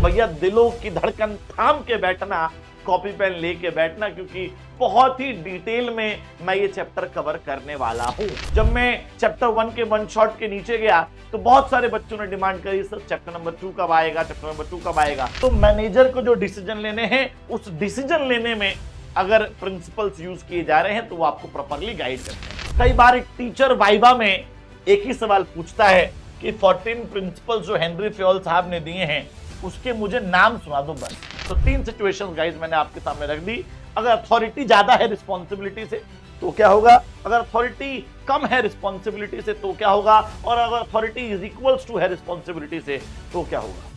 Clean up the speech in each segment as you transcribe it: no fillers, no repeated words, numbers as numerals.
भैया दिलों की धड़कन थाम के बैठना, कॉपी पेन लेके बैठना, क्योंकि बहुत ही डिटेल में मैं ये चैप्टर कवर करने वाला हूं। जब मैं चैप्टर 1 के वन शॉट के नीचे गया तो बहुत सारे बच्चों ने डिमांड करी सर चैप्टर नंबर 2 कब आएगा, चैप्टर नंबर 2 कब आएगा। तो मैनेजर को जो डिसीजन लेने हैं, उस डिसीजन लेने में अगर प्रिंसिपल्स यूज किए जा रहे हैं तो वो आपको प्रॉपरली गाइड करते हैं। कई बार एक टीचर वाइवा में एक ही सवाल पूछता है कि 14 प्रिंसिपल्स जो हेनरी फ्योल साहब ने दिए हैं उसके मुझे नाम सुना दो बस। तो 3 सिचुएशंस गाइस मैंने आपके सामने रख दी। अगर अथॉरिटी ज्यादा है रिस्पॉन्सिबिलिटी से तो क्या होगा, अगर अथॉरिटी कम है रिस्पॉन्सिबिलिटी से तो क्या होगा, और अगर अथॉरिटी इज इक्वल्स टू है रिस्पॉन्सिबिलिटी से तो क्या होगा।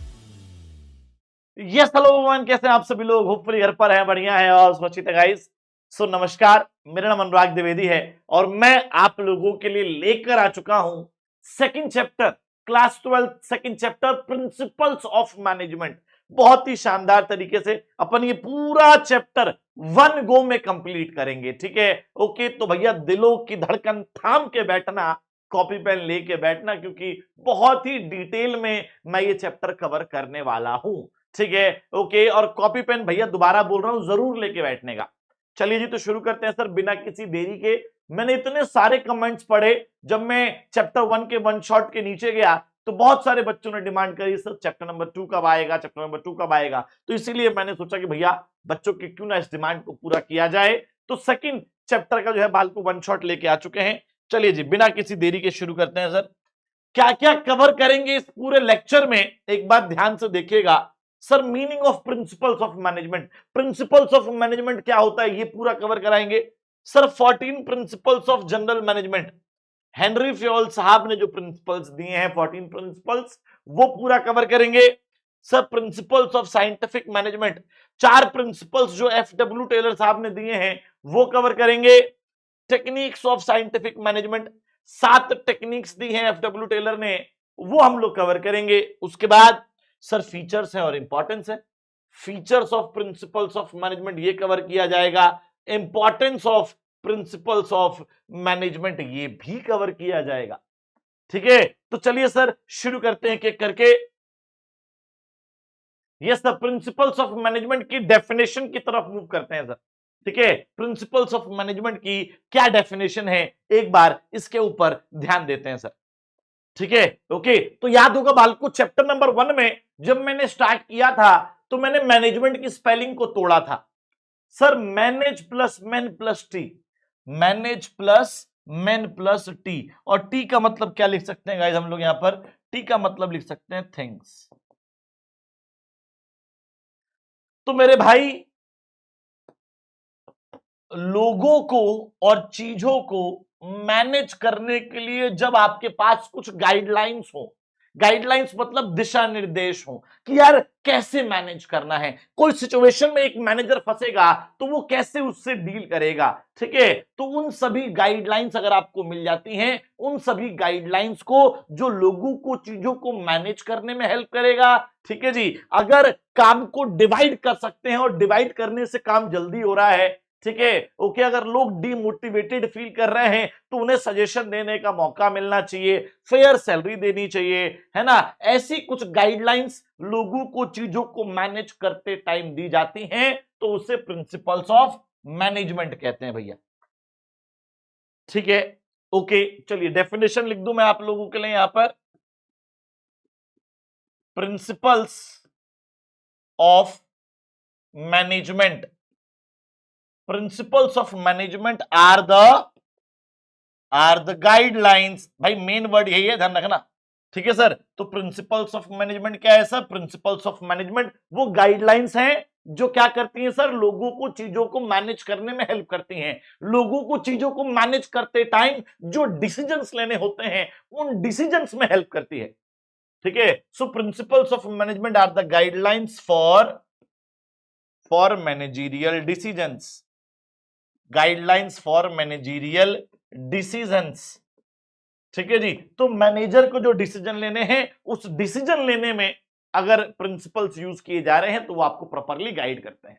यस हेलो एवरीवन, कैसे हैं आप सभी लोग। होपफुली घर पर हैं, बढ़िया है और सुरक्षित है गाइस। सो नमस्कार, मेरा नाम अनुराग द्विवेदी है और मैं आप लोगों के लिए लेकर आ चुका हूं second chapter, class 12 second chapter, principles of management. बहुत ही शानदार तरीके से अपन ये पूरा चैप्टर वन गो में कंप्लीट करेंगे, ठीक है। ओके, तो भैया दिलों की धड़कन थाम के बैठना, कॉपी पेन लेके बैठना, क्योंकि बहुत ही डिटेल में मैं ये चैप्टर कवर करने वाला हूं, ठीक है। ओके, और कॉपी पेन भैया दोबारा बोल रहा हूं जरूर लेके बैठने का। चलिए जी, तो शुरू करते हैं सर बिना किसी देरी के। मैंने इतने सारे कमेंट्स पढ़े जब मैं चैप्टर 1 के वन शॉट के नीचे गया तो बहुत सारे बच्चों ने डिमांड करी सर चैप्टर नंबर 2 कब आएगा, चैप्टर नंबर 2 कब आएगा। तो इसीलिए मैंने सोचा कि भैया बच्चों के क्यों ना इस डिमांड को पूरा किया जाए। तो सेकंड चैप्टर का जो है बाल को वन शॉट लेके आ चुके हैं। चलिए जी, बिना किसी देरी के शुरू करते हैं सर। क्या क्या कवर करेंगे इस पूरे लेक्चर में, एक बार ध्यान से देखिएगा। Sir meaning of principles of management, principles of management क्या होता है ये पूरा कवर कराएंगे। Sir 14 principles of general management, Henry Fayol साहब ने जो प्रिंसिपल्स दिए हैं 14 प्रिंसिपल्स, वो पूरा कवर करेंगे। Sir principles of scientific management, 4 principles जो एफडब्ल्यू टेलर साहब ने दिए हैं वो कवर करेंगे। Techniques of scientific management, 7 techniques दी हैं एफडब्ल्यू टेलर ने, वो हम लोग कवर करेंगे। उसके बाद सर फीचर्स है और इंपॉर्टेंस है, features of principles of management ये कवर किया जाएगा। Importance of principles of management ये भी कवर किया जाएगा, ठीक है। तो चलिए सर शुरू करते हैं एक करके। Yes sir, principles of management की डेफिनेशन की तरफ मूव करते हैं सर, ठीक है। प्रिंसिपल्स ऑफ मैनेजमेंट की क्या डेफिनेशन है एक बार इसके ऊपर ध्यान देते हैं सर, ठीक है। ओके, तो याद होगा बालको चैप्टर नंबर 1 में जब मैंने स्टार्ट किया था तो मैंने मैनेजमेंट की स्पेलिंग को तोड़ा था sir, manage plus man plus T, manage plus man plus T. और टी का मतलब क्या लिख सकते हैं गाइस हम लोग यहां पर, टी का मतलब लिख सकते हैं थिंग्स। तो मेरे भाई लोगों को और चीजों को मैनेज करने के लिए जब आपके पास कुछ गाइडलाइंस हो, गाइडलाइंस मतलब दिशा निर्देश हो कि यार कैसे मैनेज करना है, कोई सिचुएशन में एक मैनेजर फंसेगा तो वो कैसे उससे डील करेगा, ठीक है। तो उन सभी गाइडलाइंस अगर आपको मिल जाती हैं, उन सभी गाइडलाइंस को जो लोगों को चीजों को मैनेज करने में हेल्प करेगा, ठीक है जी। अगर काम को डिवाइड कर सकते हैं और डिवाइड करने से काम जल्दी हो रहा है, ठीक है। ओके, अगर लोग डिमोटिवेटेड फील कर रहे हैं तो उन्हें सजेशन देने का मौका मिलना चाहिए, फेयर सैलरी देनी चाहिए, है ना। ऐसी कुछ गाइडलाइंस लोगों को चीजों को मैनेज करते टाइम दी जाती हैं तो उसे प्रिंसिपल्स ऑफ मैनेजमेंट कहते हैं भैया, ठीक है। ओके, चलिए डेफिनेशन लिख दूं मैं आप लोगों के लिए यहां पर। Principles of management, principles of management are the guidelines, भाई मेन वर्ड यही है, ध्यान रखना, ठीक है सर। तो प्रिंसिपल्स ऑफ मैनेजमेंट क्या है सर, प्रिंसिपल्स ऑफ मैनेजमेंट वो गाइडलाइंस हैं जो क्या करती हैं सर, लोगों को चीजों को मैनेज करने में हेल्प करती हैं। लोगों को चीजों को मैनेज करते टाइम जो डिसीजंस लेने होते हैं उन डिसीजंस में हेल्प करती है, ठीक है। So principles of management are the guidelines for managerial decisions, guidelines for managerial decisions, ठीक है जी। तो मैनेजर को जो डिसीजन लेने हैं उस डिसीजन लेने में अगर प्रिंसिपल्स यूज किए जा रहे हैं तो वो आपको प्रॉपरली गाइड करते हैं,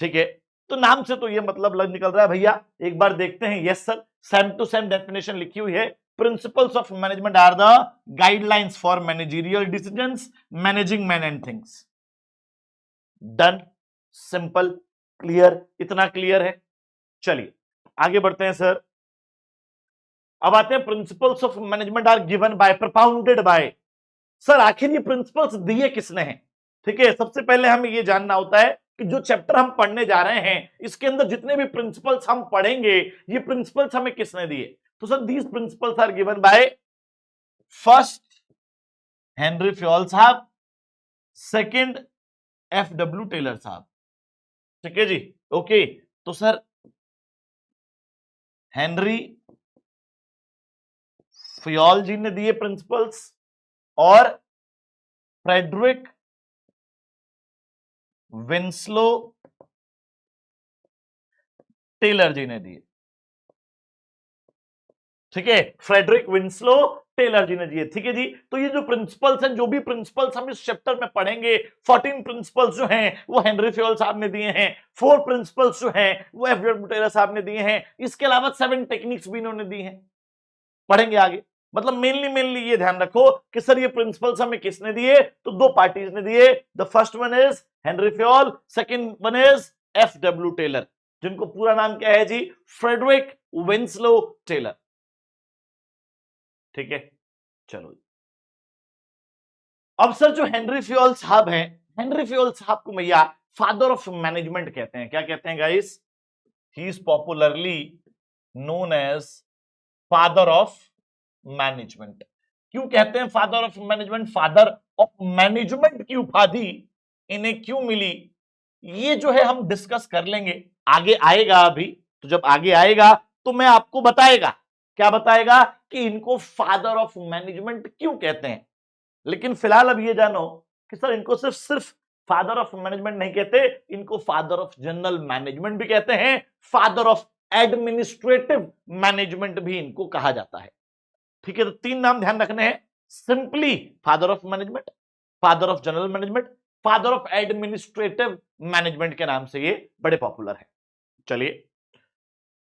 ठीक है। तो नाम से तो ये मतलब लग निकल रहा है भैया, एक बार देखते हैं। Yes sir, same to same definition लिखी हुई है। Principles of management are the guidelines for managerial decisions, managing man and things. Done, simple, clear, इतना क्लियर है। चलिए आगे बढ़ते हैं सर। अब आते हैं principles of management are given by, propounded by. Sir आखिर ये प्रिंसिपल्स दिए किसने हैं? ठीक है, सबसे पहले हमें ये जानना होता है कि जो चैप्टर हम पढ़ने जा रहे हैं इसके अंदर जितने भी प्रिंसिपल्स हम पढ़ेंगे ये प्रिंसिपल्स हमें किसने दिए? तो sir these principles are given by first Henry Fayol साहब, सेकंड एफ.डब्ल्यू. टेलर साहब। ठीक है जी, ओके। तो सर हेनरी फ्योल जी ने दिए प्रिंसिपल्स और फ्रेडरिक विंस्लो टेलर जी ने दिए। ठीक है, फ्रेडरिक विंस्लो टेलर जी ने दिए। ठीक है जी, तो ये जो प्रिंसिपल्स हैं, जो भी प्रिंसिपल्स हम इस चैप्टर में पढ़ेंगे, 14 प्रिंसिपल्स जो हैं वो हेनरी फ्योल साहब ने दिए हैं, 4 प्रिंसिपल्स जो हैं वो एफ.डब्ल्यू. टेलर साहब ने दिए हैं, इसके अलावा 7 टेक्निक्स भी इन्होंने दी हैं। पढ़ेंगे आगे। मतलब मेनली ये ध्यान रखो कि सर ये प्रिंसिपल्स हमें किसने दिए? तो 2 पार्टीज ने दिए। The first one is Henry Fayol, second one is FW. Taylor, जिनको पूरा नाम क्या है जी? Frederick Winslow Taylor. ठीक है, चलो। अब सर जो हेनरी फ्योल साहब हैं, हेनरी फ्योल साहब को भैया फादर ऑफ मैनेजमेंट कहते हैं। क्या कहते हैं guys? He is popularly known as father of management. क्यों कहते हैं father of management? Father of management की उपाधि इन्हें क्यों मिली, ये जो है हम डिस्कस कर लेंगे, आगे आएगा। अभी तो जब आगे आएगा तो मैं आपको बताएगा, क्या बताएगा कि इनको फादर ऑफ मैनेजमेंट क्यों कहते हैं। लेकिन फिलहाल अब ये जानो कि सर इनको सिर्फ फादर ऑफ मैनेजमेंट नहीं कहते, इनको फादर ऑफ जनरल मैनेजमेंट भी कहते हैं, फादर ऑफ एडमिनिस्ट्रेटिव मैनेजमेंट भी इनको कहा जाता है। ठीक है, तो 3 नाम ध्यान रखने हैं, simply father of management, father of general management, father of administrative management के नाम से ये बड़े पॉपुलर है। चलिए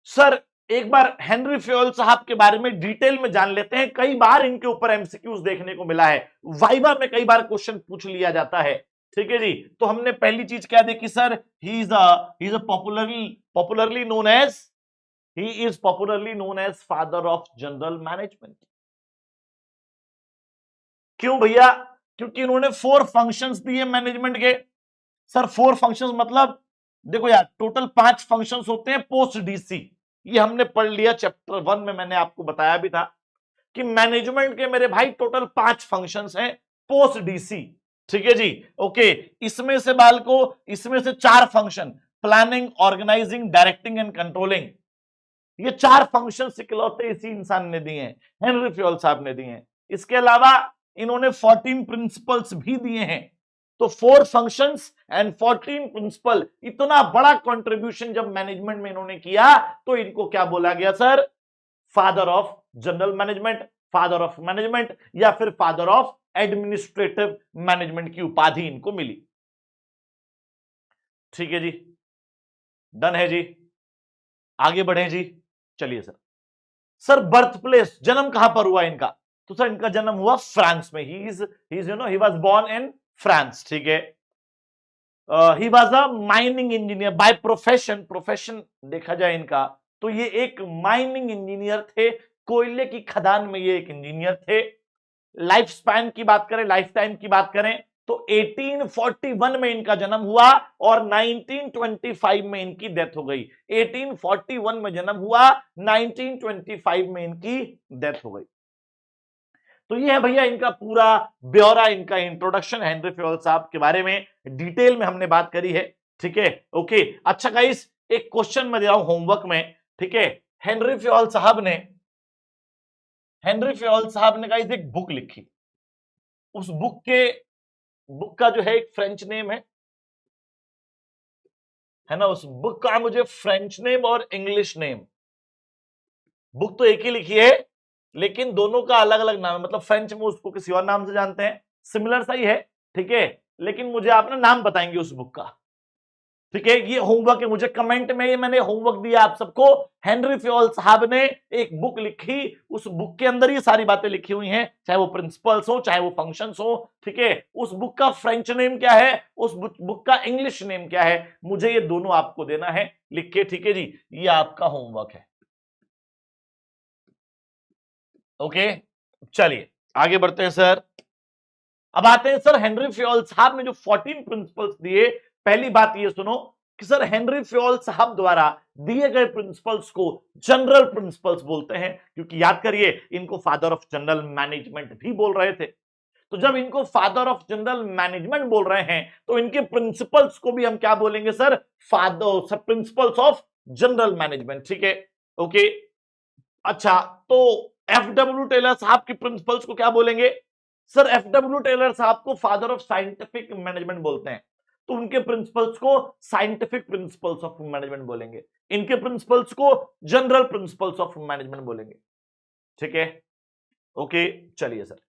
सर एक बार हेनरी फ्योल साहब के बारे में डिटेल में जान लेते हैं। कई बार इनके ऊपर एमसीक्यूज देखने को मिला है, वाइवा में कई बार क्वेश्चन पूछ लिया जाता है। ठीक है जी, तो हमने पहली चीज क्या देखी sir? He is a popularly known as father of general management. क्यों भैया? क्योंकि इन्होंने 4 फंक्शंस दिए मैनेजमेंट के। सर 4 फंक्शंस मतलब देखो यार, टोटल 5 फंक्शंस होते हैं पोस्ट डीसी। ये हमने पढ़ लिया चैप्टर 1 में, मैंने आपको बताया भी था कि मैनेजमेंट के मेरे भाई टोटल 5 फंक्शंस हैं पोस्ट डीसी। ठीक है जी, ओके। इसमें से 4 function, planning, organising, directing and controlling, ये 4 फंक्शन इकलौते इसी इंसान ने दिए हैं, हेनरी फ्योल साहब ने दिए हैं। इसके अलावा इन्होंने 14 प्रिंसिपल्स भी दिए हैं। तो 4 फंक्शंस एंड 14 प्रिंसिपल, इतना बड़ा कंट्रीब्यूशन जब मैनेजमेंट में इन्होंने किया तो इनको क्या बोला गया sir? Father of general management, father of management या फिर फादर ऑफ एडमिनिस्ट्रेटिव मैनेजमेंट की उपाधि इनको मिली। ठीक है जी, डन है जी, आगे बढ़े जी। चलिए सर बर्थ प्लेस, जन्म कहां पर हुआ इनका? तो सर इनका जन्म हुआ फ्रांस में। He was born in France. ठीक है, he was a mining engineer by profession देखा जाए इनका तो ये एक माइनिंग इंजीनियर थे, कोयले की खदान में ये एक इंजीनियर थे। लाइफ स्पैन की बात करें, लाइफ टाइम की बात करें तो 1841 में इनका जन्म हुआ और 1925 में इनकी डेथ हो गई। 1841 में जन्म हुआ, 1925 में इनकी डेथ हो गई। तो ये है भैया इनका पूरा ब्यौरा, इनका इंट्रोडक्शन हेनरी फ्योल साहब के बारे में डिटेल में हमने बात करी है। ठीक है, ओके। अच्छा गाइस, एक क्वेश्चन में दे रहा हूं होमवर्क में। ठीक है, हेनरी फ्योल साहब ने गाइस एक बुक लिखी। उस बुक का जो है एक फ्रेंच नेम है ना, उस बुक का मुझे फ्रेंच नेम और इंग्लिश नेम, बुक तो एक ही लिखी है लेकिन दोनों का अलग अलग नाम है। मतलब फ्रेंच में उसको किसी और नाम से जानते हैं, सिमिलर सा ही है। ठीक है, लेकिन मुझे आप ना नाम बताएंगे उस बुक का। ठीक है, ये होमवर्क है, मुझे कमेंट में मैंने होमवर्क दिया आप सबको। हेनरी फ्योल साहब ने एक बुक लिखी, उस बुक के अंदर ये सारी बातें लिखी हुई हैं, चाहे वो प्रिंसिपल्स हो चाहे वो फंक्शंस हो। ठीक है, उस बुक का फ्रेंच नेम क्या है, उस बुक का इंग्लिश नेम क्या है, मुझे ये दोनों आपको देना है लिख के। ठीक है जी, ये आपका होमवर्क है। ओके, चलिए आगे बढ़ते हैं सर। अब आते हैं सर, हेनरी फ्योल साहब ने जो 14 प्रिंसिपल्स दिए, पहली बात ये सुनो कि सर हेनरी फ्योल साहब द्वारा दिए गए प्रिंसिपल्स को जनरल प्रिंसिपल्स बोलते हैं, क्योंकि याद करिए इनको फादर ऑफ जनरल मैनेजमेंट भी बोल रहे थे। तो जब इनको फादर ऑफ जनरल मैनेजमेंट बोल रहे हैं तो इनके प्रिंसिपल्स को भी हम क्या बोलेंगे sir, father principles of general management. ठीक है, ओके। अच्छा, तो एफडब्ल्यू टेलर साहब के प्रिंसिपल्स को क्या बोलेंगे सर? एफडब्ल्यू टेलर साहब को फादर ऑफ साइंटिफिक मैनेजमेंट बोलते हैं, तो उनके प्रिंसिपल्स को साइंटिफिक प्रिंसिपल्स ऑफ मैनेजमेंट बोलेंगे, इनके प्रिंसिपल्स को जनरल प्रिंसिपल्स ऑफ मैनेजमेंट बोलेंगे। ठीक है, ओके, चलिए सर।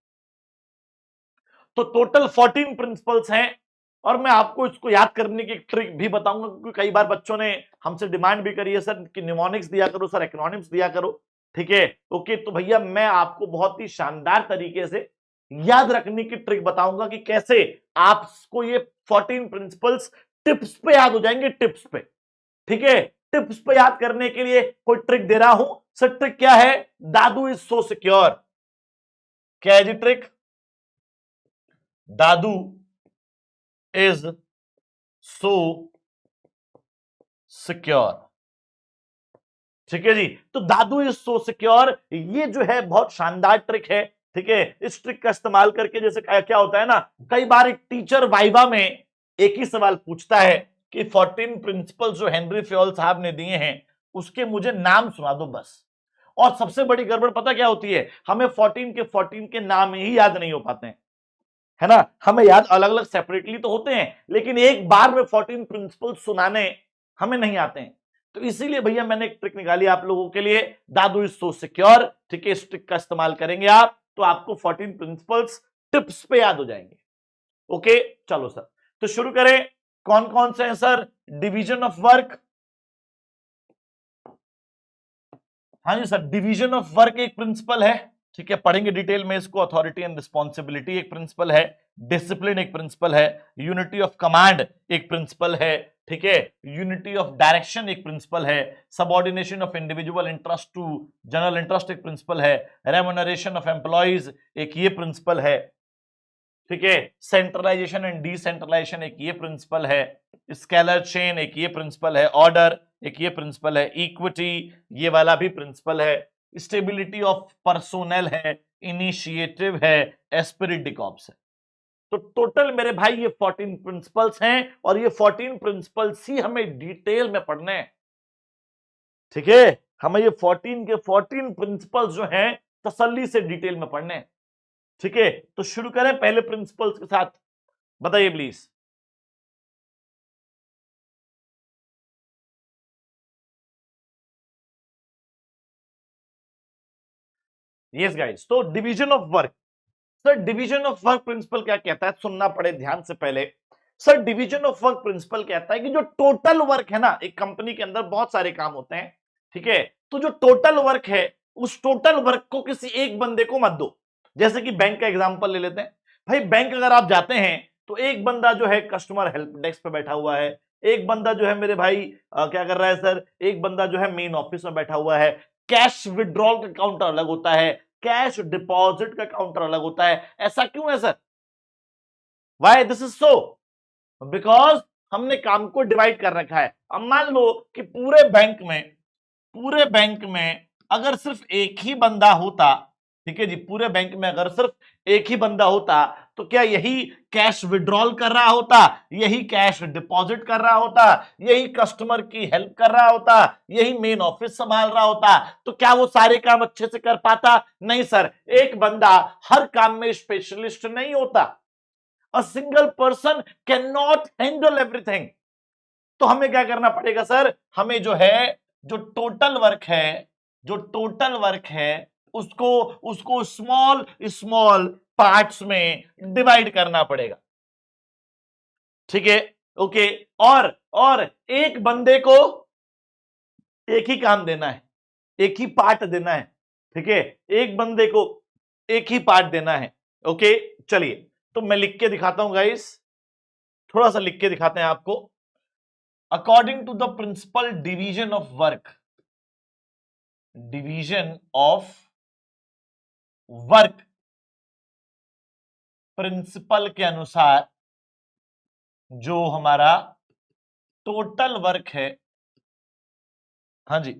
तो टोटल 14 प्रिंसिपल्स हैं, और मैं आपको इसको याद करने की ट्रिक भी बताऊंगा, क्योंकि कई बार बच्चों ने हमसे डिमांड भी करी है सर कि निमोनिक्स दिया करो सर, एक्रोनिम्स दिया करो। ठीक है, ओके, तो भैया मैं आपको बहुत ही शानदार तरीके से याद रखने की ट्रिक बताऊंगा कि कैसे आपको ये 14 प्रिंसिपल्स टिप्स पे याद हो जाएंगे, टिप्स पे। ठीक है, टिप्स पे याद करने के लिए कोई ट्रिक दे रहा हूं सर। ट्रिक क्या है? दादू इज सो सिक्योर। क्या है जी ट्रिक? दादू इज सो सिक्योर। ठीक है जी, तो दादू इज सो सिक्योर, ये जो है बहुत शानदार ट्रिक है। ठीक है, इस ट्रिक का इस्तेमाल करके जैसे क्या होता है ना, कई बार एक टीचर वाइवा में एक ही सवाल पूछता है कि 14 प्रिंसिपल्स जो हेनरी फ्योल साहब ने दिए हैं उसके मुझे नाम सुना दो बस। और सबसे बड़ी गड़बड़ पता क्या होती है, हमें 14 के नाम ही याद नहीं हो पाते हैं, है ना। हमें याद अलग अलग सेपरेटली तो होते हैं, लेकिन एक बार में 14 प्रिंसिपल सुनाने हमें नहीं आते हैं। तो इसीलिए भैया मैंने एक ट्रिक निकाली आप लोगों के लिए, दादू इज सो सिक्योर। ठीक है, इस ट्रिक का इस्तेमाल करेंगे आप तो आपको 14 प्रिंसिपल्स टिप्स पे याद हो जाएंगे। ओके, चलो सर, तो शुरू करें। कौन कौन से हैं सर? डिवीजन ऑफ वर्क, हाँ जी सर, डिवीजन ऑफ वर्क एक प्रिंसिपल है। ठीक है, पढ़ेंगे डिटेल में इसको। अथॉरिटी एंड रिस्पॉन्सिबिलिटी एक प्रिंसिपल है, डिसिप्लिन एक प्रिंसिपल है, यूनिटी ऑफ कमांड एक प्रिंसिपल है। ठीक है, यूनिटी ऑफ डायरेक्शन एक प्रिंसिपल है, subordination of individual interest to general interest एक प्रिंसिपल है, रेम्यूनरेशन ऑफ एम्प्लॉइज एक ये प्रिंसिपल है। ठीक है, सेंट्रलाइजेशन एंड डिसेंट्रलाइजेशन एक ये प्रिंसिपल है, स्केलर चेन एक ये प्रिंसिपल है, ऑर्डर एक ये प्रिंसिपल है, इक्विटी ये वाला भी प्रिंसिपल है, स्टेबिलिटी ऑफ पर्सोनेल है, इनिशिएटिव है, एस्पिरिट डिकॉप्स है। तो टोटल मेरे भाई ये 14 प्रिंसिपल्स हैं, और ये 14 प्रिंसिपल्स ही हमें डिटेल में पढ़ने हैं। ठीक है, हमें ये 14 के 14 प्रिंसिपल्स जो हैं तसल्ली से डिटेल में पढ़ने हैं। ठीक है, तो शुरू करें पहले प्रिंसिपल्स के साथ, बताइए प्लीज। यस गाइस, तो division of work. Sir division of work principal क्या कहता है, सुनना पड़े ध्यान से पहले। Sir division of work principal कहता है कि जो टोटल वर्क है ना, एक कंपनी के अंदर बहुत सारे काम होते हैं। ठीक है, तो जो टोटल वर्क है उस टोटल वर्क को किसी एक बंदे को मत दो। जैसे कि बैंक का एग्जांपल ले लेते हैं। भाई बैंक अगर आप जाते हैं तो एक बंदा जो है कस्टमर हेल्प डेस्क पे बैठा हुआ है, एक बंदा जो है मेरे भाई क्या कर रहा है सर, एक बंदा जो है मेन ऑफिस में बैठा हुआ है। कैश विड्रॉल का काउंटर अलग होता है, कैश डिपॉजिट का काउंटर अलग होता है। ऐसा क्यों है sir? Why this is so? Because हमने काम को डिवाइड कर रखा है। अब मान लो कि पूरे बैंक में अगर सिर्फ एक ही बंदा होता, ठीक है जी, पूरे बैंक में अगर सिर्फ एक ही बंदा होता तो क्या यही कैश विड्रॉल कर रहा होता, यही कैश डिपॉजिट कर रहा होता, यही कस्टमर की हेल्प कर रहा होता, यही मेन ऑफिस संभाल रहा होता, तो क्या वो सारे काम अच्छे से कर पाता? नहीं सर, एक बंदा हर काम में स्पेशलिस्ट नहीं होता। A single person can not handle everything. तो हमें क्या करना पड़ेगा सर? हमें जो है जो टोटल वर्क है, जो टोटल वर्क है उसको उसको स्मॉल स्मॉल पार्ट्स में डिवाइड करना पड़ेगा। ठीक है, ओके, और एक बंदे को एक ही काम देना है, एक ही पार्ट देना है, ठीक है, एक बंदे को एक ही पार्ट देना है। ओके, चलिए तो मैं लिख के दिखाता हूं गाइस, थोड़ा सा लिख के दिखाते हैं आपको। According to the principle division of work, division of work principle के अनुसार जो हमारा टोटल वर्क है, हाँ जी,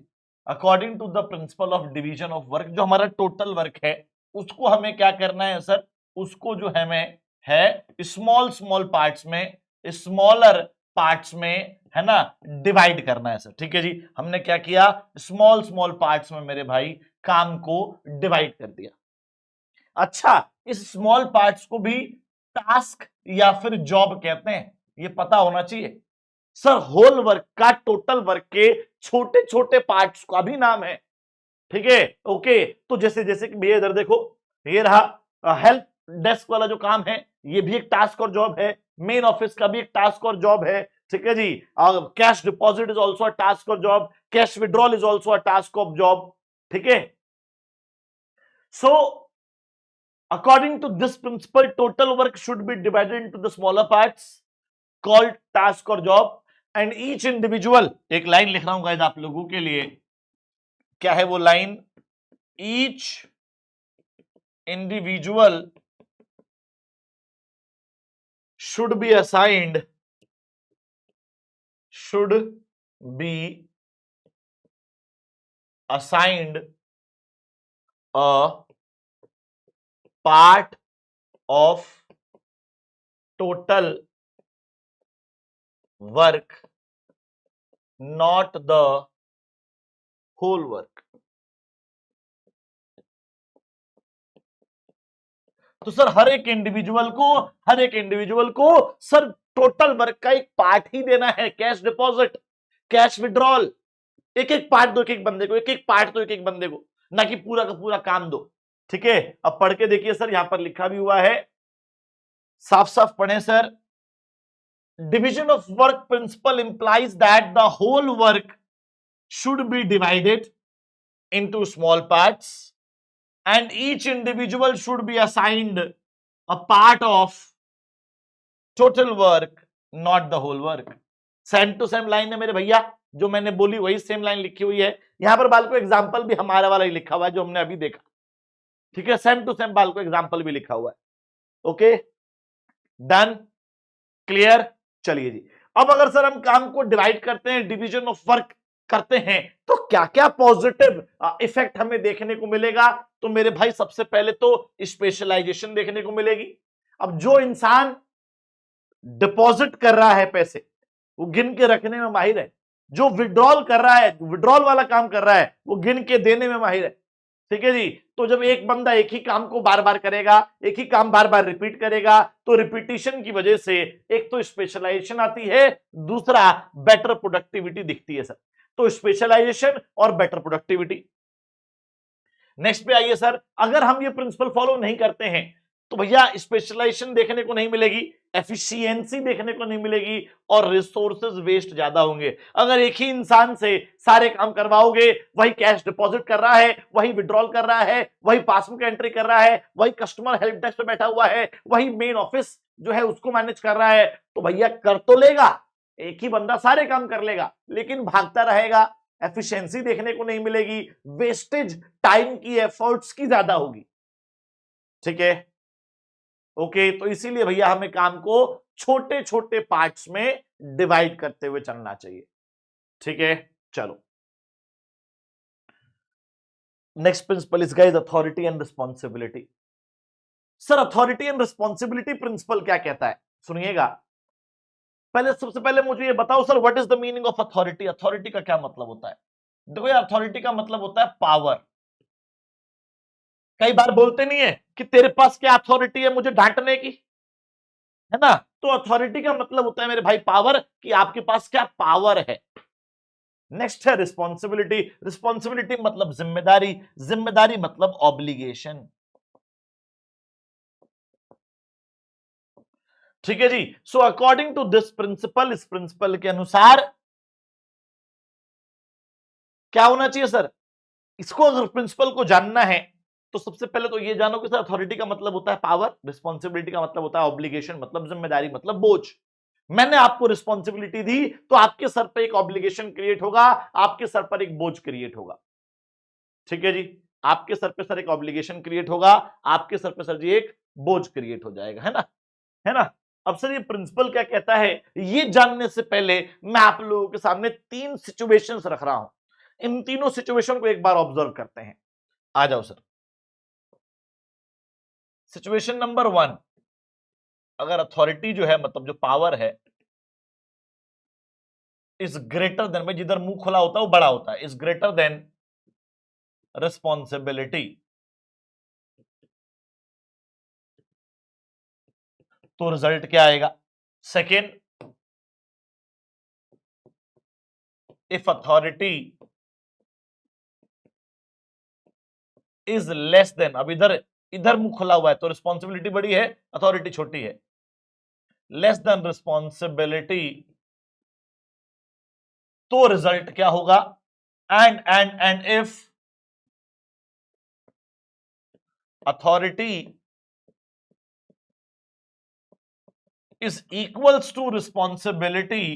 according to the principle of division of work, जो हमारा टोटल वर्क है उसको हमें क्या करना है सर, उसको जो हमें है स्मॉल स्मॉल पार्ट्स में, स्मॉलर पार्ट्स में, है ना, डिवाइड करना है सर। ठीक है जी, हमने क्या किया, स्मॉल स्मॉल पार्ट्स में मेरे भाई काम को डिवाइड कर दिया। अच्छा, इस स्मॉल पार्ट्स को भी टास्क या फिर जॉब कहते हैं, ये पता होना चाहिए सर। होल वर्क का, टोटल वर्क के छोटे छोटे पार्ट्स का भी नाम है, ठीक है। ओके, तो जैसे जैसे कि भैया इधर देखो, ये रहा हेल्प डेस्क वाला जो काम है, ये भी एक टास्क और जॉब है। मेन ऑफिस का भी एक टास्क और जॉब है, ठीक है जी। Cash deposit is also a task और job, cash withdrawal is also a task of job, ठीक है। So according to this principle, total work should be divided into the smaller parts called task or job, and each individual, एक line लिख रहा हूं guys आप लोगों के लिए, क्या है वो line, each individual should be assigned a part of total work, not the whole work। तो सर हर एक इंडिविजुअल को सर टोटल वर्क का एक पार्ट ही देना है, कैश डिपॉजिट, कैश विड्रॉल, एक एक पार्ट दो, एक एक बंदे को, एक एक पार्ट दो एक एक बंदे को, ना कि पूरा का पूरा काम दो, ठीक है। अब पढ़ के देखिए सर, यहां पर लिखा भी हुआ है, साफ साफ पढ़े sir. Division of work principle implies that the whole work should be divided into small parts and each individual should be assigned a part of total work, not the whole work। Same to same line है मेरे भैया, जो मैंने बोली वही same line लिखी हुई है। यहां पर बाल को एग्जाम्पल भी हमारा वाला ही लिखा हुआ है जो हमने अभी देखा, ठीक है, सेम टू सेम बाल को एग्जाम्पल भी लिखा हुआ है। Okay, done, clear. चलिए जी, अब अगर सर हम काम को डिवाइड करते हैं, डिवीजन ऑफ वर्क करते हैं, तो क्या क्या पॉजिटिव इफेक्ट हमें देखने को मिलेगा। तो मेरे भाई सबसे पहले तो स्पेशलाइजेशन देखने को मिलेगी। अब जो इंसान डिपॉजिट कर रहा है पैसे, वो गिन के रखने में माहिर है, जो विड्रॉल कर रहा है, विड्रॉल वाला काम कर रहा है, वो गिन के देने में माहिर है, ठीक है जी। तो जब एक बंदा एक ही काम को बार बार करेगा, एक ही काम बार बार रिपीट करेगा, तो रिपीटिशन की वजह से एक तो स्पेशलाइजेशन आती है, दूसरा बेटर प्रोडक्टिविटी दिखती है सर। तो स्पेशलाइजेशन और बेटर प्रोडक्टिविटी। नेक्स्ट पे आइए सर, अगर हम ये प्रिंसिपल फॉलो नहीं करते हैं तो भैया स्पेशलाइजेशन देखने को नहीं मिलेगी, एफिशिएंसी देखने को नहीं मिलेगी, और रिसोर्सेज वेस्ट ज्यादा होंगे। अगर एक ही इंसान से सारे काम करवाओगे, वही कैश डिपॉजिट कर रहा है, वही विड्रॉल कर रहा है, वही पासबुक एंट्री कर रहा है, वही कस्टमर हेल्प डेस्क पे बैठा हुआ है, वही मेन ऑफिस जो है उसको मैनेज कर रहा है, तो भैया कर तो लेगा, एक ही बंदा सारे काम कर लेगा, लेकिन भागता रहेगा, एफिशिएंसी देखने को नहीं मिलेगी, वेस्टेज टाइम की, एफर्ट्स की ज्यादा होगी, ठीक है। ओके, तो इसीलिए भैया हमें काम को छोटे छोटे पार्ट्स में डिवाइड करते हुए चलना चाहिए, ठीक है। चलो, next principle is guys authority and responsibility. Sir authority and responsibility principle क्या कहता है, सुनिएगा। पहले सबसे पहले मुझे ये बताओ sir, what is the meaning of authority. Authority का क्या मतलब होता है। देखो यार, अथॉरिटी का मतलब होता है पावर। कई बार बोलते नहीं है कि तेरे पास क्या अथॉरिटी है मुझे डांटने की, है ना। तो अथॉरिटी का मतलब होता है मेरे भाई पावर, कि आपके पास क्या पावर है। नेक्स्ट है रिस्पॉन्सिबिलिटी। रिस्पॉन्सिबिलिटी मतलब जिम्मेदारी, जिम्मेदारी मतलब ऑब्लिगेशन। ठीक है जी। So according to this principle, इस प्रिंसिपल के अनुसार क्या होना चाहिए सर, इसको अगर प्रिंसिपल को जानना है तो सबसे पहले तो ये जानो कि सर अथॉरिटी का मतलब होता है पावर, रिस्पॉन्सिबिलिटी का मतलब होता है ऑब्लिगेशन, मतलब जिम्मेदारी, मतलब बोझ। मैंने आपको रिस्पॉन्सिबिलिटी दी तो आपके सर पे एक ऑब्लिगेशन क्रिएट होगा, आपके सर पर एक बोझ क्रिएट होगा। ठीक है जी, आपके सर पे सर एक ऑब्लिगेशन क्रिएट होगा, आपके सर पे सर जी एक बोझ क्रिएट हो जाएगा, है ना, है ना। अब सर ये प्रिंसिपल क्या कहता है, ये जानने से पहले मैं आप लोगों के सामने तीन सिचुएशंस रख रहा हूं। इन तीनों सिचुएशन को एक बार ऑब्जर्व करते हैं। आ जाओ सर। सिचुएशन नंबर 1, अगर अथॉरिटी जो है, मतलब जो पावर है, इज ग्रेटर देन, भाई जिधर मुंह खुला होता है वो बड़ा होता है, इज ग्रेटर देन रिस्पॉन्सिबिलिटी, तो रिजल्ट क्या आएगा। Second, if authority is less than, अब इधर इधर मुंह खुला हुआ है तो रिस्पॉन्सिबिलिटी बड़ी है, अथॉरिटी छोटी है, लेस देन रिस्पॉन्सिबिलिटी, तो रिजल्ट क्या होगा। And if authority is equals to responsibility,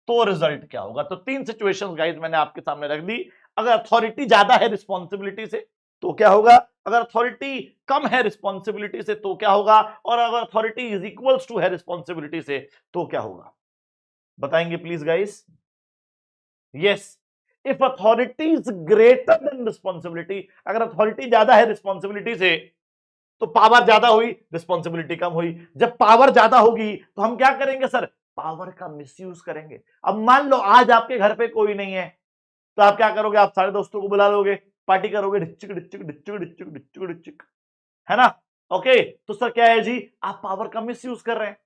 तो रिजल्ट क्या होगा। तो तीन सिचुएशंस गाइस मैंने आपके सामने रख दी। अगर अथॉरिटी ज्यादा है रिस्पॉन्सिबिलिटी से तो क्या होगा, अगर अथॉरिटी कम है रिस्पॉन्सिबिलिटी से तो क्या होगा, और अगर अथॉरिटी इज इक्वल्स टू है रिस्पॉन्सिबिलिटी से तो क्या होगा, बताएंगे please guys. Yes, if authority is greater than responsibility, अगर अथॉरिटी ज्यादा है रिस्पॉन्सिबिलिटी से तो पावर ज्यादा हुई, रिस्पॉन्सिबिलिटी कम हुई। जब पावर ज्यादा होगी तो हम क्या करेंगे सर, पावर का मिसयूज करेंगे। अब मान लो आज आपके घर पे कोई नहीं है तो आप क्या करोगे, आप सारे दोस्तों को बुला लोगे, पार्टी करोगे, डिच्चिक डिच्चिक डिच्चिक डिच्चिक डिच्चिक डिच्चिक, है ना। ओके, तो सर क्या है जी, आप पावर का मिसयूज कर रहे हैं।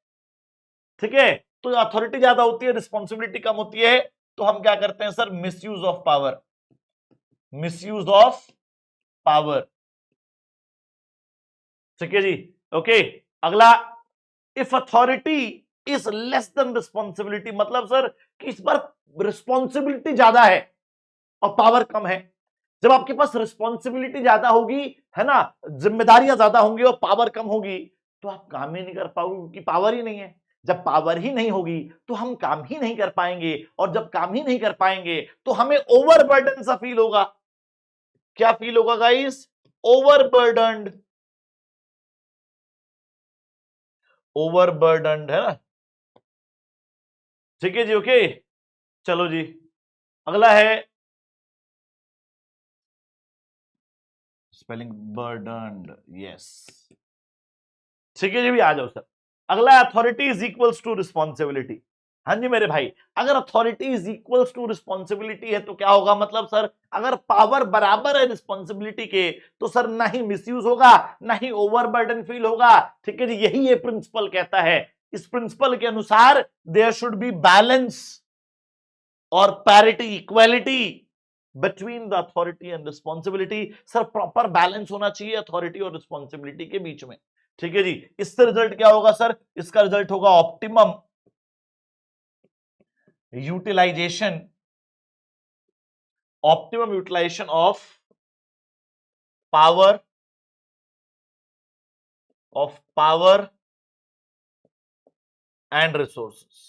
ठीक है, तो अथॉरिटी ज्यादा होती है, रिस्पॉन्सिबिलिटी कम होती है, तो हम क्या करते हैं sir, misuse of power, misuse of power. ठीक है जी। ओके, अगला, if authority is less than responsibility, मतलब सर कि इस पर रिस्पॉन्सिबिलिटी ज्यादा है और पावर कम है। जब आपके पास रिस्पॉन्सिबिलिटी ज्यादा होगी, है ना, जिम्मेदारियां ज्यादा होंगी और पावर कम होगी, तो आप काम ही नहीं कर पाओगे क्योंकि पावर ही नहीं है। जब पावर ही नहीं होगी तो हम काम ही नहीं कर पाएंगे, और जब काम ही नहीं कर पाएंगे तो हमें ओवरबर्डन सा फील होगा। क्या फील होगा गाइस, ओवरबर्डन्ड, ओवरबर्डन्ड, है ना। ठीक है जी। ओके, चलो जी, अगला है स्पेलिंग बर्डन्ड, यस। ठीक है जी, भी आ जाओ सर। अगला, authority is equals to responsibility. हाँ जी मेरे भाई, अगर authority is equals to responsibility है तो क्या होगा, मतलब सर अगर पावर बराबर है रिस्पॉन्सिबिलिटी के तो सर ना ही मिसयूज होगा ना ही ओवरबर्डन फील होगा। ठीक है जी, यही ये प्रिंसिपल कहता है। इस प्रिंसिपल के अनुसार देयर शुड बी बैलेंस और parity, equality between the authority and responsibility. Sir proper balance होना चाहिए अथॉरिटी और रिस्पॉन्सिबिलिटी के बीच में। ठीक है जी, इससे रिजल्ट क्या होगा सर, इसका रिजल्ट होगा optimum utilisation, optimum utilisation of power, and resources,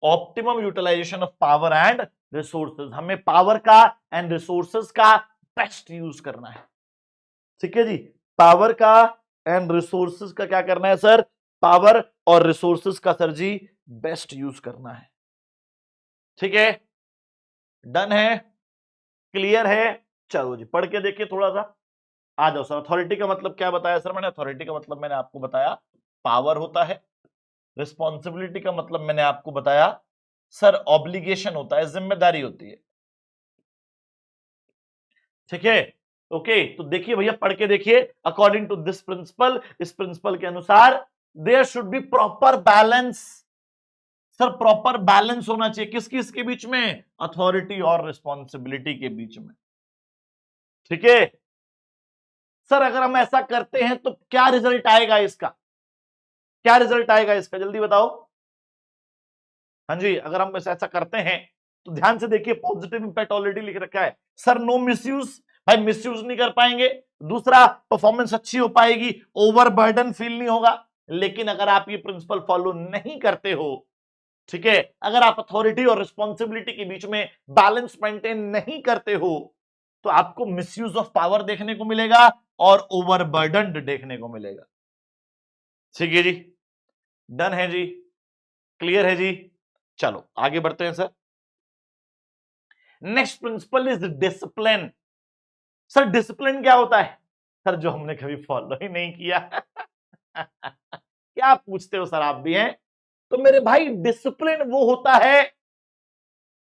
optimum utilisation of power and resources. हमें पावर का एंड रिसोर्सेज का बेस्ट यूज करना है। ठीक है जी, पावर का एंड रिसोर्सेज का क्या करना है सर, पावर और रिसोर्सेज का सर जी बेस्ट यूज करना है। ठीक है, डन है, क्लियर है। चलो जी, पढ़ के देखिए थोड़ा सा। आ जाओ सर, अथॉरिटी का मतलब क्या बताया सर मैंने, अथॉरिटी का मतलब मैंने आपको बताया पावर होता है। रिस्पॉन्सिबिलिटी का मतलब मैंने आपको बताया सर ऑब्लिगेशन होता है, जिम्मेदारी होती है। ठीक है, ओके, तो देखिए भैया, पढ़ के देखिए। अकॉर्डिंग टू दिस प्रिंसिपल, इस प्रिंसिपल के अनुसार there should be proper balance. Sir proper balance होना चाहिए किस किस के बीच में, अथॉरिटी और रिस्पॉन्सिबिलिटी के बीच में। ठीक है, सर अगर हम ऐसा करते हैं तो क्या रिजल्ट आएगा इसका, क्या रिजल्ट आएगा इसका, जल्दी बताओ। हाँ जी, अगर हम ऐसा करते हैं तो ध्यान से देखिए, पॉजिटिव इंपैक्ट ऑलरेडी लिख रखा है। सर नो मिसयूज, भाई मिसयूज नहीं कर पाएंगे। दूसरा, परफॉर्मेंस अच्छी हो पाएगी, ओवरबर्डन फील नहीं होगा। लेकिन अगर आप ये प्रिंसिपल फॉलो नहीं करते हो, ठीक है, अगर आप अथॉरिटी और रिस्पॉन्सिबिलिटी के बीच में बैलेंस मेंटेन नहीं करते हो, तो आपको मिसयूज ऑफ पावर देखने को मिलेगा और ओवरबर्डन देखने को मिलेगा। ठीक है जी, डन है जी, क्लियर है जी। चलो आगे बढ़ते हैं sir. Next principle is discipline. Sir discipline क्या होता है? सर जो हमने कभी फॉलो ही नहीं किया। क्या पूछते हो सर, आप भी हैं? तो मेरे भाई डिसिप्लिन वो होता है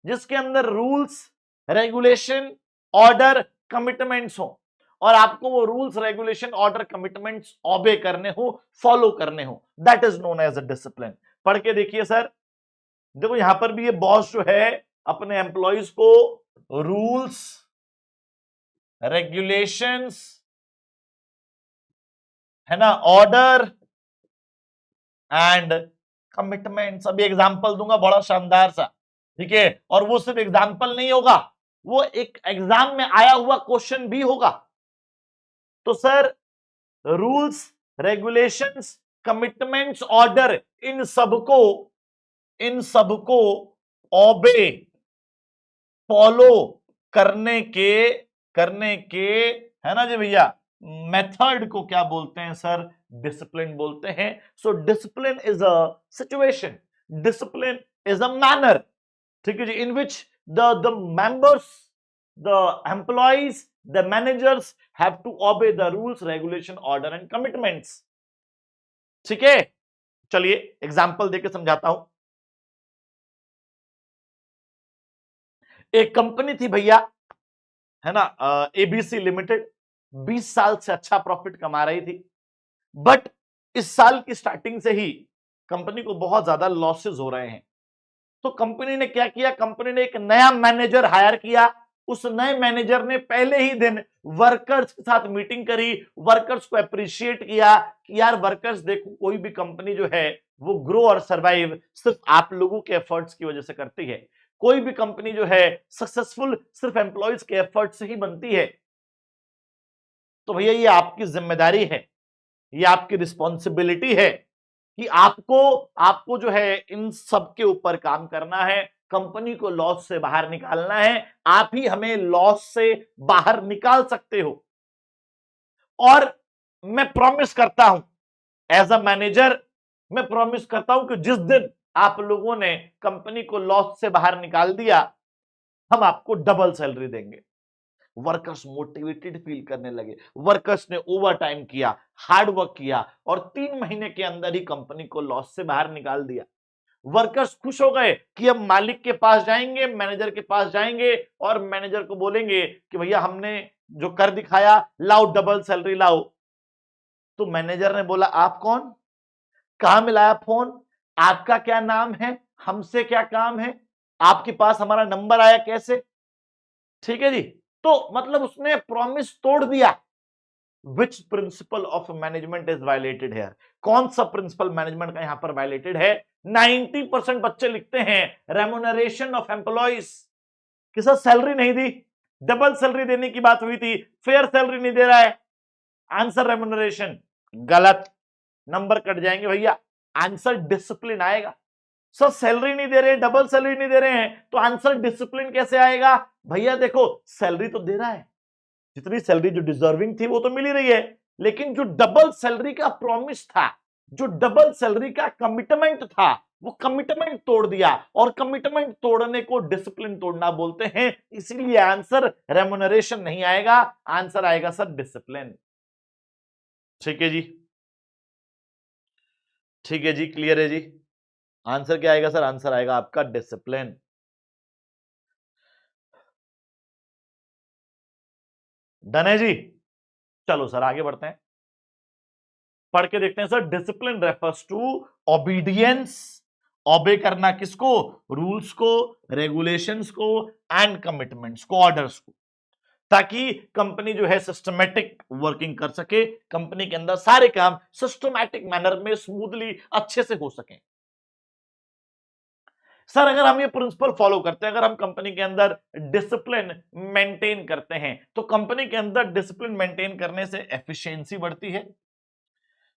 जिसके अंदर रूल्स, रेगुलेशन, ऑर्डर, कमिटमेंट्स हो, और आपको वो rules, regulation, order, commitments obey करने हो, फॉलो करने हो, that is known as a discipline. पढ़ के देखिए सर, देखो यहां पर भी ये बॉस जो है अपने एम्प्लॉइज को रूल्स, रेगुलेशंस, है ना, ऑर्डर एंड कमिटमेंट्स। अभी एग्जांपल दूंगा बड़ा शानदार सा, ठीक है, और वो सिर्फ एग्जांपल नहीं होगा, वो एक एग्जाम में आया हुआ क्वेश्चन भी होगा। तो sir rules, regulations, commitments, order, इन सबको ऑबे, फॉलो करने के है ना जी भैया, मेथड को क्या बोलते हैं सर? डिसिप्लिन बोलते हैं। So discipline is a situation, discipline is a manner, ठीक है जी, in which the members, the employees, the managers have to obey the rules, regulation, order and commitments. ठीक है, चलिए एग्जांपल देके समझाता हूं। एक कंपनी थी भैया, है ना, एबीसी लिमिटेड, 20 साल से अच्छा प्रॉफिट कमा रही थी, बट इस साल की स्टार्टिंग से ही कंपनी को बहुत ज्यादा लॉसेस हो रहे हैं। तो कंपनी ने क्या किया, कंपनी ने एक नया मैनेजर हायर किया। उस नए मैनेजर ने पहले ही दिन वर्कर्स के साथ मीटिंग करी, वर्कर्स को अप्रिशिएट किया कि यार वर्कर्स देखो, कोई भी कंपनी जो है वो ग्रो और सर्वाइव सिर्फ आप लोगों के एफर्ट्स की वजह से करती है। कोई भी कंपनी जो है सक्सेसफुल सिर्फ एम्प्लॉयज के एफर्ट से ही बनती है। तो भैया ये आपकी जिम्मेदारी है, ये आपकी रिस्पॉन्सिबिलिटी है कि आपको आपको जो है इन सब के ऊपर काम करना है, कंपनी को लॉस से बाहर निकालना है। आप ही हमें लॉस से बाहर निकाल सकते हो। और मैं प्रॉमिस करता हूं, एज अ मैनेजर मैं प्रॉमिस करता हूं कि जिस दिन आप लोगों ने कंपनी को लॉस से बाहर निकाल दिया, हम आपको डबल सैलरी देंगे। वर्कर्स मोटिवेटेड फील करने लगे, वर्कर्स ने ओवर टाइम किया, हार्ड वर्क किया, और 3 महीने के अंदर ही कंपनी को लॉस से बाहर निकाल दिया। वर्कर्स खुश हो गए कि अब मालिक के पास जाएंगे, मैनेजर के पास जाएंगे और मैनेजर को बोलेंगे कि भैया हमने जो कर दिखाया, लाओ डबल सैलरी लाओ। तो मैनेजर ने बोला आप कौन, कहां मिलाया फोन, आपका क्या नाम है, हमसे क्या काम है, आपके पास हमारा नंबर आया कैसे? ठीक है जी, तो मतलब उसने प्रॉमिस तोड़ दिया। Which principle of management is violated है? कौन सा प्रिंसिपल मैनेजमेंट का यहां पर वायलेटेड है? 90% बच्चे लिखते हैं रेम्युनरेशन ऑफ एम्प्लॉइज, कि सर सैलरी नहीं दी, डबल सैलरी देने की बात हुई थी, फेयर सैलरी नहीं दे रहा है, आंसर रेम्युनरेशन। गलत, नंबर कट जाएंगे भैया, आंसर डिसिप्लिन आएगा। सर सैलरी नहीं दे रहे, डबल सैलरी नहीं दे रहे हैं, तो आंसर डिसिप्लिन कैसे आएगा? भैया देखो सैलरी तो दे रहा है, जितनी सैलरी जो डिजर्विंग थी वो तो मिल ही रही है, लेकिन जो डबल सैलरी का प्रॉमिस था, जो डबल सैलरी का कमिटमेंट था, वो कमिटमेंट तोड़ दिया, और कमिटमेंट तोड़ने को डिसिप्लिन तोड़ना बोलते हैं। इसीलिए आंसर रेम्युनरेशन नहीं आएगा, आंसर आएगा सर डिसिप्लिन। ठीक है जी, ठीक है जी, क्लियर है जी। आंसर क्या आएगा सर? आंसर आएगा आपका डिसिप्लिन। डन है जी, चलो सर आगे बढ़ते हैं, पढ़ के देखते हैं sir. Discipline refers to obedience, obey करना किसको? रूल्स को, रेगुलेशंस को, एंड कमिटमेंट्स को, ऑर्डर्स को। ताकि कंपनी जो है सिस्टमैटिक वर्किंग कर सके, कंपनी के अंदर सारे काम सिस्टमैटिक मैनर में स्मूथली अच्छे से हो सके। सर अगर हम ये प्रिंसिपल फॉलो करते हैं, अगर हम कंपनी के अंदर डिसिप्लिन मेंटेन करते हैं, तो कंपनी के अंदर डिसिप्लिन मेंटेन करने से एफिशिएंसी बढ़ती है।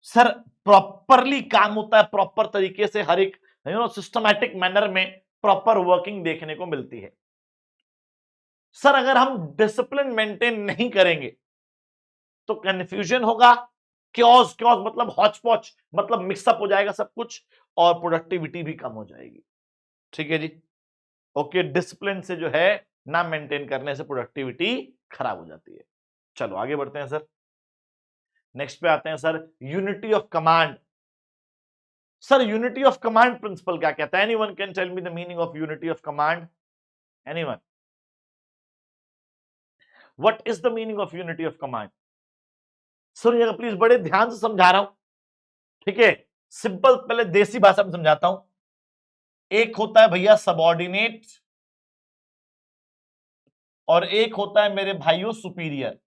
सर प्रॉपरली काम होता है, प्रॉपर तरीके से हर एक सिस्टमैटिक मैनर में प्रॉपर वर्किंग देखने को मिलती है। सर अगर हम डिसिप्लिन मेंटेन नहीं करेंगे तो कंफ्यूजन होगा, क्योस क्योस मतलब हॉच पॉच, मतलब मिक्सअप हो जाएगा सब कुछ, और प्रोडक्टिविटी भी कम हो जाएगी। ठीक है जी, ओके। डिसिप्लिन से जो है ना मेंटेन करने से प्रोडक्टिविटी खराब हो जाती है। चलो आगे बढ़ते हैं सर, नेक्स्ट पे आते हैं sir, unity of command. Sir unity of command principle क्या कहता है? Anyone can tell me the meaning of unity of command? Anyone? What is the meaning of unity of command? सुनिएगा प्लीज, बड़े ध्यान से समझा रहा हूं, ठीक है? सिंपल पहले देसी भाषा में समझाता हूं। एक होता है भैया सबऑर्डिनेट, और एक होता है मेरे भाइयों सुपीरियर।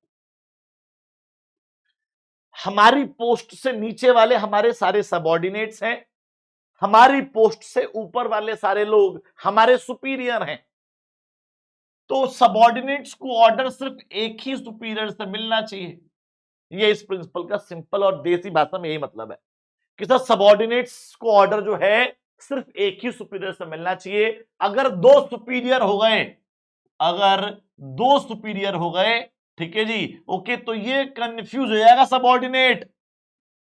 हमारी पोस्ट से नीचे वाले हमारे सारे सबऑर्डिनेट्स हैं, हमारी पोस्ट से ऊपर वाले सारे लोग हमारे सुपीरियर हैं। तो सबऑर्डिनेट्स को ऑर्डर सिर्फ एक ही सुपीरियर से मिलना चाहिए। ये इस प्रिंसिपल का सिंपल और देसी भाषा में यही मतलब है कि सर सबऑर्डिनेट्स को ऑर्डर जो है सिर्फ एक ही सुपीरियर से मिलना चाहिए। अगर दो सुपीरियर हो गए, अगर दो सुपीरियर हो गए, ठीक है जी, ओके, तो ये कंफ्यूज हो जाएगा सबऑर्डिनेट।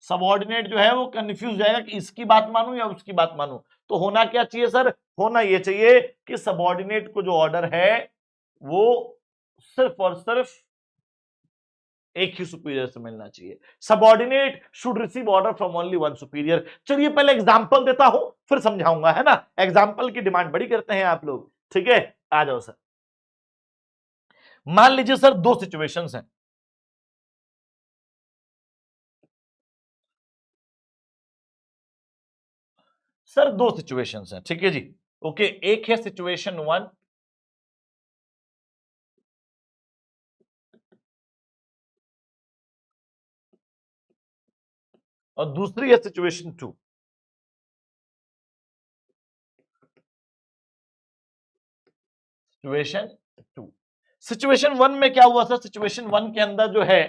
सबऑर्डिनेट जो है वो कंफ्यूज हो जाएगा कि इसकी बात मानूं या उसकी बात मानूं। तो होना क्या चाहिए सर? होना ये चाहिए कि सबऑर्डिनेट को जो ऑर्डर है वो सिर्फ और सिर्फ एक ही सुपीरियर से मिलना चाहिए। Subordinate should receive order from only one superior. चलिए पहले एग्जांपल देता हूं, फिर समझाऊंगा, है ना? एग्जांपल की डिमांड बड़ी करते हैं आप लोग, ठीक है? आ जाओ सर। मान लीजिए सर दो सिचुएशंस हैं। सर दो सिचुएशंस हैं, ठीक है जी, ओके। एक है सिचुएशन 1, और दूसरी है सिचुएशन 2। सिचुएशन 2, सिचुएशन 1 में क्या हुआ सर? सिचुएशन 1 के अंदर जो है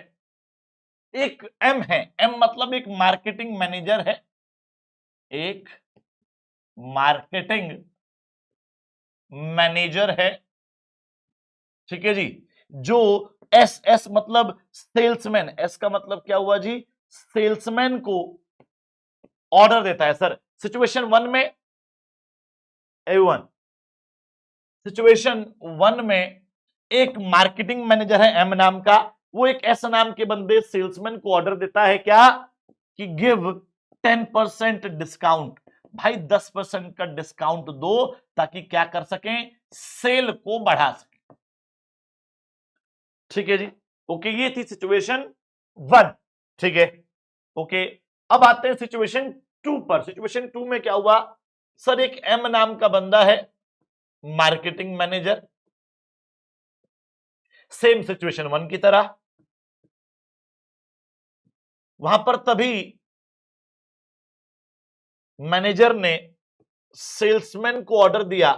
एक एम है, एम मतलब एक मार्केटिंग मैनेजर है, एक मार्केटिंग मैनेजर है, ठीक है जी, जो एस, एस मतलब सेल्समैन, एस का मतलब क्या हुआ जी? सेल्समैन को ऑर्डर देता है सर। सिचुएशन 1 में A1, सिचुएशन 1 में एक मार्केटिंग मैनेजर है एम नाम का, वो एक एस नाम के बंदे सेल्समैन को ऑर्डर देता है क्या? कि गिव 10% डिस्काउंट। भाई 10% का डिस्काउंट दो ताकि क्या कर सकें? सेल को बढ़ा सकें। ठीक है जी, ओके। ये थी सिचुएशन 1, ठीक है, ओके। अब आते हैं सिचुएशन 2 पर। सिचुएशन 2 में क्या हुआ सर? एक एम नाम का बंदा है, मार्केटिंग मैनेजर, सेम सिचुएशन 1 की तरह। वहां पर तभी मैनेजर ने सेल्समैन को ऑर्डर दिया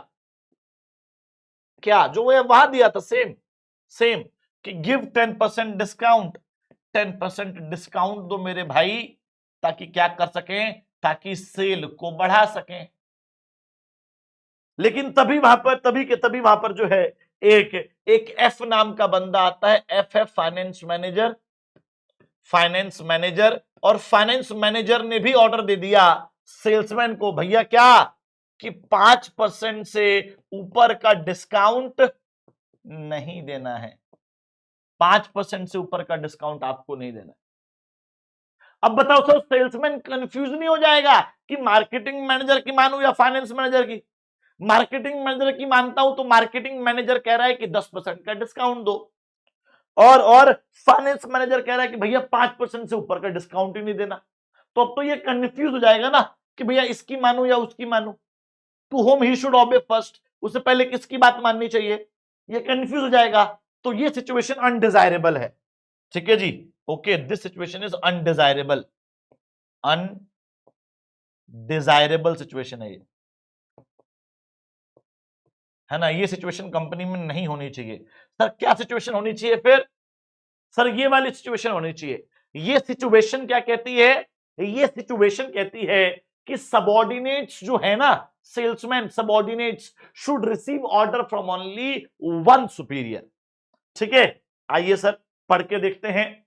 क्या? जो वो वहां दिया था, सेम सेम, कि गिव 10% डिस्काउंट। 10% डिस्काउंट दो मेरे भाई, ताकि क्या कर सकें? ताकि सेल को बढ़ा सकें। लेकिन तभी वहां पर जो है एक एफ नाम का बंदा आता है, F finance manager, finance manager. और फाइनेंस मैनेजर ने भी ऑर्डर दे दिया सेल्समैन को, भैया क्या? कि 5% से ऊपर का डिस्काउंट नहीं देना है। 5% से ऊपर का डिस्काउंट आपको नहीं देना। अब बताओ सर, सेल्समैन कंफ्यूज नहीं हो जाएगा कि मार्केटिंग मैनेजर की मानूं या फाइनेंस मैनेजर की? मार्केटिंग मैनेजर की मानता हूं तो मार्केटिंग मैनेजर कह रहा है कि 10% का डिस्काउंट दो, और फाइनेंस मैनेजर कह रहा है कि भैया 5% से ऊपर का डिस्काउंट ही नहीं देना। तो अब तो ये कंफ्यूज हो जाएगा ना कि भैया इसकी मानूं या उसकी मानूं। To whom he should obey first, उससे पहले किसकी बात माननी चाहिए? ये कंफ्यूज हो जाएगा। तो ये सिचुएशन अनडिजायरेबल है, ठीक है जी। Okay, this situation is undesirable, undesirable situation है ये, है ना। ये सिचुएशन कंपनी में नहीं होनी चाहिए। सर क्या सिचुएशन होनी चाहिए फिर? सर ये वाली सिचुएशन होनी चाहिए। ये सिचुएशन क्या कहती है? ये सिचुएशन कहती है कि सबऑर्डिनेट्स जो है ना, salesman subordinates should receive order from only one superior, ठीक है। आइए सर पढ़ के देखते हैं।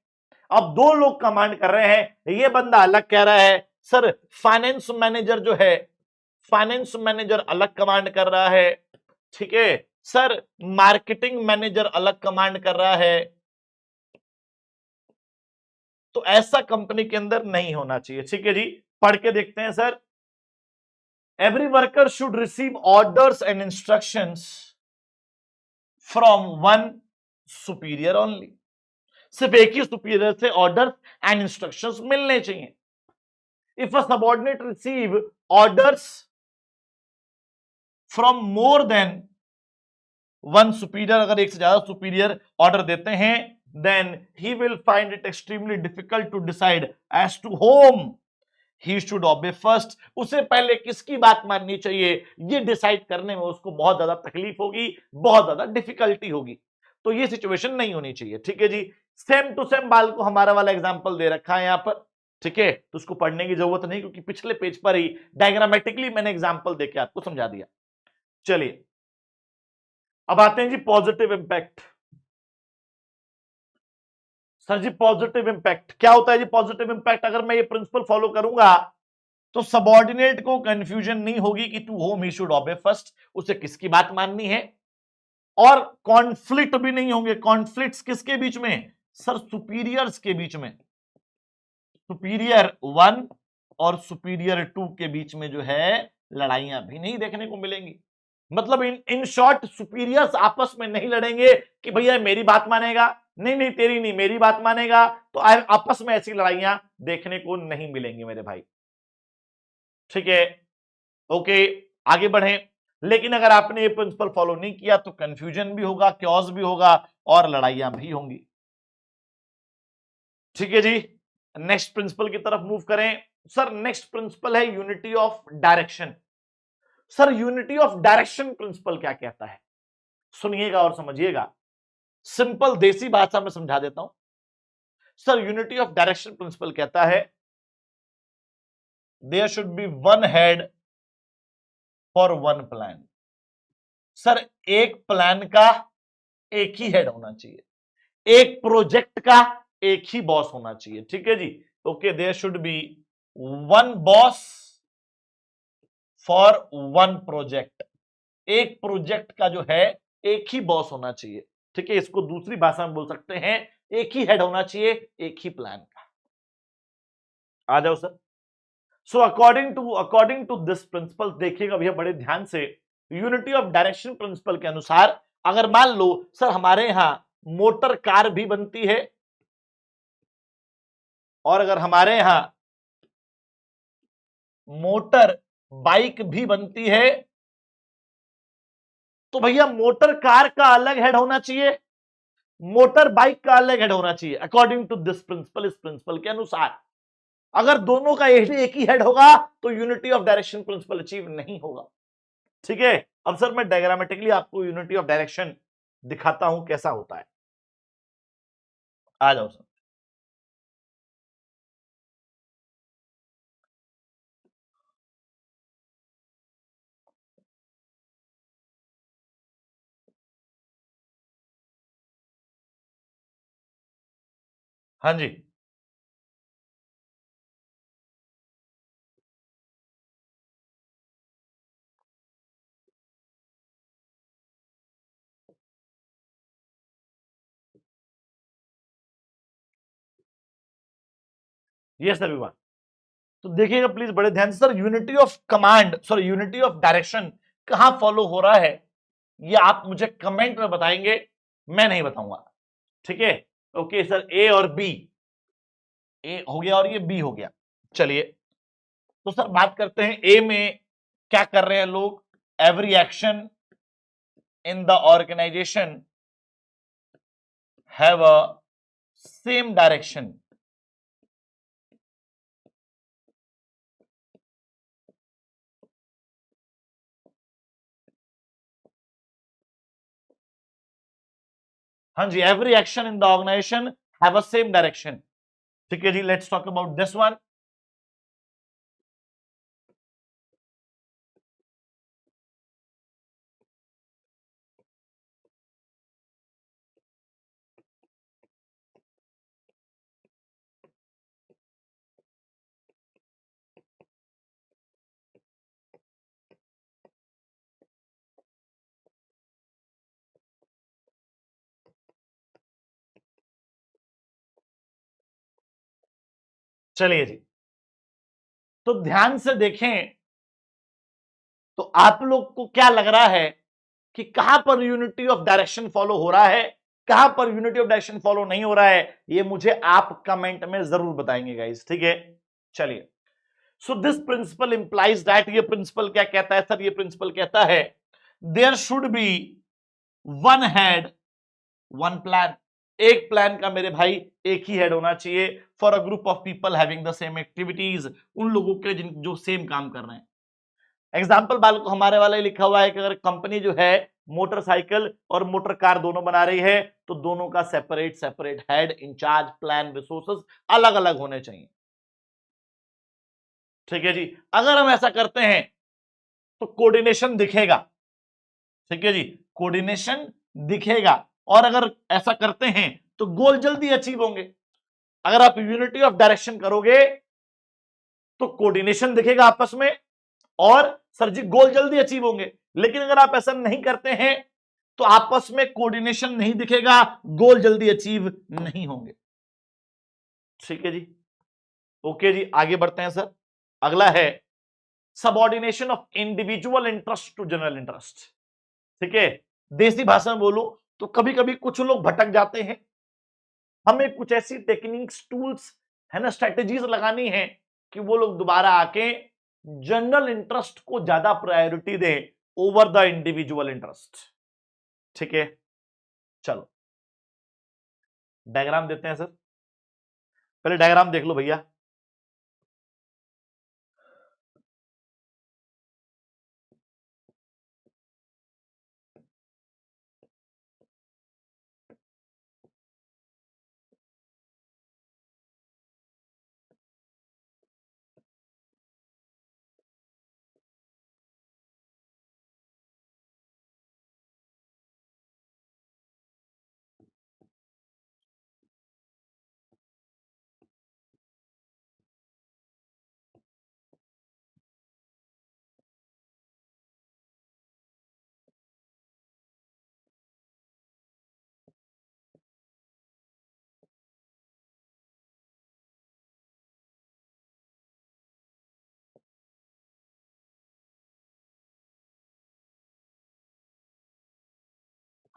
अब दो लोग कमांड कर रहे हैं, ये बंदा अलग कह रहा है सर फाइनेंस मैनेजर जो है, फाइनेंस मैनेजर अलग कमांड कर रहा है, ठीक है। सर मार्केटिंग मैनेजर अलग कमांड कर रहा है। तो ऐसा कंपनी के अंदर नहीं होना चाहिए, ठीक है जी। पढ़ के देखते हैं sir. Every worker should receive orders and instructions from one superior only. सिर्फ एक ही सुपीरियर से ऑर्डर्स एंड इंस्ट्रक्शंस मिलने चाहिए। If a subordinate receive orders from more than one superior, अगर एक से ज्यादा सुपीरियर ऑर्डर देते हैं, then he will find it extremely difficult to decide as to whom he should obey first। उसे पहले किसकी बात माननी चाहिए ये डिसाइड करने में उसको बहुत ज्यादा तकलीफ होगी, बहुत ज्यादा डिफिकल्टी होगी। तो ये सिचुएशन नहीं होनी चाहिए, ठीक है जी। सेम टू सेम बाल को हमारा वाला एग्जांपल दे रखा है यहां पर, ठीक है। तो उसको पढ़ने की जरूरत नहीं, क्योंकि पिछले पेज पर ही डायग्रामेटिकली मैंने एग्जांपल देके आपको समझा दिया। चलिए अब आते हैं जी पॉजिटिव इंपैक्ट। सर जी पॉजिटिव इंपैक्ट क्या होता है जी? पॉजिटिव इंपैक्ट, अगर मैं ये प्रिंसिपल फॉलो करूंगा तो सबऑर्डिनेट को कंफ्यूजन नहीं होगी कि to whom he should obey first, उसे किसकी बात माननी है, और कॉन्फ्लिक्ट भी नहीं होंगे। कॉन्फ्लिक्ट्स किसके बीच में? सर सुपीरियर्स के बीच में। सुपीरियर 1 और सुपीरियर 2 के बीच में जो है लड़ाइयां भी नहीं देखने को मिलेंगी। मतलब इन शॉर्ट सुपीरियर्स आपस में नहीं लड़ेंगे कि भैया मेरी बात मानेगा, नहीं नहीं तेरी नहीं, मेरी बात मानेगा। तो आपस में ऐसी लड़ाइयां देखने को नहीं मिलेंगी मेरे भाई, ठीक है। ओके आगे बढ़े। लेकिन अगर आपने ये प्रिंसिपल फॉलो नहीं किया तो कंफ्यूजन भी होगा, क्योस भी होगा, और लड़ाइयां भी होंगी, ठीक है जी। नेक्स्ट प्रिंसिपल की तरफ मूव करें। सर नेक्स्ट प्रिंसिपल है unity of direction. Sir unity of direction principle क्या कहता है? सुनिएगा और समझिएगा, सिंपल देसी भाषा में समझा देता हूं। Sir unity of direction principle कहता है there should be one head for one plan. Sir एक प्लान का एक ही हेड होना चाहिए, एक प्रोजेक्ट का एक ही बॉस होना चाहिए, ठीक है जी। Okay there should be one boss for one project. एक प्रोजेक्ट का जो है एक ही बॉस होना चाहिए, ठीक है। इसको दूसरी भाषा में बोल सकते हैं एक ही हेड होना चाहिए एक ही प्लान का। आ जाओ sir. So according to this principle, देखिएगा भैया बड़े ध्यान से, यूनिटी ऑफ डायरेक्शन प्रिंसिपल के अनुसार अगर मान लो सर हमारे यहां मोटर कार भी बनती है, और अगर हमारे यहां मोटर बाइक भी बनती है, तो भैया मोटर कार का अलग हेड होना चाहिए, मोटर बाइक का अलग हेड होना चाहिए। अकॉर्डिंग टू दिस प्रिंसिपल, इस प्रिंसिपल के अनुसार अगर दोनों का एक ही हेड होगा तो unity of direction principle achieve नहीं होगा, ठीक है। अब सर मैं डायग्रामेटिकली आपको यूनिटी ऑफ डायरेक्शन दिखाता हूं कैसा होता है। आ जाओ सर। हाँ जी ये सर विवाद। तो देखिएगा प्लीज बड़े ध्यान से sir, unity of command sorry unity of direction कहां फॉलो हो रहा है ये आप मुझे कमेंट में बताएंगे, मैं नहीं बताऊंगा, ठीक है। ओके सर ए और बी, ए हो गया और ये बी हो गया। चलिए तो सर बात करते हैं ए में क्या कर रहे हैं लोग। Every action in the organisation have a same direction. हाँ जी, every action in the organisation have a same direction. ठीक है जी, let's talk about this one. चलिए जी, तो ध्यान से देखें तो आप लोग को क्या लग रहा है कि कहां पर यूनिटी ऑफ डायरेक्शन फॉलो हो रहा है, कहां पर यूनिटी ऑफ डायरेक्शन फॉलो नहीं हो रहा है, ये मुझे आप कमेंट में जरूर बताएंगे गाइस। ठीक है, चलिए। So this principle implies that, ये प्रिंसिपल क्या कहता है सर? ये प्रिंसिपल कहता है there should be one head one plan. एक प्लान का मेरे भाई एक ही हेड होना चाहिए for a group of people having the same activities, उन लोगों के जिन जो सेम काम कर रहे हैं। एग्जाम्पल बाल को हमारे वाला ही लिखा हुआ है कि अगर कंपनी जो है मोटरसाइकिल और मोटर कार दोनों बना रही है तो दोनों का separate separate head, in charge, plan, resources अलग अलग होने चाहिए। ठीक है जी, अगर हम ऐसा करते हैं तो कोऑर्डिनेशन दिखेगा। ठीक है जी, कोऑर्डिनेशन दिखेगा, और अगर ऐसा करते हैं तो गोल जल्दी अचीव होंगे। अगर आप यूनिटी ऑफ डायरेक्शन करोगे तो कोऑर्डिनेशन दिखेगा आपस में, और सर जी गोल जल्दी अचीव होंगे। लेकिन अगर आप ऐसा नहीं करते हैं तो आपस में कोऑर्डिनेशन नहीं दिखेगा, गोल जल्दी अचीव नहीं होंगे। ठीक है जी, ओके जी, आगे बढ़ते हैं सर। अगला है subordination of individual interest to general interest. ठीक है, देसी भाषा में बोलो तो कभी कभी कुछ लोग भटक जाते हैं, हमें कुछ ऐसी टेक्निक्स, टूल्स है ना, स्ट्रेटेजीज लगानी है कि वो लोग दोबारा आके जनरल इंटरेस्ट को ज्यादा प्रायोरिटी दें ओवर द इंडिविजुअल इंटरेस्ट। ठीक है, चलो डायग्राम देते हैं सर। पहले डायग्राम देख लो भैया।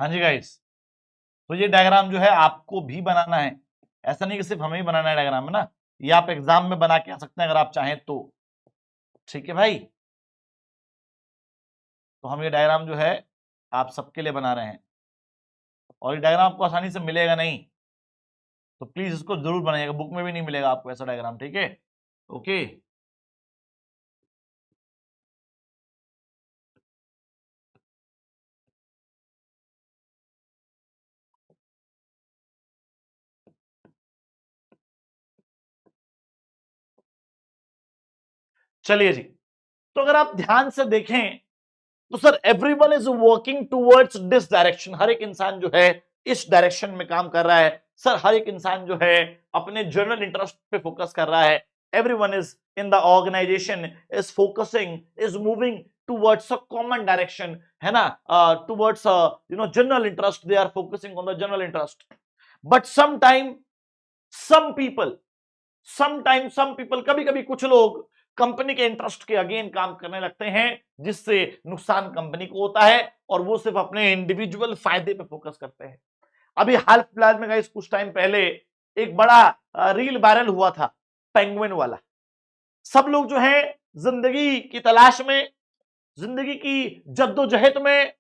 हाँ जी गाइस, तो ये डायग्राम जो है आपको भी बनाना है, ऐसा नहीं कि सिर्फ हमें ही बनाना है डायग्राम, है ना। ये आप एग्जाम में बना के आ सकते हैं अगर आप चाहें तो। ठीक है भाई, तो हम ये डायग्राम जो है आप सबके लिए बना रहे हैं, और ये डायग्राम आपको आसानी से मिलेगा नहीं, तो प्लीज इसको जरूर बनाइएगा, बुक में भी नहीं मिलेगा आपको ऐसा डायग्राम। ठीक है, ओके। चलिए जी, तो अगर आप ध्यान से देखें तो sir everyone is working towards this direction, हर एक इंसान जो है इस डायरेक्शन में काम कर रहा है। सर हर एक इंसान जो है अपने जनरल इंटरेस्ट पे फोकस कर रहा है। Everyone is in the organisation is focusing, is moving towards a common direction, है ना, towards general interest, they are focusing on the general interest. But some people, कभी कभी कुछ लोग कंपनी के इंटरेस्ट के अगेन काम करने लगते हैं, जिससे नुकसान कंपनी को होता है, और वो सिर्फ अपने इंडिविजुअल फायदे पे फोकस करते हैं। अभी हाल फिलहाल में गाइस कुछ टाइम पहले एक बड़ा रील वायरल हुआ था, पेंगुइन वाला। सब लोग जो है जिंदगी की तलाश में, जिंदगी की जद्दोजहद में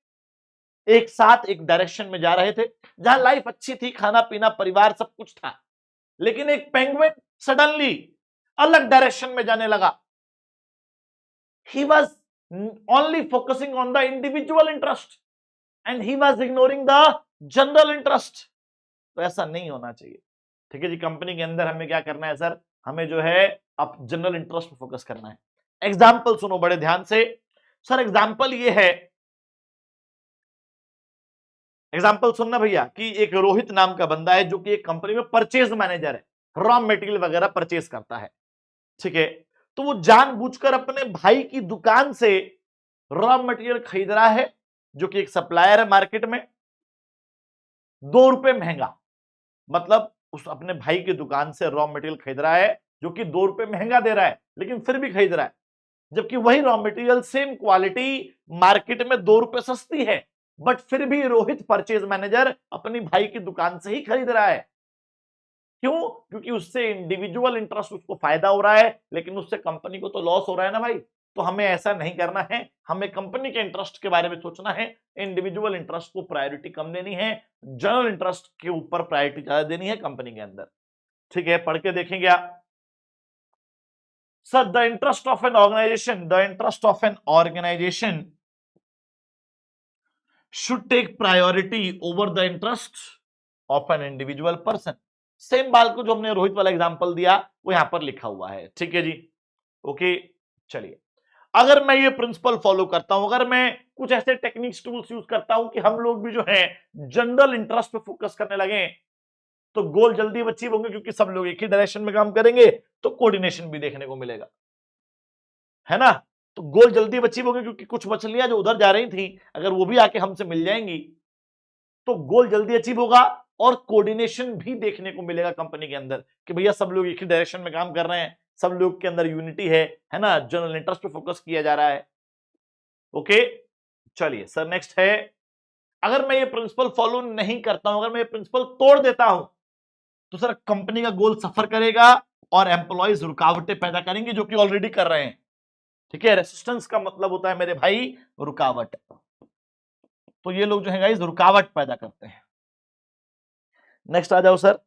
एक साथ एक डायरेक्शन में जा रहे थे, जहां लाइफ अच्छी थी, खाना पीना परिवार सब कुछ था, लेकिन एक पेंगुइन सडनली अलग डायरेक्शन में जाने लगा। He was only focusing on the individual interest and he was ignoring the general interest. तो ऐसा नहीं होना चाहिए। ठीक है जी, कंपनी के अंदर हमें क्या करना है सर, हमें जो है अब जनरल इंटरेस्ट पे फोकस करना है। एग्जाम्पल सुनो बड़े ध्यान से सर। एग्जाम्पल ये है, एग्जाम्पल सुनना भैया, कि एक रोहित नाम का बंदा है जो कि एक कंपनी में परचेज मैनेजर है, रॉ मटेरियल वगैरह परचेज करता है। ठीक है, तो वो जानबूझकर अपने भाई की दुकान से रॉ मटेरियल खरीद रहा है, जो कि एक सप्लायर है मार्केट में, 2 रुपए महंगा। मतलब उस अपने भाई की दुकान से रॉ मटेरियल खरीद रहा है जो कि 2 रुपए महंगा दे रहा है, लेकिन फिर भी खरीद रहा है, जबकि वही raw material same quality market में 2 रुपए सस्ती है, बट फिर भी रोहित परचेज मैनेजर अपनी भाई की दुकान से ही खरीद रहा है। क्यों? क्योंकि उससे इंडिविजुअल इंटरेस्ट उसको फायदा हो रहा है, लेकिन उससे कंपनी को तो लॉस हो रहा है ना भाई। तो हमें ऐसा नहीं करना है, हमें कंपनी के इंटरेस्ट के बारे में सोचना है, इंडिविजुअल इंटरेस्ट को प्रायोरिटी कम देनी है, जनरल इंटरेस्ट के ऊपर प्रायोरिटी ज्यादा देनी है कंपनी के अंदर। ठीक है, पढ़ के देखेंगे आप। Sir, the interest of an organisation, the interest of an organisation should take priority over the interest of an individual person. Same बात को जो हमने रोहित वाला एग्जांपल दिया वो यहां पर लिखा हुआ है। ठीक है जी, ओके। चलिए, अगर मैं ये प्रिंसिपल फॉलो करता हूं, अगर मैं कुछ ऐसे टेक्निक्स टूल्स यूज करता हूं कि हम लोग भी जो है जनरल इंटरेस्ट पे फोकस करने लगे, तो गोल जल्दी अचीव होंगे, क्योंकि सब लोग एक ही डायरेक्शन में काम करेंगे, तो कोऑर्डिनेशन भी देखने को मिलेगा, है ना। तो गोल जल्दी अचीव होंगे, क्योंकि कुछ मछलियां जो उधर जा रही थी, अगर वो भी आके हमसे मिल जाएंगी तो गोल जल्दी अचीव होगा, और कोऑर्डिनेशन भी देखने को मिलेगा कंपनी के अंदर, कि भैया सब लोग एक ही डायरेक्शन में काम कर रहे हैं, सब लोग के अंदर यूनिटी है ना, जनरल इंटरेस्ट पे फोकस किया जा रहा है। ओके, चलिए सर, नेक्स्ट है, अगर मैं ये प्रिंसिपल फॉलो नहीं करता हूं, अगर मैं ये प्रिंसिपल तोड़ देता हूं, तो सर कंपनी का गोल सफर करेगा और एम्प्लॉयज रुकावटें पैदा करेंगे, जो कि ऑलरेडी कर रहे हैं। ठीक है, रेसिस्टेंस का मतलब होता है मेरे भाई रुकावट। तो ये लोग जो है गाइस रुकावट पैदा करते हैं। नेक्स्ट आ जाओ सर।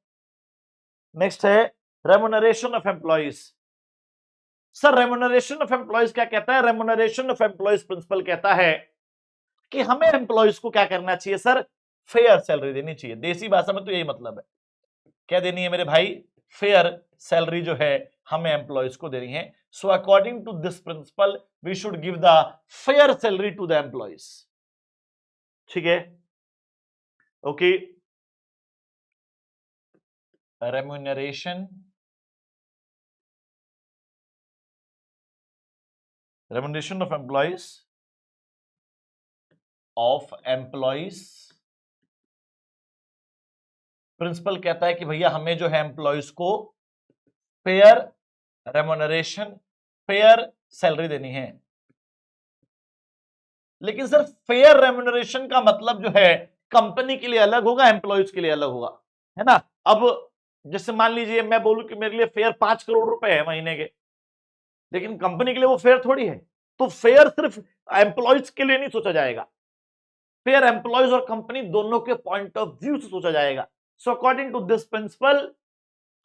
नेक्स्ट है remuneration of employees. Sir, remuneration of employees क्या कहता है? रेम्युनरेशन ऑफ एम्प्लॉइज प्रिंसिपल कहता है कि हमें एम्प्लॉइज को क्या करना चाहिए सर? फेयर सैलरी देनी चाहिए। देसी भाषा में तो यही मतलब है। क्या देनी है मेरे भाई? फेयर सैलरी जो है हमें एम्प्लॉइज को देनी है। So according to this principle we should give the fair salary to the employees. ठीक है, okay. Remuneration of employees principle कहता है कि भैया हमें जो है एम्प्लॉइज को फेयर रेम्युनरेशन, फेयर सैलरी देनी है। लेकिन सर फेयर रेम्युनरेशन का मतलब जो है कंपनी के लिए अलग होगा, एम्प्लॉइज के लिए अलग होगा, है ना। अब जैसे मान लीजिए मैं बोलूं कि मेरे लिए फेयर 5 करोड़ रुपए है महीने के, लेकिन कंपनी के लिए वो फेयर थोड़ी है। तो फेयर सिर्फ एम्प्लॉइज के लिए नहीं सोचा जाएगा, फेयर एम्प्लॉइज और कंपनी दोनों के पॉइंट ऑफ व्यू से सोचा जाएगा। So according to this principle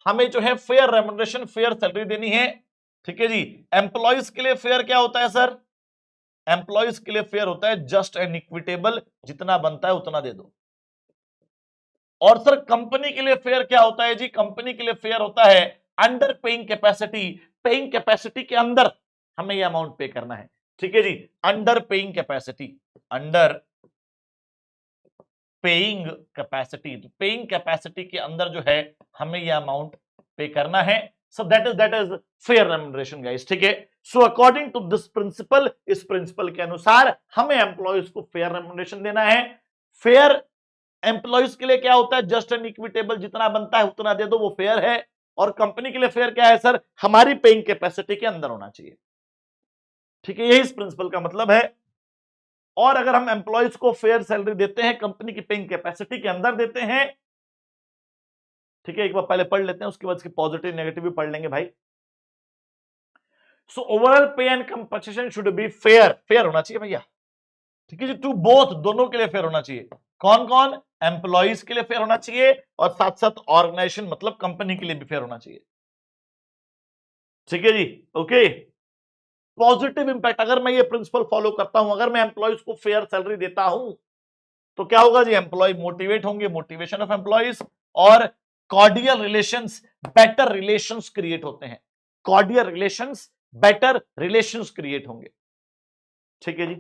हमें जो है फेयर रेम्युनरेशन, फेयर सैलरी देनी है। ठीक है जी। एम्प्लॉइज के लिए फेयर क्या होता है सर? एम्प्लॉइज के लिए फेयर होता है जस्ट एंड इक्विटेबल, जितना बनता है उतना दे दो। और सर कंपनी के लिए फेयर क्या होता है जी? कंपनी के लिए फेयर होता है under paying capacity, paying capacity के अंदर हमें यह अमाउंट पे करना है। ठीक है जी, under paying capacity, under paying capacity, तो पेइंग कैपेसिटी के अंदर जो है हमें यह अमाउंट पे करना है। So that is fair remuneration guys. ठीक है, so according to this principle, इस प्रिंसिपल के अनुसार हमें एम्प्लॉइज को फेयर रेम्युनरेशन देना है। फेयर एम्प्लॉइज के लिए क्या होता है? जस्ट एंड इक्विटेबल, जितना बनता है उतना दे दो, वो फेयर है। और कंपनी के लिए फेयर क्या है सर? हमारी पेइंग कैपेसिटी के अंदर होना चाहिए। ठीक है, यही इस प्रिंसिपल का मतलब है। और अगर हम एम्प्लॉइज को फेयर सैलरी देते हैं, कंपनी की पेइंग कैपेसिटी के अंदर देते हैं, ठीक है, एक बार पहले पढ़ लेते हैं, उसके बाद इसके पॉजिटिव नेगेटिव भी पढ़ लेंगे भाई। सो ओवरऑल पे and compensation should be fair, fair होना चाहिए भैया। ठीक है जी, टू बोथ, दोनों के लिए फेयर होना चाहिए। कौन कौन? एम्प्लॉइज के लिए फेयर होना चाहिए और साथ साथ ऑर्गेनाइजेशन मतलब कंपनी के लिए भी फेयर होना चाहिए। ठीक है जी, ओके। पॉजिटिव इंपैक्ट, अगर मैं ये प्रिंसिपल फॉलो करता हूं, अगर मैं एम्प्लॉइज को फेयर सैलरी देता हूं, तो क्या होगा जी? एम्प्लॉय मोटिवेट होंगे, मोटिवेशन ऑफ एम्प्लॉइज, और cordial relations, better relations create होते हैं। Cordial relations, better relations create होंगे। ठीक है जी,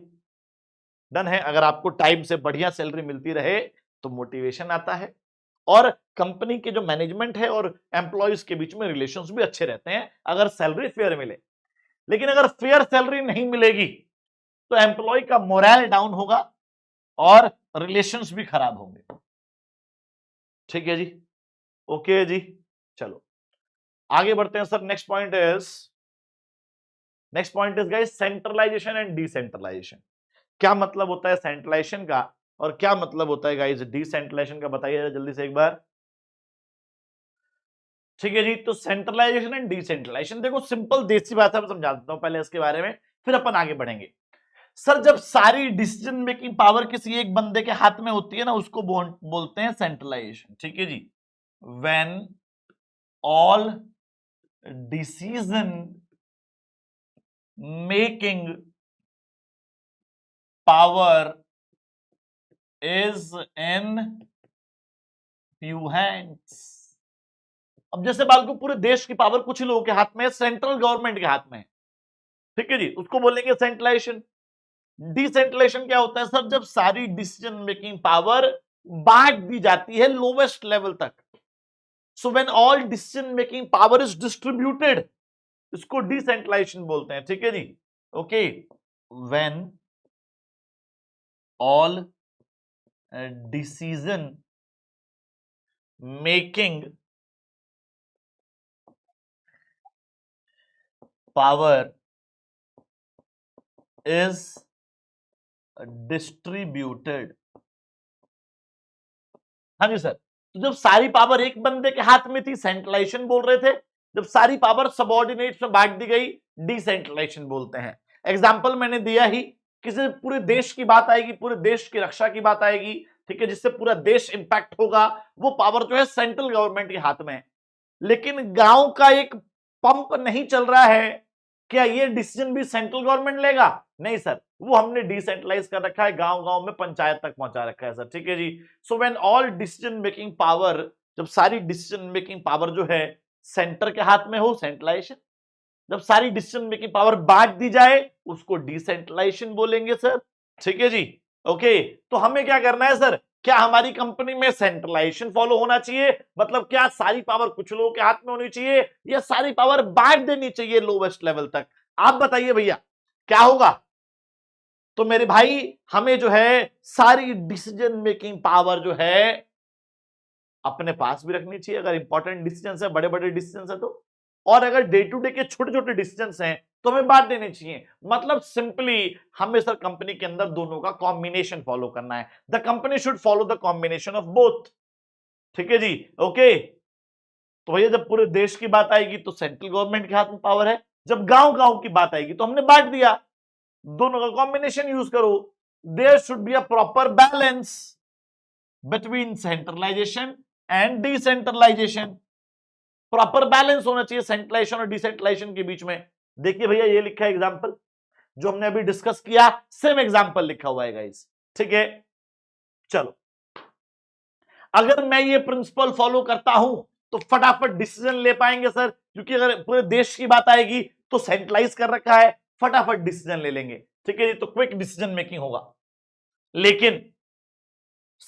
डन है। अगर आपको टाइम से बढ़िया सैलरी मिलती रहे तो मोटिवेशन आता है, और कंपनी के जो मैनेजमेंट है और एम्प्लॉयज के बीच में रिलेशंस भी अच्छे रहते हैं अगर सैलरी फेयर मिले। लेकिन अगर फेयर सैलरी नहीं मिलेगी तो एम्प्लॉय का मोरल डाउन होगा और रिलेशंस भी खराब होंगे। ठीक है जी, ओके जी, चलो आगे बढ़ते हैं sir. Next point is guys centralisation and decentralisation. क्या मतलब होता है सेंट्रलाइजेशन का और क्या मतलब होता है गाइस डिसेंट्रलाइजेशन का? बताइए जल्दी से एक बार। ठीक है जी, तो सेंट्रलाइजेशन एंड डिसेंट्रलाइजेशन, देखो सिंपल देसी बात है, मैं समझा देता हूं पहले इसके बारे में, फिर अपन आगे बढ़ेंगे। सर जब सारी डिसीजन मेकिंग पावर किसी एक बंदे के हाथ में होती है ना, उसको बोलते हैं सेंट्रलाइजेशन। ठीक है जी, when all decision making power is in few hands. अब जैसे मान लो पूरे देश की पावर कुछ ही लोगों के हाथ में है, सेंट्रल गवर्नमेंट के हाथ में है। ठीक है जी, उसको बोलेंगे सेंट्रलाइजेशन। डिसेंट्रलाइजेशन क्या होता है सर? जब सारी डिसीजन मेकिंग पावर बांट दी जाती है लोवेस्ट लेवल तक। So when all decision making power is distributed, इसको डिसेंट्रलाइजेशन बोलते हैं। ठीक है जी, okay. When all decision making power is distributed. हाँ जी सर, तो जब सारी पावर एक बंदे के हाथ में थी सेंट्रलाइजेशन बोल रहे थे, जब सारी पावर सबऑर्डिनेट्स में बांट दी गई डिसेंट्रलाइजेशन बोलते हैं। एग्जांपल मैंने दिया ही, किसी पूरे देश की बात आएगी, पूरे देश की रक्षा की बात आएगी, ठीक है, जिससे पूरा देश इंपैक्ट होगा, वो पावर जो है सेंट्रल गवर्नमेंट के हाथ में है। लेकिन गांव का एक पंप नहीं चल रहा है, क्या ये डिसीजन भी सेंट्रल गवर्नमेंट लेगा? नहीं सर, वो हमने डिसेंट्रलाइज कर रखा है, गांव गांव में पंचायत तक पहुंचा रखा है सर। ठीक है जी, so when all decision making power, जब सारी डिसीजन मेकिंग पावर जो है सेंटर के हाथ में हो, सेंट्रलाइजेशन। जब सारी डिसीजन मेकिंग पावर बांट दी जाए उसको डिसेंट्रलाइजेशन बोलेंगे सर। ठीक है जी, ओके। तो हमें क्या करना है सर? क्या हमारी कंपनी में सेंट्रलाइजेशन फॉलो होना चाहिए? मतलब क्या सारी पावर कुछ लोगों के हाथ में होनी चाहिए या सारी पावर बांट देनी चाहिए लोवेस्ट लेवल तक? आप बताइए भैया, क्या होगा? तो मेरे भाई, हमें जो है सारी डिसीजन मेकिंग पावर जो है अपने पास भी रखनी चाहिए, अगर इंपॉर्टेंट डिसीजन है, बड़े बड़े डिसीजन है तो। और अगर डे टू डे के छोटे छोटे डिसीजन हैं तो हमें बांट देने चाहिए। मतलब सिंपली हमें सर कंपनी के अंदर दोनों का कॉम्बिनेशन फॉलो करना है। The company should follow the combination of both. ठीक है जी, ओके। तो भैया जब पूरे देश की बात आएगी तो सेंट्रल गवर्नमेंट के हाथ में पावर है, जब गांव गांव की बात आएगी तो हमने बांट दिया, दोनों का कॉम्बिनेशन यूज करो। There should be a proper balance between centralisation and decentralisation. Proper balance होना चाहिए सेंट्रलाइजेशन और डिसेंट्रलाइजेशन के बीच में। देखिए भैया, ये लिखा है एग्जांपल जो हमने अभी डिस्कस किया, सेम एग्जांपल लिखा हुआ है गाइस। ठीक है, चलो अगर मैं ये प्रिंसिपल फॉलो करता हूं तो फटाफट डिसीजन ले पाएंगे सर, क्योंकि अगर पूरे देश की बात आएगी तो सेंट्रलाइज कर रखा है, फटाफट डिसीजन ले लेंगे। ठीक है जी, तो क्विक डिसीजन मेकिंग होगा। लेकिन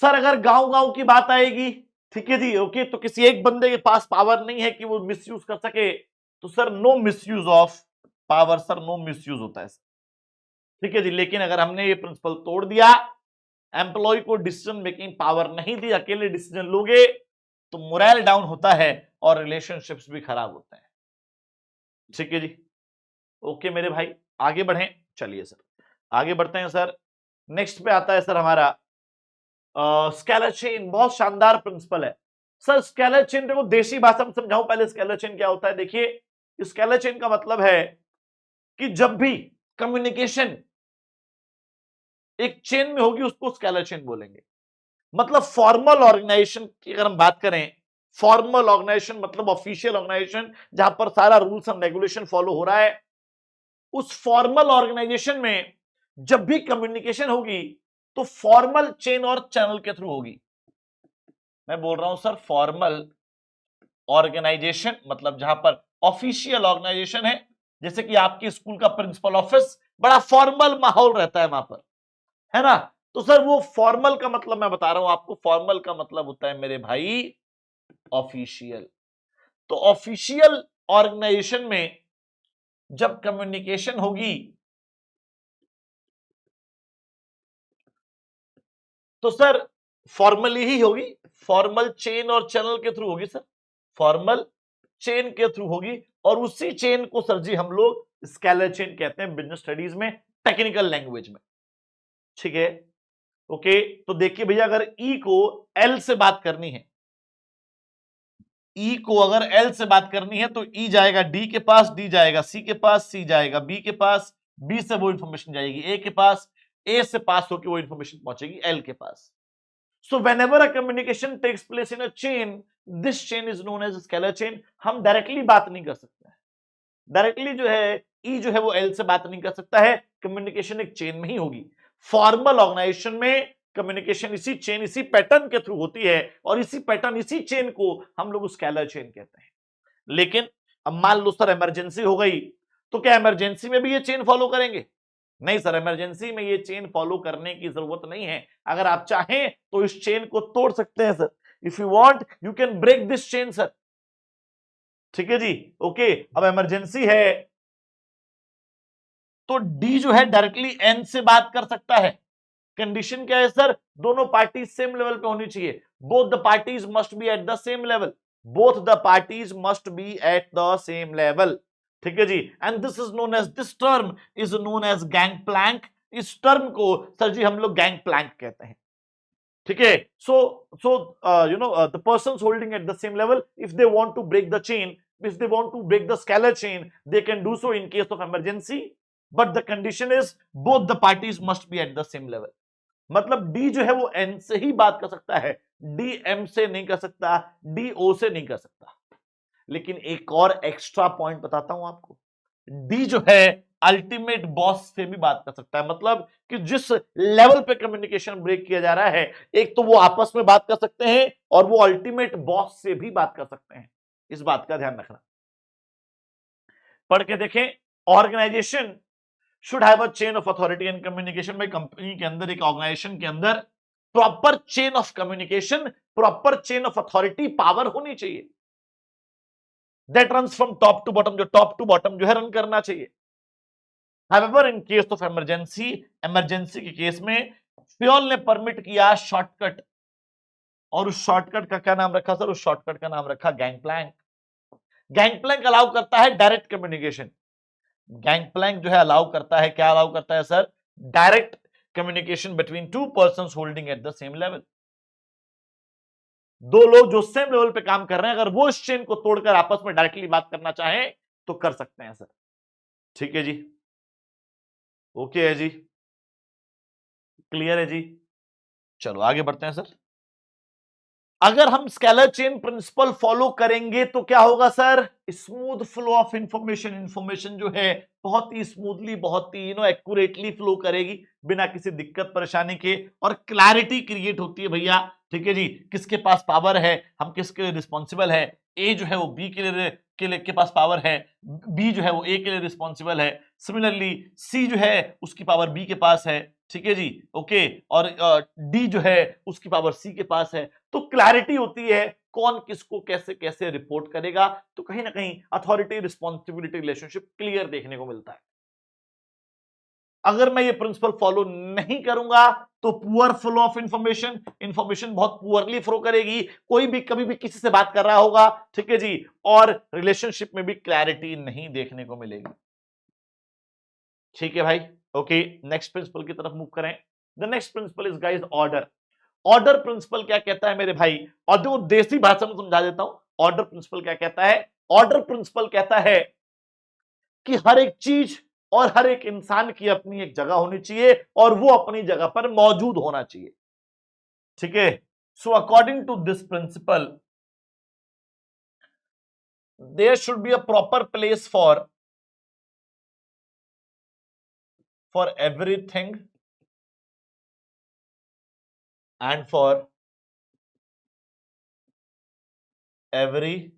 सर अगर गांव गांव की बात आएगी, ठीक है जी, ओके, तो किसी एक बंदे के पास पावर नहीं है कि वो मिसयूज कर सके, तो sir no misuse of power, sir no misuse होता है। ठीक है जी, लेकिन अगर हमने ये प्रिंसिपल तोड़ दिया, एम्प्लॉय को डिसीजन मेकिंग पावर नहीं दी, अकेले डिसीजन लोगे, तो मोरल डाउन होता है और रिलेशनशिप्स भी खराब होते हैं। ठीक है जी, ओके मेरे भाई, आगे बढ़ें। चलिए सर आगे बढ़ते हैं सर। नेक्स्ट पे आता है सर हमारा स्केलर चेन। बहुत शानदार प्रिंसिपल है सर। स्केलर चेन देखो, देसी भाषा में समझाऊं पहले स्केलर चेन क्या होता है। देखिए स्केलर चेन का मतलब है कि जब भी कम्युनिकेशन एक चेन में होगी उसको स्केलर चेन बोलेंगे। मतलब फॉर्मल ऑर्गेनाइजेशन की अगर हम बात करें, फॉर्मल ऑर्गेनाइजेशन मतलब ऑफिशियल ऑर्गेनाइजेशन जहां पर सारा रूल्स एंड रेगुलेशन फॉलो हो रहा है, उस फॉर्मल ऑर्गेनाइजेशन में जब भी कम्युनिकेशन होगी तो फॉर्मल चेन और चैनल के थ्रू होगी। मैं बोल रहा हूं सर, फॉर्मल ऑर्गेनाइजेशन मतलब जहां पर ऑफिशियल ऑर्गेनाइजेशन है, जैसे कि आपकी स्कूल का प्रिंसिपल ऑफिस, बड़ा फॉर्मल माहौल रहता है वहां पर, है ना। तो सर वो फॉर्मल का मतलब मैं बता रहा हूं आपको, फॉर्मल का मतलब होता है मेरे भाई ऑफिशियल। तो ऑफिशियल ऑर्गेनाइजेशन में जब कम्युनिकेशन होगी तो सर फॉर्मली ही होगी, फॉर्मल चेन और चैनल के थ्रू होगी सर, फॉर्मल चेन के थ्रू होगी। और उसी चेन को सर जी हम लोग स्केलर चेन कहते हैं बिजनेस स्टडीज में, टेक्निकल लैंग्वेज में, ठीक है। ओके, तो देखिए भैया, अगर ई को एल से बात करनी है, ई को अगर एल से बात करनी है तो ई जाएगा डी के पास, डी जाएगा सी के पास, सी जाएगा बी के पास, बी से वो इंफॉर्मेशन जाएगी ए के पास, ए से पास होकर वो इंफॉर्मेशन पहुंचेगी एल के पास। So whenever a communication takes place in a chain, this chain is known as a scalar chain। हम डायरेक्टली बात नहीं कर सकते, डायरेक्टली जो है ई जो है वो एल से बात नहीं कर सकता है, कम्युनिकेशन एक चेन में ही होगी। फॉर्मल ऑर्गेनाइजेशन में कम्युनिकेशन इसी चेन, इसी पैटर्न के थ्रू होती है, और इसी पैटर्न, इसी चेन को हम लोग स्केलर चेन कहते हैं। लेकिन अब मान लो सर इमरजेंसी हो गई, तो क्या इमरजेंसी में भी ये चेन फॉलो करेंगे? नहीं सर, इमरजेंसी में ये चेन फॉलो करने की जरूरत नहीं है। अगर आप चाहें तो इस चेन को तोड़ सकते हैं sir, if you want you can break this chain sir, ठीक है जी। ओके, अब इमरजेंसी है तो डी जो है डायरेक्टली एन से बात कर सकता है। कंडीशन क्या है सर? दोनों पार्टी सेम लेवल पे होनी चाहिए, both the parties must be at the same level, both the parties must be at the same level, ठीक है जी। And this is known as, this term is known as gang plank. इस term को sir जी हम लोग gang plank कहते हैं, ठीक है। So you know the persons holding at the same level, if they want to break the chain, if they want to break the scalar chain, they can do so in case of emergency, but the condition is both the parties must be at the same level। मतलब D जो है वो N से ही बात कर सकता है, D M से नहीं कर सकता, डी ओ से नहीं कर सकता। लेकिन एक और एक्स्ट्रा पॉइंट बताता हूं आपको, डी जो है अल्टीमेट बॉस से भी बात कर सकता है। मतलब कि जिस लेवल पे कम्युनिकेशन ब्रेक किया जा रहा है, एक तो वो आपस में बात कर सकते हैं और वो अल्टीमेट बॉस से भी बात कर सकते हैं, इस बात का ध्यान रखना। पढ़ के देखें, organisation should have a chain of authority and communication. में कंपनी के अंदर, एक ऑर्गेनाइजेशन के अंदर proper chain of communication, proper chain of authority, power होनी चाहिए, that runs from top to bottom, जो टॉप टू बॉटम जो है रन करना चाहिए। However, in case of emergency, emergency के केस में फ्योल ने परमिट किया शॉर्टकट, और उस शॉर्टकट का क्या नाम रखा सर? उस शॉर्टकट का नाम रखा gang plank. Gang plank allow करता है डायरेक्ट कम्युनिकेशन। गैंग प्लैंक जो है अलाउ करता है, क्या अलाउ करता है sir? Direct communication between two persons holding at the same level. दो लोग जो सेम लेवल पे काम कर रहे हैं, अगर वो इस चेन को तोड़कर आपस में डायरेक्टली बात करना चाहें तो कर सकते हैं सर, ठीक है जी। ओके है जी, क्लियर है जी। चलो आगे बढ़ते हैं सर। अगर हम स्केलर चेन प्रिंसिपल फॉलो करेंगे तो क्या होगा sir? Smooth flow of information. Information जो है बहुत ही स्मूथली, बहुत ही एक्यूरेटली फ्लो करेगी बिना किसी दिक्कत परेशानी के, और क्लैरिटी क्रिएट होती है भैया, ठीक है जी। किसके पास पावर है, हम किसके लिए रिस्पॉन्सिबल है, ए जो है वो बी के पास पावर है, बी जो है वो ए के लिए रिस्पॉन्सिबल है, सिमिलरली सी जो है उसकी पावर बी के पास है, ठीक है जी। ओके, और डी जो है उसकी पावर सी के पास है। तो क्लैरिटी होती है कौन किसको कैसे कैसे रिपोर्ट करेगा, तो कहीं ना कहीं अथॉरिटी रिस्पॉन्सिबिलिटी रिलेशनशिप क्लियर देखने को मिलता है। अगर मैं ये प्रिंसिपल फॉलो नहीं करूंगा तो poor flow of information, information बहुत पुअरली फ्लो करेगी, कोई भी कभी भी किसी से बात कर रहा होगा, ठीक है जी, और रिलेशनशिप में भी क्लैरिटी नहीं देखने को मिलेगी, ठीक है भाई। ओके, नेक्स्ट प्रिंसिपल की तरफ मूव करें। The next principle is guys order. Order principle क्या कहता है मेरे भाई? और जो देसी भाषा में समझा देता हूं, ऑर्डर प्रिंसिपल क्या कहता है? ऑर्डर प्रिंसिपल कहता है कि हर एक चीज और हर एक इंसान की अपनी एक जगह होनी चाहिए और वो अपनी जगह पर मौजूद होना चाहिए। ठीक है, so according to this principle there should be a proper place for everything and for everyone.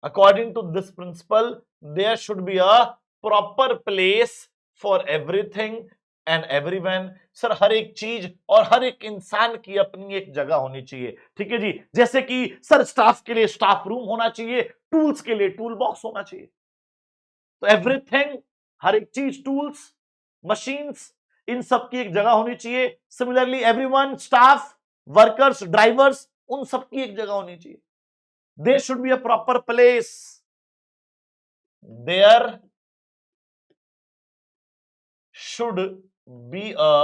According to this principle, there should be a proper place for everything and everyone. Sir हर एक चीज और हर एक इंसान की अपनी एक जगह होनी चाहिए। ठीक है जी, जैसे कि सर स्टाफ के लिए स्टाफ रूम होना चाहिए, टूल्स के लिए टूल बॉक्स होना चाहिए। तो एवरीथिंग, हर एक चीज, टूल्स, मशीन्स, इन सब की एक जगह होनी चाहिए। Similarly everyone, staff, workers, drivers, उन सब की एक जगह होनी चाहिए। There should be a proper place. There should be a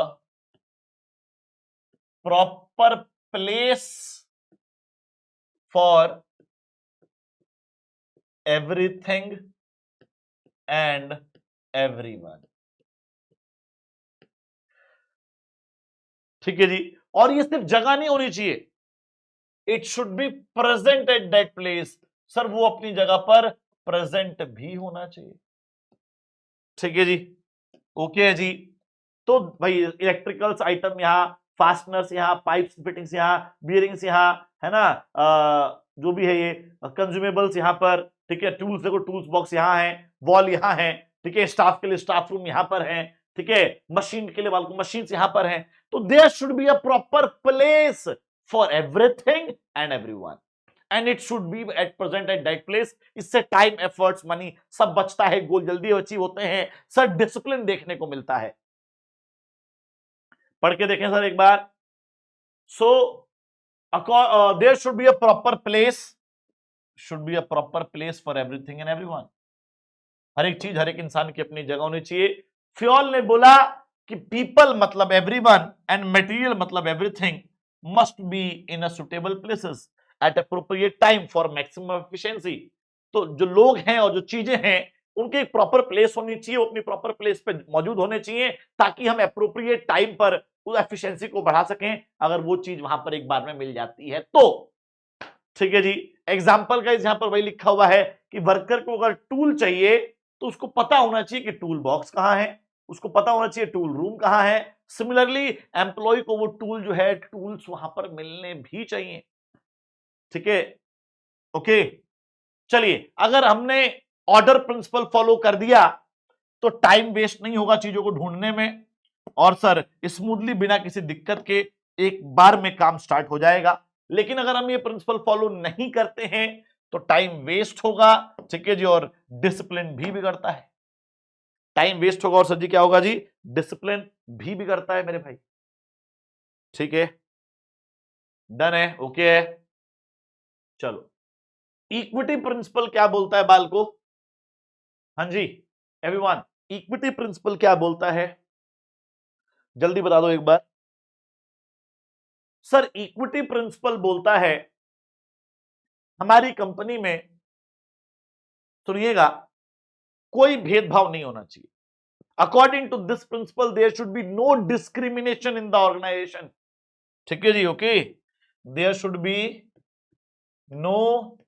proper place for everything and everyone. ठीक है जी, और ये सिर्फ जगह नहीं होनी चाहिए, it should be present at that place. Sir वो अपनी जगह पर प्रेजेंट भी होना चाहिए। ठीक है जी, ओके है जी। तो भाई इलेक्ट्रिकल्स आइटम यहाँ, फास्टनर्स यहाँ, पाइप्स फिटिंग्स यहाँ, बियरिंग्स यहाँ, है ना, जो भी है ये कंज्यूमेबल्स यहाँ पर। ठीक है, टूल्स देखो, टूल्स बॉक्स यहाँ है, वॉल यहाँ है। ठीक है, स्टाफ के लिए स्टाफ रूम यहाँ पर है। ठीक है, मशीन के लिए वाल मशीन्स यहाँ पर हैं। तो there should be a proper place for everything and everyone and it should be at present at that place. इससे टाइम, एफर्ट्स, मनी सब बचता है, गोल जल्दी अचीव होते हैं। सर डिसिप्लिन देखने को मिलता है। पढ़ के देखें सर एक बार। So there should be a proper place, should be a proper place for everything and everyone. हर एक चीज, हर एक इंसान की अपनी जगह होनी चाहिए। फ्योल ने बोला कि पीपल मतलब एवरीवन एंड मटेरियल मतलब everything must be in a suitable places at appropriate time for maximum efficiency. तो जो लोग हैं और जो चीजें हैं उनकी एक प्रॉपर प्लेस होनी चाहिए, वो अपनी प्रॉपर प्लेस पे मौजूद होने चाहिए ताकि हम अप्रोप्रिएट टाइम पर उस एफिशिएंसी को बढ़ा सकें, अगर वो चीज वहां पर एक बार में मिल जाती है तो। ठीक है जी, एग्जाम्पल का यहां पर वही लिखा हुआ है कि वर्कर को अगर टूल चाहिए तो उसको पता होना चाहिए कि टूल बॉक्स कहां है, उसको पता होना चाहिए टूल रूम कहां है। सिमिलरली एम्प्लॉय को वो टूल जो है, टूल्स वहां पर मिलने भी चाहिए। ठीक है, ओके। चलिए, अगर हमने ऑर्डर प्रिंसिपल फॉलो कर दिया तो टाइम वेस्ट नहीं होगा चीजों को ढूंढने में, और सर स्मूथली बिना किसी दिक्कत के एक बार में काम स्टार्ट हो जाएगा। लेकिन अगर हम ये प्रिंसिपल फॉलो नहीं करते हैं तो टाइम वेस्ट होगा। ठीक है जी, और डिसिप्लिन भी बिगड़ता है। टाइम वेस्ट होगा और सर जी क्या होगा जी, डिसिप्लिन भी बिगड़ता है मेरे भाई। ठीक है, डन है, ओके है। चलो, इक्विटी प्रिंसिपल क्या बोलता है बाल को? हाँ जी एवरीवन, इक्विटी प्रिंसिपल क्या बोलता है, जल्दी बता दो एक बार। सर इक्विटी प्रिंसिपल बोलता है हमारी कंपनी में, सुनिएगा, कोई भेदभाव नहीं होना चाहिए। According to this principle there should be no discrimination in the organisation. ठीक है जी, okay. There should be no,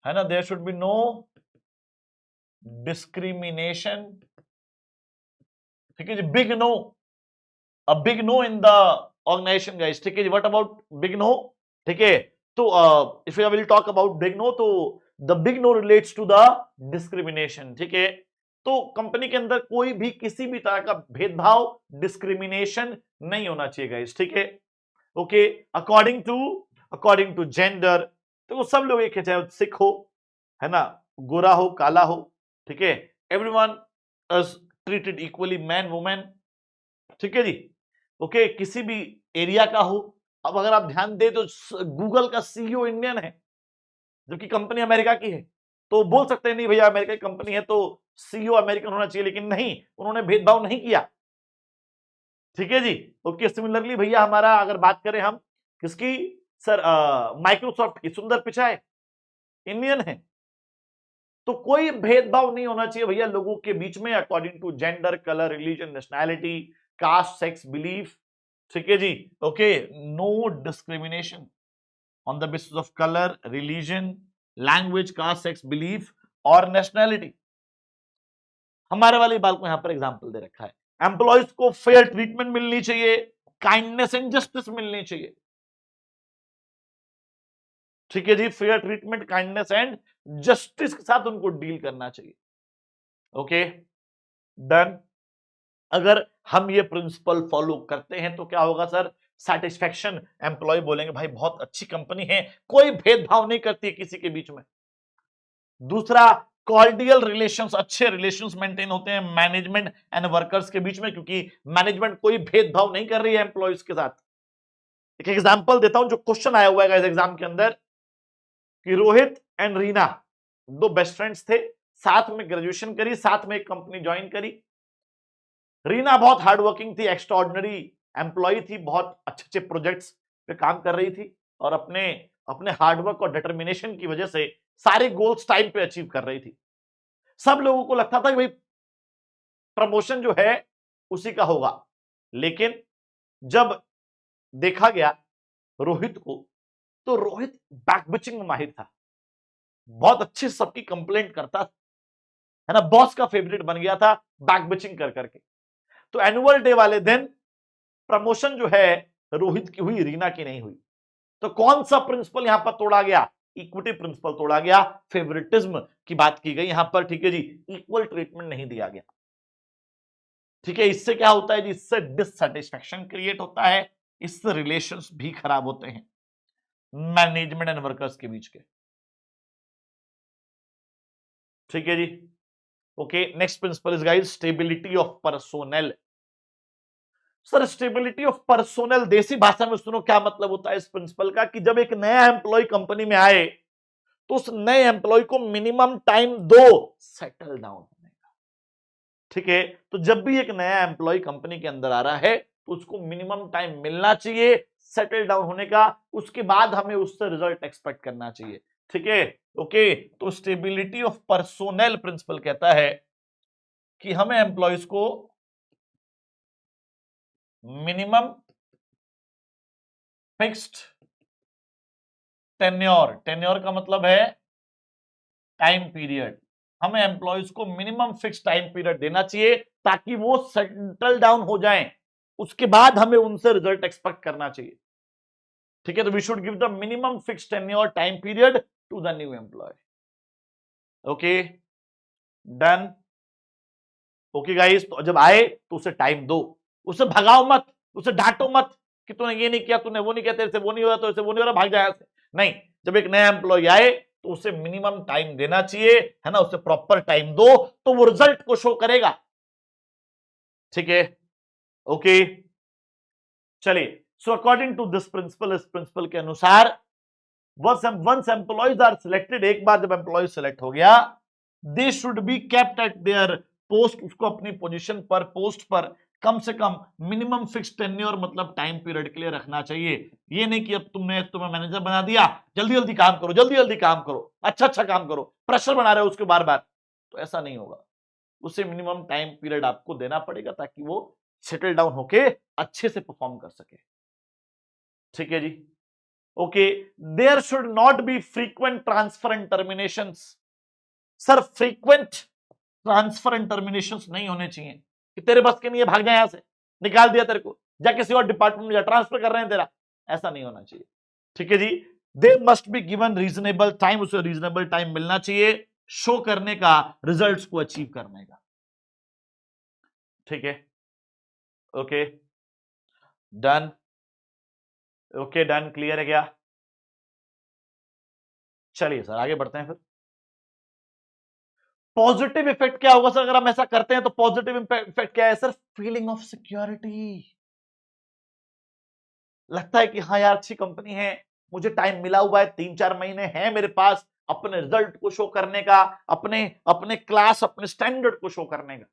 है ना, there should be no discrimination. ठीक है जी, big no, a big no in the organisation guys. ठीक है जी, व्हाट अबाउट बिग नो? ठीक है, तो if I will talk about big no, तो the big no relates to the discrimination. ठीक है, तो कंपनी के अंदर कोई भी किसी भी तरह का भेदभाव, डिस्क्रिमिनेशन नहीं होना चाहिए गाइस। ठीक है, ओके। अकॉर्डिंग टू जेंडर, तो वो सब लोग एक है, चाहे सिख हो, है ना, गोरा हो, काला हो। ठीक है, everyone is treated equally, man women. ठीक है जी, ओके, किसी भी एरिया का हो। अब अगर आप ध्यान दें तो गूगल का सीईओ इंडियन है जबकि कंपनी अमेरिका की है, तो बोल सकते हैं नहीं भैया अमेरिका की कंपनी है तो सीईओ अमेरिकन होना चाहिए, लेकिन नहीं, उन्होंने भेदभाव नहीं किया। ठीक है जी, ओके। सिमिलरली भैया हमारा अगर बात करें हम किसकी, सर माइक्रोसॉफ्ट की सुंदर पिचाई इंडियन है। तो कोई भेदभाव नहीं होना चाहिए भैया लोगों के बीच में according to gender, colour, religion, nationality, caste, sex, belief. ठीक है जी। Okay, no discrimination on the basis of colour, religion, language, caste, sex, belief और नेशनैलिटी। हमारे वाले बाल को यहां पर एग्जाम्पल दे रखा है। एम्प्लॉयज को फेयर ट्रीटमेंट मिलनी चाहिए, काइंडनेस एंड जस्टिस मिलनी चाहिए। ठीक है जी, fair treatment, kindness and justice के साथ उनको डील करना चाहिए। Okay, done. अगर हम ये प्रिंसिपल फॉलो करते हैं तो क्या होगा सर? सेटिस्फेक्शन, एम्प्लॉय बोलेंगे भाई बहुत अच्छी कंपनी है, कोई भेदभाव नहीं करती है किसी के बीच में। दूसरा, कॉर्डियल रिलेशंस, अच्छे रिलेशंस मेंटेन होते हैं मैनेजमेंट एंड वर्कर्स के बीच में, क्योंकि मैनेजमेंट कोई भेदभाव नहीं कर रही है एम्प्लॉयज के साथ। एक एग्जांपल देता हूं जो क्वेश्चन आया हुआ है इस एग्जाम के अंदर, कि रोहित एंड रीना दो बेस्ट फ्रेंड्स थे, साथ में ग्रेजुएशन करी, साथ में एक कंपनी ज्वाइन करी। रीना बहुत हार्ड वर्किंग थी, एक्स्ट्राऑर्डिनरी एम्प्लॉय थी, बहुत अच्छे अच्छे प्रोजेक्ट्स पे काम कर रही थी और अपने अपने हार्डवर्क और डिटर्मिनेशन की वजह से सारे गोल्स टाइम पे अचीव कर रही थी। सब लोगों को लगता था कि भाई प्रमोशन जो है उसी का होगा, लेकिन जब देखा गया रोहित को, तो रोहित बैकबिचिंग में माहिर था, बहुत अच्छी सबकी कंप्लेंट करता था, है ना, बॉस का फेवरेट बन गया था बैकबिचिंग कर करके। तो एनुअल डे वाले दिन प्रमोशन जो है रोहित की हुई, रीना की नहीं हुई। तो कौन सा प्रिंसिपल यहां पर तोड़ा गया? इक्विटी प्रिंसिपल तोड़ा गया, फेवरेटिज्म की बात की गई यहां पर। ठीक है जी, इक्वल ट्रीटमेंट नहीं दिया गया। ठीक है, इससे क्या होता है जी? इससे डिससेटिस्फैक्शन क्रिएट होता है, इससे रिलेशंस भी खराब होते हैं मैनेजमेंट एंड वर्कर्स के बीच के। ठीक है जी। Okay, next principle is guys stability of personnel. Sir stability of personnel देसी भाषा में सुनो क्या मतलब होता है इस प्रिंसिपल का, कि जब एक नया एम्प्लॉय कंपनी में आए तो उस नए एम्प्लॉय को मिनिमम टाइम दो सेटल डाउन होने का। ठीक है, तो जब भी एक नया एम्प्लॉय कंपनी के अंदर आ रहा है तो उसको मिनिमम टाइम मिलना चाहिए सेटल डाउन होने का, उसके बाद हमें उससे रिजल्ट एक्सपेक्ट करना चाहिए। ठीक है, ओके। तो स्टेबिलिटी ऑफ पर्सोनेल प्रिंसिपल कहता है कि हमें एम्प्लॉयज को मिनिमम फिक्स्ड टेन्योर का मतलब है टाइम पीरियड, हमें एम्प्लॉयज को मिनिमम फिक्स टाइम पीरियड देना चाहिए ताकि वो सेटल डाउन हो जाएं, उसके बाद हमें उनसे रिजल्ट एक्सपेक्ट करना चाहिए। ठीक है, तो we should give the minimum fix tenure time period to the new employ. Okay, done. Okay guys, तो जब आए तो उसे टाइम दो, उसे भगाओ मत, उसे डांटो मत कि तूने ये नहीं किया, तूने वो नहीं किया, तेरे से वो नहीं हो रहा, तो ऐसे वो नहीं हो रहा, भाग जाए से। नहीं, जब एक नया एम्प्लॉय आए तो उसे मिनिमम टाइम देना चाहिए, है ना, उसे प्रॉपर टाइम दो तो वो रिजल्ट को शो करेगा। ठीक है, ओके, चलिए। So according to this principle, इस प्रिंसिपल के अनुसार वंस एम्प्लॉयज आर सिलेक्टेड, एक बार जब एम्प्लॉय सिलेक्ट हो गया, they should be kept at there post, उसको अपनी पोजीशन पर, पोस्ट पर कम से कम मिनिमम फिक्स टेन्योर मतलब टाइम पीरियड के लिए रखना चाहिए। ये नहीं कि अब तुम्हें मैनेजर बना दिया, जल्दी जल्दी काम करो, जल्दी जल्दी काम करो, अच्छा अच्छा काम करो, प्रेशर बना रहे हो उसके बार बार, तो ऐसा नहीं होगा। उसे मिनिमम टाइम पीरियड आपको देना पड़ेगा ताकि वो सेटल डाउन होके अच्छे से परफॉर्म कर सके। ठीक है जी, okay. There should not be frequent transfer and terminations. Sir frequent transfer and terminations नहीं होने चाहिए कि तेरे बस के नहीं है, भाग जाए यहां से, निकाल दिया तेरे को, जा किसी और डिपार्टमेंट में जा, ट्रांसफर कर रहे हैं तेरा, ऐसा नहीं होना चाहिए। ठीक है जी, they must be given reasonable time, उसे रीजनेबल टाइम मिलना चाहिए शो करने का, रिजल्ट्स को अचीव करने का। ठीक है, okay, done. Okay, done, clear है क्या? चलिए सर आगे बढ़ते हैं फिर। पॉजिटिव इफेक्ट क्या होगा सर अगर हम ऐसा करते हैं? तो पॉजिटिव इफेक्ट क्या है सर? फीलिंग ऑफ सिक्योरिटी, लगता है कि हाँ यार अच्छी कंपनी है, मुझे टाइम मिला हुआ है, 3-4 महीने हैं मेरे पास अपने रिजल्ट को शो करने का, अपने अपने क्लास, अपने स्टैंडर्ड को शो करने का।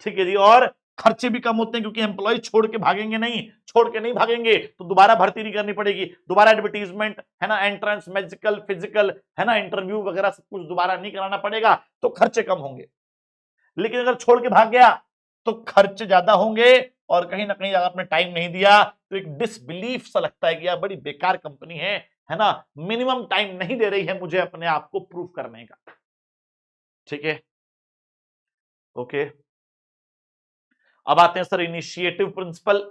ठीक है जी, और खर्चे भी कम होते हैं क्योंकि एम्प्लॉय छोड़ के भागेंगे नहीं, छोड़ के नहीं भागेंगे तो दोबारा भर्ती नहीं करनी पड़ेगी, दोबारा एडवर्टीजमेंट है ना, एंट्रेंस, मेडिकल, फिजिकल है ना, इंटरव्यू वगैरह सब कुछ दोबारा नहीं कराना पड़ेगा, तो खर्चे कम होंगे। लेकिन अगर छोड़ के भाग गया तो खर्च ज्यादा होंगे और कहीं ना कहीं अगर आपने टाइम नहीं दिया तो एक डिसबिलीफ सा लगता है कि यार बड़ी बेकार कंपनी है ना, मिनिमम टाइम नहीं दे रही है मुझे अपने आप को प्रूव करने का। ठीक है, ओके। अब आते हैं sir initiative principle.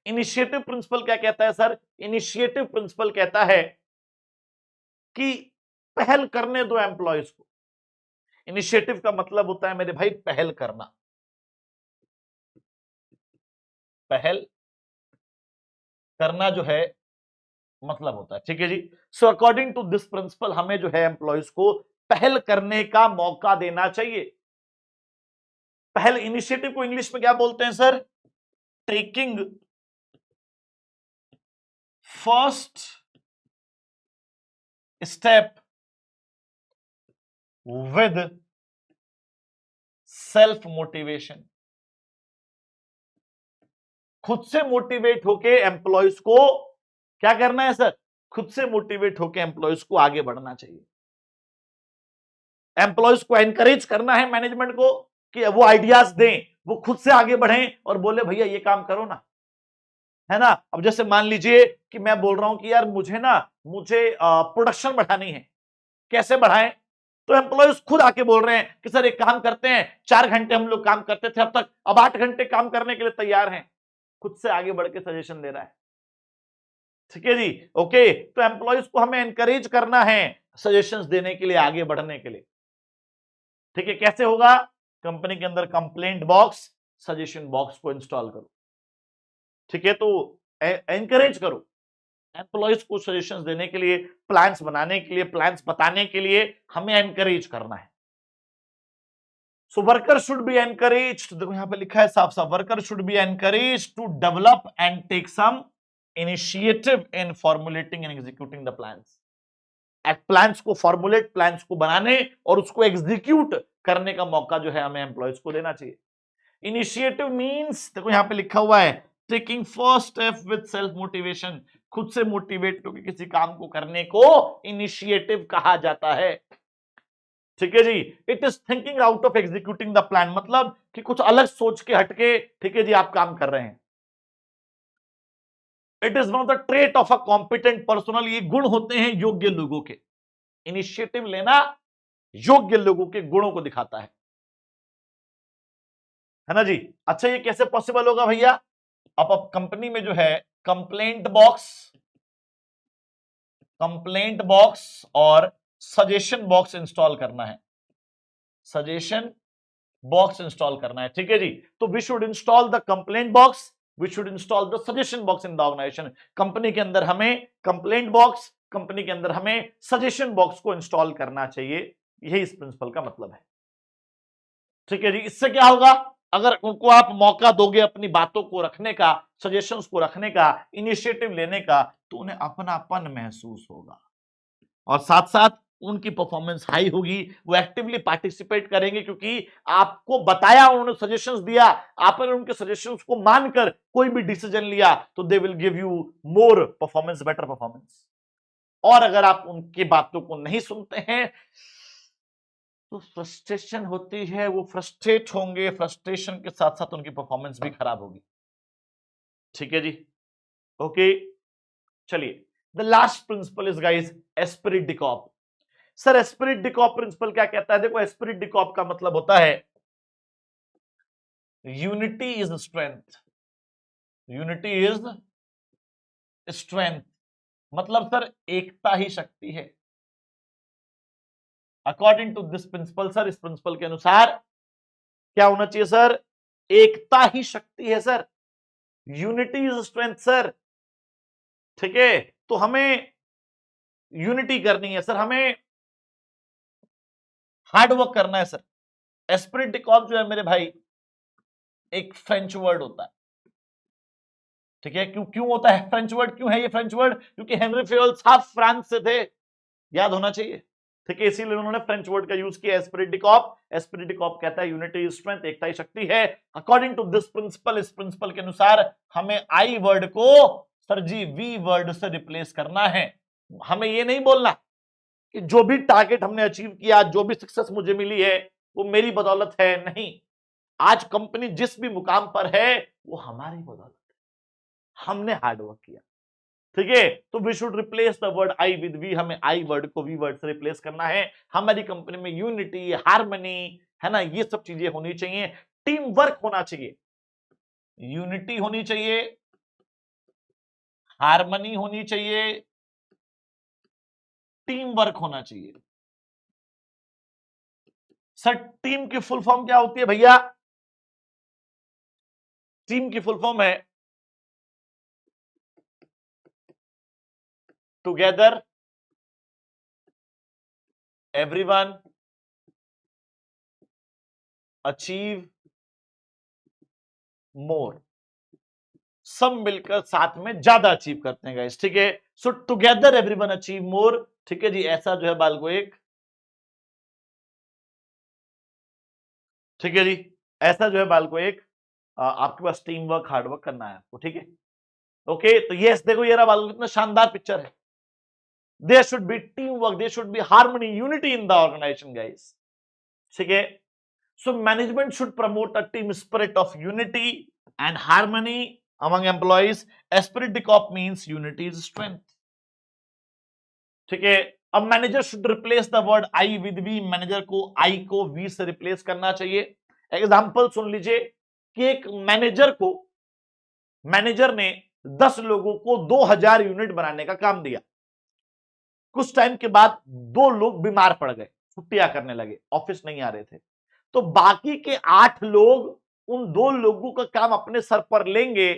Initiative principle क्या कहता है सर? इनिशिएटिव प्रिंसिपल कहता है कि पहल करने दो एम्प्लॉयज को। इनिशिएटिव का मतलब होता है मेरे भाई पहल करना, पहल करना जो है मतलब होता है। ठीक है जी। So according to this principle हमें जो है एम्प्लॉयज को पहल करने का मौका देना चाहिए। पहल, इनिशिएटिव को इंग्लिश में क्या बोलते हैं sir? Taking first step with self motivation. खुद से मोटिवेट होके एम्प्लॉयज को क्या करना है सर? खुद से मोटिवेट होके एम्प्लॉयज को आगे बढ़ना चाहिए। एम्प्लॉयज को एनकरेज करना है मैनेजमेंट को कि वो आइडियाज दें, वो खुद से आगे बढ़ें और बोले भैया ये काम करो ना, है ना। अब जैसे मान लीजिए कि मैं बोल रहा हूं कि यार मुझे प्रोडक्शन बढ़ानी है, कैसे बढ़ाएं? तो एम्प्लॉयज खुद आके बोल रहे हैं कि सर एक काम करते हैं, 4 घंटे हम लोग काम करते थे अब तक, अब 8 घंटे काम करने के लिए तैयार हैं। खुद से आगे बढ़ के सजेशन दे रहा है। ठीक है जी, ओके। तो एम्प्लॉयज को हमें एनकरेज करना है सजेशंस देने के लिए, आगे बढ़ने के लिए। ठीक है, कैसे होगा? कंपनी के अंदर कंप्लेंट बॉक्स, सजेशन बॉक्स को इंस्टॉल करो। ठीक है, तो एनकरेज करो एम्प्लॉयज को सजेशंस देने के लिए, प्लान्स बनाने के लिए, प्लान्स बताने के लिए हमें एनकरेज करना है। So worker should be encouraged, देखो यहां पे लिखा है साफ साफ, worker should be encouraged to develop and take some initiative in formulating and executing the plans. Plans को फॉर्मुलेट, प्लान्स को बनाने और उसको एग्जीक्यूट करने का मौका जो है हमें एम्प्लॉयज को देना चाहिए। इनिशिएटिव मींस, देखो यहां पे लिखा हुआ है, taking first step with self motivation. खुद से मोटिवेट होकर किसी काम को करने को इनिशिएटिव कहा जाता है। ठीक है जी। It is thinking out of executing the plan, मतलब कि कुछ अलग सोच के हटके, ठीक है जी, आप काम कर रहे हैं। It is one of the trait of a competent personal, ये गुण होते हैं योग्य लोगों के। इनिशिएटिव लेना योग्य लोगों के गुणों को दिखाता है ना जी। अच्छा, ये कैसे पॉसिबल होगा भैया? अब कंपनी में जो है कंप्लेंट बॉक्स और सजेशन बॉक्स इंस्टॉल करना है, सजेशन बॉक्स इंस्टॉल करना है। ठीक है जी। तो we should install the complaint box, we should install the suggestion box in the organisation. Company के अंदर हमें कंप्लेंट बॉक्स, कंपनी के अंदर हमें सजेशन बॉक्स को इंस्टॉल करना चाहिए। यही इस प्रिंसिपल का मतलब है। ठीक है जी। इससे क्या होगा? अगर उनको आप मौका दोगे अपनी बातों को रखने का, सजेशंस को रखने का, इनिशिएटिव लेने का, तो उन्हें अपनापन महसूस होगा और साथ साथ उनकी परफॉर्मेंस हाई होगी। वो एक्टिवली पार्टिसिपेट करेंगे क्योंकि आपको बताया, उन्होंने सजेशंस दिया, आपने उनके सजेशंस को मानकर कोई भी डिसीजन लिया, तो they will give you more performance, better performance. और अगर आप उनकी बातों को नहीं सुनते हैं तो फ्रस्ट्रेशन होती है, वो फ्रस्ट्रेट होंगे, फ्रस्ट्रेशन के साथ साथ उनकी परफॉर्मेंस भी खराब होगी। ठीक है जी, ओके। चलिए, the last principle is guys esprit de corps. Sir esprit de corps principle क्या कहता है? देखो एस्पिरिट डिकॉप का मतलब होता है unity is strength, unity is strength, मतलब सर एकता ही शक्ति है। According to this principle sir, इस प्रिंसिपल के अनुसार क्या होना चाहिए सर? एकता ही शक्ति है sir, unity is strength sir. ठीक है, तो हमें यूनिटी करनी है सर, हमें हार्ड वर्क करना है सर। एस्पिरिट डिकॉप जो है मेरे भाई एक फ्रेंच वर्ड होता है। ठीक है, क्यों क्यों होता है फ्रेंच वर्ड? क्यों है ये फ्रेंच वर्ड? क्योंकि हेनरी फेयोल साफ फ्रांस से थे, याद होना चाहिए। ठीक है, इसीलिए उन्होंने फ्रेंच वर्ड का यूज किया Spirit D Corp. Spirit D Corp कहता है यूनिटी इज स्ट्रेंथ, एकता ही शक्ति है। अकॉर्डिंग टू दिस प्रिंसिपल, इस प्रिंसिपल के अनुसार हमें आई वर्ड को सर जी वी वर्ड से रिप्लेस करना है। हमें ये नहीं बोलना कि जो भी टारगेट हमने अचीव किया, जो भी सक्सेस मुझे मिली है वो मेरी बदौलत है, नहीं। आज कंपनी जिस भी मुकाम पर है वो हमारी बदौलत है, हमने हार्डवर्क किया। ठीक है, तो we should replace the word I with we, हमें आई वर्ड को वी वर्ड से रिप्लेस करना है। हमारी कंपनी में यूनिटी, हार्मनी, है ना, ये सब चीजें होनी चाहिए। टीम वर्क होना चाहिए, यूनिटी होनी चाहिए, हार्मनी होनी चाहिए, टीम वर्क होना चाहिए। सर टीम की फुल फॉर्म क्या होती है भैया? टीम की फुल फॉर्म है टुगेदर एवरीवन अचीव मोर, सब मिलकर साथ में ज्यादा अचीव करते हैं गाइस। ठीक है, सो टुगेदर एवरीवन अचीव मोर। ठीक है जी, ऐसा जो है बाल को एक, ठीक है जी, ऐसा जो है बाल को एक आपके पास टीम वर्क हार्डवर्क करना है आपको। ठीक है, ओके, तो यस देखो ये रहा बाल, कितना शानदार पिक्चर है। There should be team work, there should be harmony, unity in the organisation guys. ठीक है, so management should promote a team spirit of unity and harmony among employees. Esprit de corps means unity is strength. ठीक है, अब manager should replace the word I with we, manager को I को we से replace करना चाहिए। Example सुन लीजिए कि एक मैनेजर ने 10 लोगों को 2000 यूनिट बनाने का काम दिया। कुछ टाइम के बाद 2 लोग बीमार पड़ गए, छुट्टियां करने लगे, ऑफिस नहीं आ रहे थे। तो बाकी के 8 लोग उन 2 लोगों का काम अपने सर पर लेंगे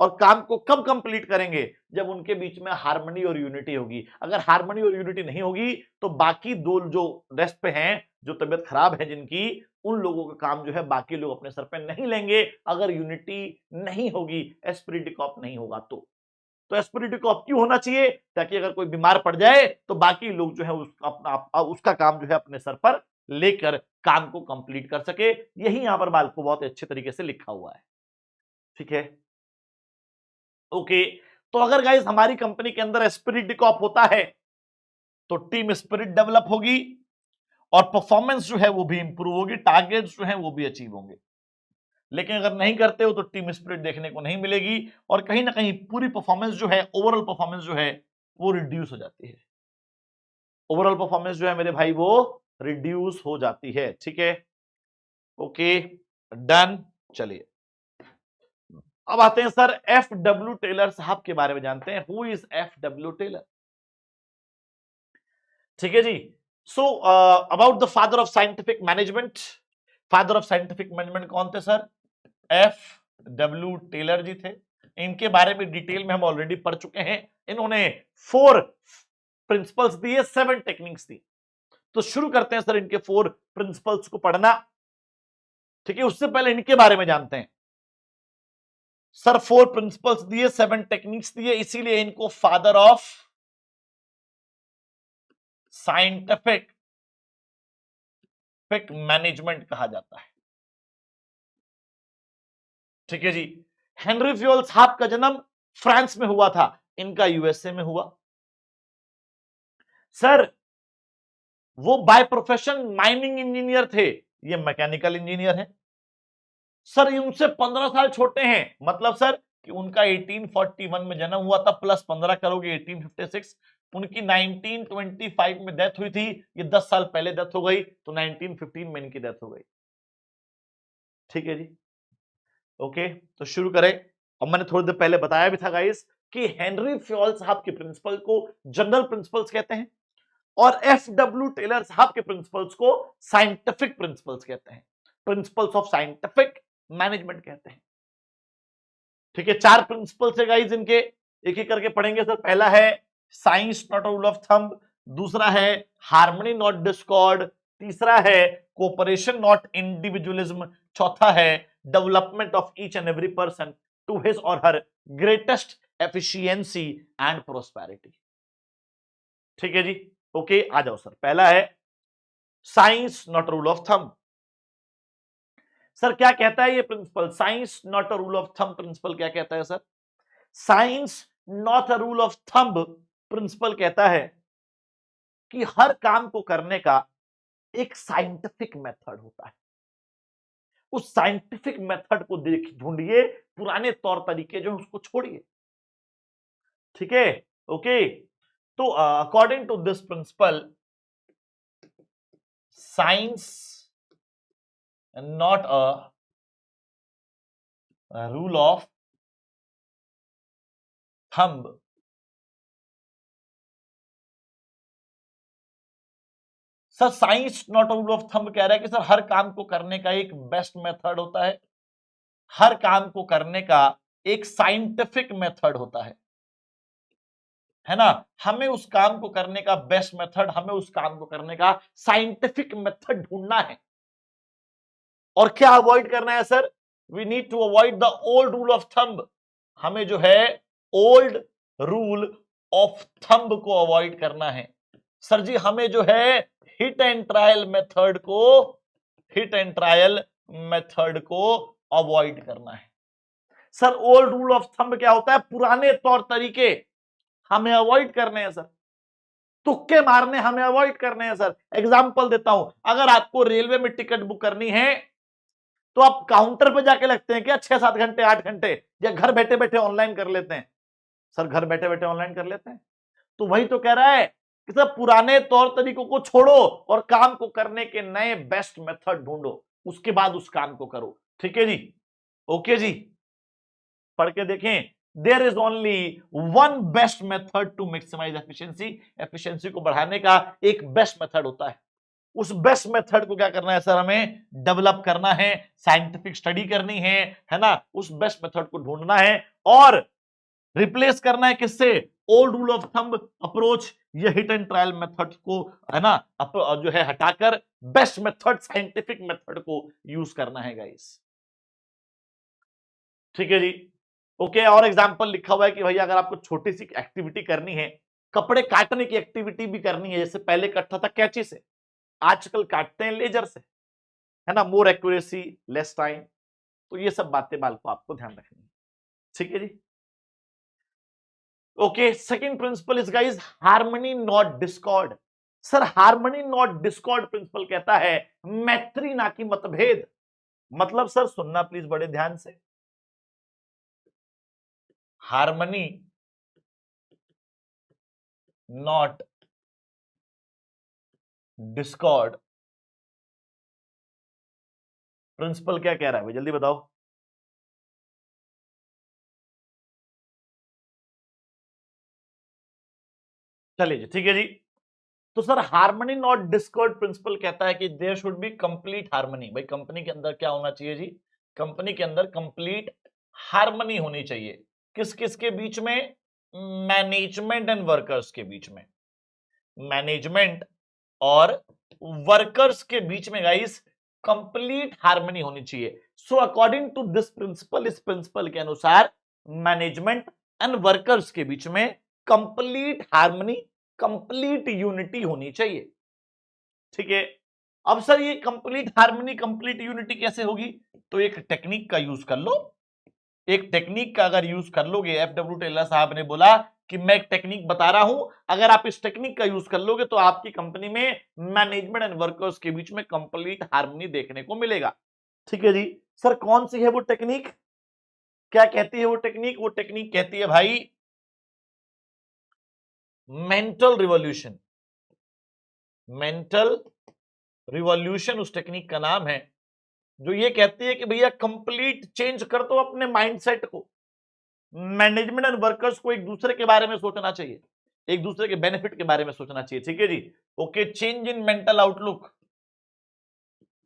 और काम को कब कंप्लीट करेंगे? जब उनके बीच में हार्मनी और यूनिटी होगी। अगर हार्मनी और यूनिटी नहीं होगी तो बाकी 2 जो रेस्ट पे हैं, जो तबीयत खराब है जिनकी, उन लोगों का काम जो है बाकी लोग अपने सर पे नहीं लेंगे। अगर यूनिटी नहीं होगी, एस्पिरिट डी कॉर्प नहीं होगा तो एस्पिरिट डी कॉर्प क्यों होना चाहिए? ताकि अगर कोई बीमार पड़ जाए तो बाकी लोग जो है उसका काम जो है अपने सर पर लेकर काम को कंप्लीट कर सके। यही यहां पर बाल को बहुत अच्छे तरीके से लिखा हुआ है। ठीक है, ओके, तो अगर गाइस हमारी कंपनी के अंदर एस्पिरिट डी कॉर्प होता है तो टीम स्पिरिट डेवलप होगी और परफॉर्मेंस जो है वो भी इंप्रूव होगी, टारगेट्स जो है वो भी अचीव होंगे। लेकिन अगर नहीं करते हो तो टीम स्पिरिट देखने को नहीं मिलेगी और कहीं ना कहीं पूरी परफॉर्मेंस जो है, ओवरऑल परफॉर्मेंस जो है वो रिड्यूस हो जाती है। ओवरऑल परफॉर्मेंस जो है मेरे भाई वो रिड्यूस हो जाती है। ठीक है, ओके, डन। चलिए अब आते हैं सर एफ डब्ल्यू टेलर साहब के बारे में जानते हैं। Who is F W Taylor? ठीक है जी, so about the father of scientific management. Father of scientific management कौन थे sir? F W Taylor ji थे। इनके बारे में डिटेल में हम ऑलरेडी पढ़ चुके हैं। इन्होंने 4 प्रिंसिपल्स दिए, 7 टेक्निक्स दी। तो शुरू करते हैं सर इनके 4 प्रिंसिपल्स को पढ़ना। ठीक है, उससे पहले इनके बारे में जानते हैं। सर 4 प्रिंसिपल्स दिए, 7 टेक्निक्स दिए, इसीलिए इनको फादर ऑफ साइंटिफिक मैनेजमेंट कहा जाता है। ठीक है जी, हेनरी फ्यूल साहब का जन्म फ्रांस में हुआ था, इनका यूएसए में हुआ। सर वो बाय प्रोफेशन माइनिंग इंजीनियर थे, ये मैकेनिकल इंजीनियर है। सर ये उनसे 15 साल छोटे हैं, मतलब सर कि उनका 1841 में जन्म हुआ था, प्लस 15 करोगे 1856, उनकी 1925 में डेथ हुई थी। ये 10 साल पहले डेथ हो गई, तो 1915 में इनकी डेथ हो गई। ठीक है जी, ओके, तो शुरू करें। और मैंने थोड़ी देर पहले बताया भी था गाइस कि हेनरी फ्यूल साहब के प्रिंसिपल को जनरल प्रिंसिपल्स कहते हैं और एफ डब्ल्यू टेलर साहब के प्रिंसिपल्स को साइंटिफिक प्रिंसिपल्स कहते हैं, प्रिंसिपल्स ऑफ साइंटिफिक मैनेजमेंट कहते हैं। ठीक है, 4 प्रिंसिपल्स है गाइस इनके, एक एक करके पढ़ेंगे सर। पहला है science not rule of thumb, दूसरा है हार्मनी नॉट डिस्कॉर्ड, तीसरा है कोऑपरेशन नॉट इंडिविजुअलिज्म, चौथा है development of each and every person to his or her greatest efficiency and prosperity. ठीक है जी, ओके आ जाओ सर, पहला है science not rule of thumb. Sir क्या कहता है ये principle, science not a rule of thumb principle क्या कहता है sir? Science not a rule of thumb principle कहता है कि हर काम को करने का एक साइंटिफिक मेथड होता है। उस साइंटिफिक मेथड को देख ढूंढिए, पुराने तौर तरीके जो उसको छोड़िए। ठीक है, ओके। तो according to this principle, science not a rule of thumb, sir science not rule of thumb कह रहा है कि सर हर काम को करने का एक बेस्ट मेथड होता है, हर काम को करने का एक साइंटिफिक मेथड होता है ना। हमें उस काम को करने का बेस्ट मेथड, हमें उस काम को करने का साइंटिफिक मेथड ढूंढना है। और क्या अवॉइड करना है sir? We need to avoid the old rule of thumb. हमें जो है ओल्ड रूल ऑफ थंब को अवॉइड करना है। सर जी हमें जो है हिट एंड ट्रायल मेथड को, हिट एंड ट्रायल मेथड को अवॉइड करना है। Sir old rule of thumb क्या होता है? पुराने तौर तरीके हमें अवॉइड करने हैं सर, तुक्के मारने हमें अवॉइड करने हैं सर। एग्जांपल देता हूं, अगर आपको रेलवे में टिकट बुक करनी है तो आप काउंटर पे जाके लगते हैं क्या 6-7 घंटे 8 घंटे, या घर बैठे बैठे ऑनलाइन कर लेते हैं? सर घर बैठे बैठे ऑनलाइन कर लेते हैं। तो वही तो कह रहा है कि सब पुराने तौर तरीकों को छोड़ो और काम को करने के नए बेस्ट मेथड ढूंढो, उसके बाद उस काम को करो। ठीक है जी, ओके जी, पढ़ के देखें। There is only one best method to maximise efficiency. Efficiency को बढ़ाने का एक बेस्ट मेथड होता है। उस बेस्ट मेथड को क्या करना है सर? हमें डेवलप करना है, साइंटिफिक स्टडी करनी है ना। उस बेस्ट मेथड को ढूंढना है और रिप्लेस करना है किससे? Old rule of thumb approach, ये हिट एंड ट्रायल मेथड को है ना जो है हटाकर बेस्ट मेथड, साइंटिफिक मेथड को यूज करना है गाइस। ठीक है जी, ओके। और एग्जांपल लिखा हुआ है कि भैया अगर आपको छोटी सी एक्टिविटी करनी है, कपड़े काटने की एक्टिविटी भी करनी है, जैसे पहले कटता था कैंची से, आजकल काटते हैं लेजर से, है ना। मोर एक्यूरेसी, लेस टाइम। तो ये सब बातें बाल को आपको ध्यान रखनी है। ठीक है जी, okay. Second principle is guys harmony not discord. Sir harmony not discord principle कहता है मैत्री ना कि मतभेद। मतलब सर सुनना प्लीज बड़े ध्यान से, हार्मनी नॉट डिस्कॉर्ड प्रिंसिपल क्या कह रहा है भाई, जल्दी बताओ। चलिए जी, ठीक है जी। तो sir harmony not discord principle कहता है कि there should be complete harmony. भाई कंपनी के अंदर क्या होना चाहिए जी? कंपनी के अंदर कंप्लीट हार्मनी होनी चाहिए। किस किस के बीच में? मैनेजमेंट एंड वर्कर्स के बीच में। मैनेजमेंट और वर्कर्स के बीच में गाइस कंप्लीट हार्मनी होनी चाहिए। So according to this principle, इस प्रिंसिपल के अनुसार मैनेजमेंट एंड वर्कर्स के बीच में कंप्लीट हार्मनी, कंप्लीट यूनिटी होनी चाहिए। ठीक है, अब सर ये कंप्लीट हार्मनी, कंप्लीट यूनिटी कैसे होगी? तो एक टेक्निक का यूज कर लो। एक टेक्निक का अगर यूज कर लोगे, एफडब्ल्यू टेलर साहब ने बोला कि मैं एक टेक्निक बता रहा हूं, अगर आप इस टेक्निक का यूज कर लोगे तो आपकी कंपनी में मैनेजमेंट एंड वर्कर्स के बीच में कंप्लीट हार्मनी देखने को मिलेगा। ठीक है जी, सर कौन सी है वो टेक्निक? क्या कहती है वो टेक्निक? वो टेक्निक कहती है भाई मेंटल रिवॉल्यूशन। मेंटल रिवॉल्यूशन उस टेक्निक का नाम है, जो ये कहती है कि भैया कंप्लीट चेंज कर दो अपने माइंडसेट को। मैनेजमेंट एंड वर्कर्स को एक दूसरे के बारे में सोचना चाहिए, एक दूसरे के बेनिफिट के बारे में सोचना चाहिए। ठीक है जी, okay. Change in mental outlook,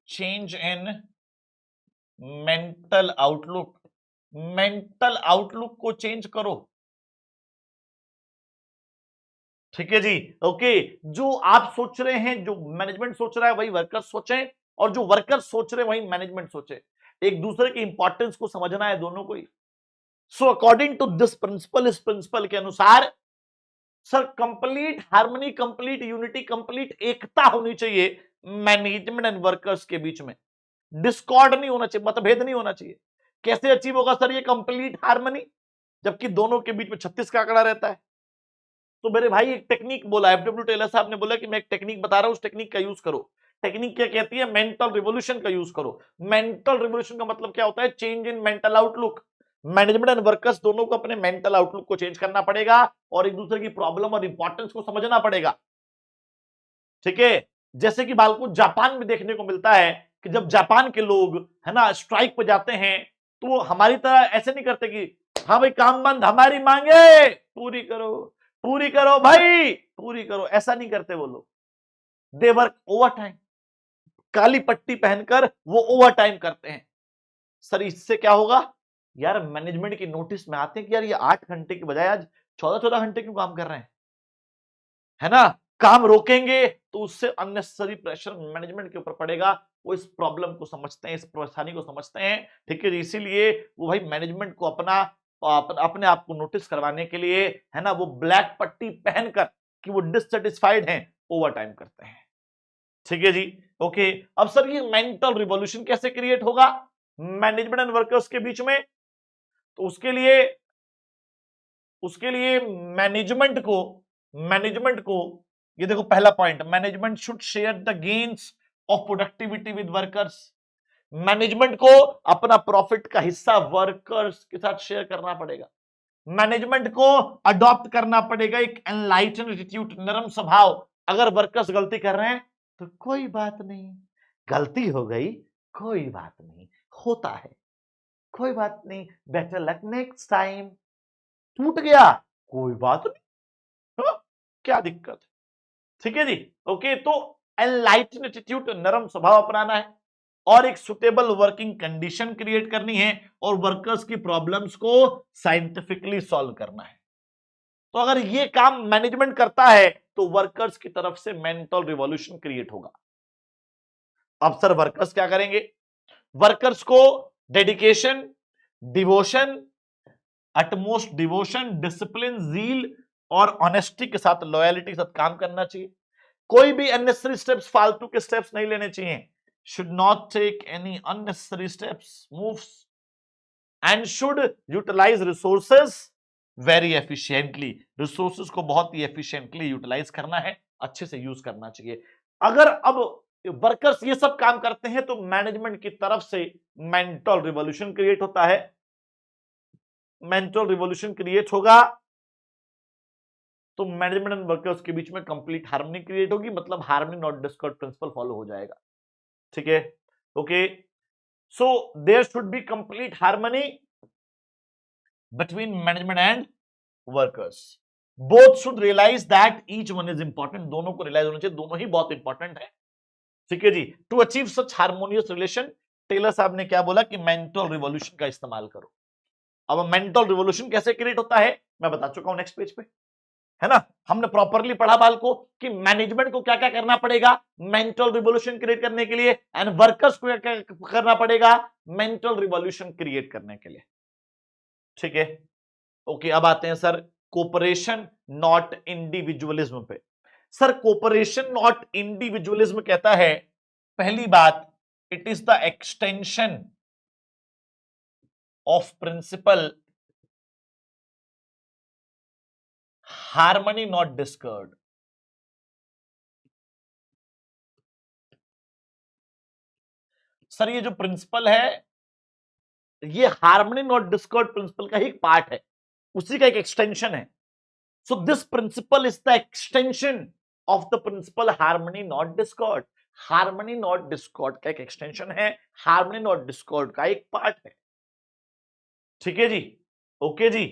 change in mental outlook, mental outlook को चेंज करो। ठीक है जी, ओके। जो आप सोच रहे हैं, जो मैनेजमेंट सोच रहा है वही वर्कर्स सोचें, और जो वर्कर्स सोच रहे हैं वही मैनेजमेंट सोचे। एक दूसरे की इंपॉर्टेंस को समझना है दोनों को ही। So according to this principle, इस प्रिंसिपल के अनुसार sir complete harmony, complete unity, complete एकता होनी चाहिए मैनेजमेंट एंड वर्कर्स के बीच में। डिस्कॉर्ड नहीं होना चाहिए, मतभेद नहीं होना चाहिए। कैसे अचीव होगा सर ये कंप्लीट हार्मनी, जबकि दोनों के बीच में 36 का आंकड़ा रहता है? तो मेरे भाई एक टेक्निक बोला, एफडब्ल्यू टेलर साहब ने बोला कि मैं एक टेक्निक बता रहा हूं, उस टेक्निक का यूज करो। टेक्निक क्या कहती है? मेंटल रिवोल्यूशन का यूज करो। मेंटल रिवोल्यूशन का मतलब क्या होता है? Change in mental outlook. Management and workers दोनों को अपने मेंटल आउटलुक को चेंज करना पड़ेगा और एक दूसरे की प्रॉब्लम और इंपॉर्टेंस को समझना पड़ेगा। ठीक है, जैसे कि बालको जापान में देखने को मिलता है कि जब जापान के लोग है ना स्ट्राइक पे जाते हैं तो वो हमारी तरह ऐसे नहीं करते कि हाँ भाई काम बंद, हमारी मांगे पूरी करो, पूरी करो भाई, पूरी करो, ऐसा नहीं करते वो लोग। दे वर्क ओवर टाइम, काली पट्टी पहनकर वो ओवर टाइम करते हैं। सर इससे क्या होगा? यार मैनेजमेंट की नोटिस में आते हैं कि यार ये 8 घंटे की बजाय आज 14-14 घंटे क्यों काम कर रहे हैं, है ना? काम रोकेंगे तो उससे अननेसेसरी प्रेशर मैनेजमेंट के ऊपर पड़ेगा। वो इस प्रॉब्लम को समझते हैं, इस परेशानी को समझते हैं। ठीक है, इसीलिए वो भाई मैनेजमेंट को अपने आप को नोटिस करवाने के लिए है ना वो ब्लैक पट्टी पहनकर कि वो डिससेटिस्फाइड हैं ओवर टाइम करते हैं। ठीक है जी, ओके। अब सर ये मेंटल रिवॉल्यूशन कैसे क्रिएट होगा मैनेजमेंट एंड वर्कर्स के बीच में? तो उसके लिए मैनेजमेंट को ये देखो पहला point, management should share the gains of productivity with workers. Management को अपना प्रॉफिट का हिस्सा वर्कर्स के साथ शेयर करना पड़ेगा। मैनेजमेंट को अडॉप्ट करना पड़ेगा एक एनलाइटन एटीट्यूड, नरम स्वभाव। अगर वर्कर्स गलती कर रहे हैं तो कोई बात नहीं, गलती हो गई कोई बात नहीं, होता है, कोई बात नहीं, बेटर लक नेक्स्ट टाइम। टूट गया कोई बात नहीं, हाँ, क्या दिक्कत है? ठीक है जी, ओके। तो एनलाइटन एटीट्यूड, नरम स्वभाव अपनाना है और एक सुटेबल वर्किंग कंडीशन क्रिएट करनी है और वर्कर्स की प्रॉब्लम्स को साइंटिफिकली सॉल्व करना है। तो अगर ये काम मैनेजमेंट करता है तो वर्कर्स की तरफ से मेंटल रिवॉल्यूशन क्रिएट होगा। अब सर वर्कर्स क्या करेंगे? वर्कर्स को dedication, devotion, utmost devotion, discipline, zeal और ऑनेस्टी के साथ, लॉयलिटी के साथ काम करना चाहिए। कोई भी अननेसेसरी स्टेप्स, फालतू के स्टेप्स नहीं लेने चाहिए। Should not take any unnecessary steps, moves and should utilise resources very efficiently. Resources को बहुत ही एफिशिएंटली यूटिलाइज करना है, अच्छे से यूज करना चाहिए। अगर अब वर्कर्स ये सब काम करते हैं तो मैनेजमेंट की तरफ से मेंटल रिवॉल्यूशन क्रिएट होता है। मेंटल रिवॉल्यूशन क्रिएट होगा तो मैनेजमेंट एंड वर्कर्स के बीच में कंप्लीट हार्मनी क्रिएट होगी, मतलब harmony not discord principle follow हो जाएगा। ठीक है, okay. So there should be complete harmony between management and workers. Both should realise that each one is important. दोनों को रियलाइज होना चाहिए, दोनों ही बहुत इंपॉर्टेंट है। ठीक है जी, to achieve such harmonious relation, Taylor साहब ने क्या बोला कि मेंटल रिवॉल्यूशन का इस्तेमाल करो। अब मेंटल रिवॉल्यूशन कैसे क्रिएट होता है मैं बता चुका हूं नेक्स्ट पेज पे, है ना? हमने प्रॉपरली पढ़ा बालको कि मैनेजमेंट को क्या क्या करना पड़ेगा मेंटल रिवॉल्यूशन क्रिएट करने के लिए, एंड वर्कर्स को क्या क्या करना पड़ेगा मेंटल रिवॉल्यूशन क्रिएट करने के लिए। ठीक है, ओके। अब आते हैं सर कोऑपरेशन नॉट इंडिविजुअलिज्म पे। सर कोऑपरेशन नॉट इंडिविजुअलिज्म कहता है, पहली बात, it is the extension of principle harmony not discord. Sir ये जो प्रिंसिपल है ये हार्मनी नॉट डिस्कॉर्ड प्रिंसिपल का ही एक पार्ट है, उसी का एक एक्सटेंशन है। So this principle is the extension of the principle harmony not discord. Harmony not discord का एक एक्सटेंशन है, हार्मनी नॉट डिस्कॉर्ड का एक पार्ट है। ठीक है जी, ओके जी।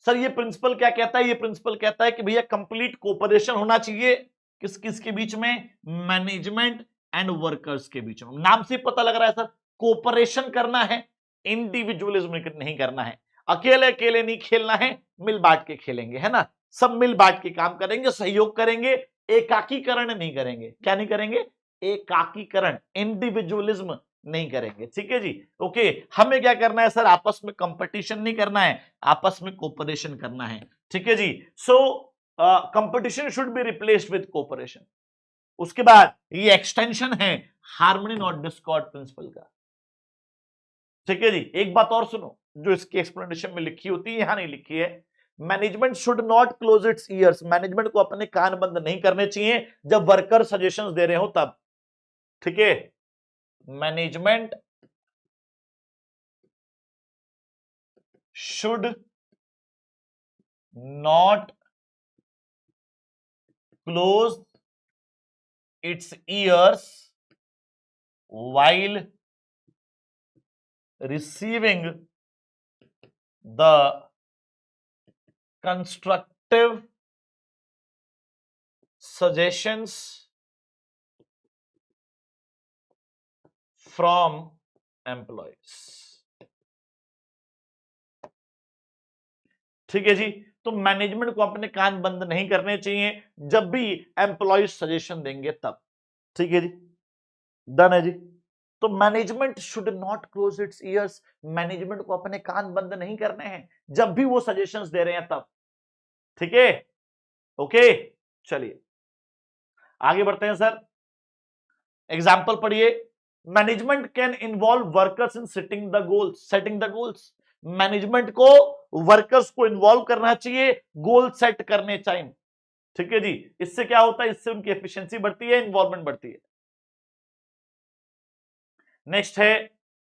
सर ये प्रिंसिपल क्या कहता है? ये प्रिंसिपल कहता है कि भैया कंप्लीट कोऑपरेशन होना चाहिए किस किस के बीच में? मैनेजमेंट एंड वर्कर्स के बीच में। नाम से पता लग रहा है सर, कोऑपरेशन करना है, इंडिविजुअलिज्म नहीं करना है। अकेले अकेले नहीं खेलना है, मिल बांट के खेलेंगे, है ना? सब मिल बांट के काम करेंगे, सहयोग करेंगे, एकाकीकरण नहीं करेंगे। क्या नहीं करेंगे? एकाकीकरण, इंडिविजुअलिज्म नहीं करेंगे। ठीक है जी, ओके। हमें क्या करना है सर, आपस में कंपटीशन नहीं करना है, आपस में कोऑपरेशन करना है। ठीक है जी, so competition should be replaced with cooperation. उसके बाद ये एक्सटेंशन है हार्मनी नॉट डिस्कॉर्ड प्रिंसिपल का। ठीक है जी, एक बात और सुनो जो इसकी एक्सप्लेनेशन में लिखी होती है, यहां नहीं लिखी है। Management should not close it's years, management को अपने कान बंद नहीं करने चाहिए जब वर्कर सजेशंस दे रहे हो तब। ठीक है, management should not close it's years while receiving the constructive suggestions from employees। ठीक है जी, तो मैनेजमेंट को अपने कान बंद नहीं करने चाहिए जब भी एम्प्लॉय सजेशन देंगे तब। ठीक है जी, डन है जी। तो management should not close it's years, management को अपने कान बंद नहीं करने हैं जब भी वो सजेशंस दे रहे हैं तब। ठीक है, ओके, चलिए आगे बढ़ते हैं सर। एग्जाम्पल पढ़िए। Management can involve workers in setting the goals. Management को वर्कर्स को इन्वॉल्व करना चाहिए गोल सेट करने टाइम। ठीक है जी, इससे क्या होता है, इससे उनकी एफिशिएंसी बढ़ती है, इन्वॉल्वमेंट बढ़ती है। नेक्स्ट है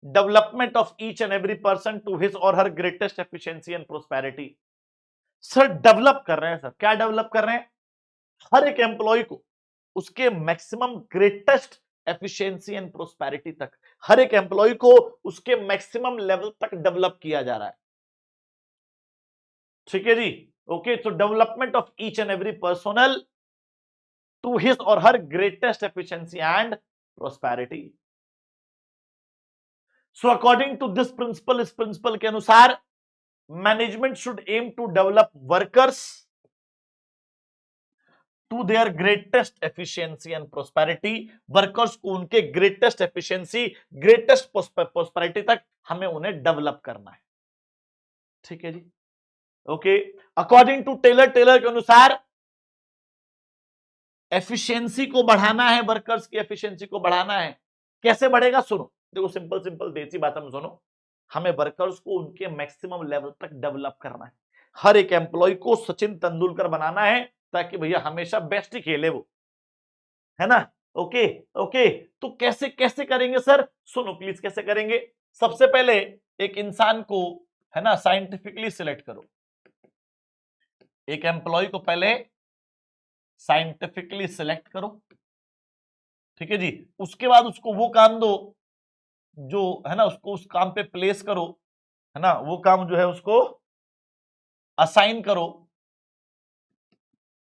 development of each and every person to his or her greatest efficiency and prosperity. Sir develop कर रहे हैं, सर क्या डेवलप कर रहे हैं, हर एक एम्प्लॉय को उसके maximum greatest efficiency and prosperity तक, हर एक एम्प्लॉय को उसके मैक्सिमम लेवल तक डेवलप किया जा रहा है। ठीक है जी, ओके। तो development of each and every personal to his or her greatest efficiency and prosperity. So according to this principle, इस प्रिंसिपल के अनुसार management should aim to develop workers to their greatest efficiency and prosperity. Workers को उनके greatest efficiency, greatest prosperity तक हमें उन्हें develop करना है। ठीक है जी, okay. According to Taylor, Taylor के अनुसार एफिशिएंसी को बढ़ाना है, वर्कर्स की एफिशिएंसी को बढ़ाना है। कैसे बढ़ेगा सुनो, देखो सिंपल सिंपल देसी भाषा में सुनो। हमें वर्कर्स को उनके मैक्सिमम लेवल तक डेवलप करना है। हर एक एम्प्लॉय को सचिन तेंदुलकर बनाना है ताकि भैया हमेशा बेस्ट ही खेले वो, है ना। Okay, okay. तो कैसे कैसे करेंगे सर, सुनो प्लीज कैसे करेंगे। सबसे पहले एक इंसान को, है ना, साइंटिफिकली सिलेक्ट करो। एक एम्प्लॉय को पहले साइंटिफिकली सिलेक्ट करो। ठीक है जी, उसके बाद उसको वो काम दो जो, है ना, उसको उस काम पे प्लेस करो, है ना, वो काम जो है उसको असाइन करो,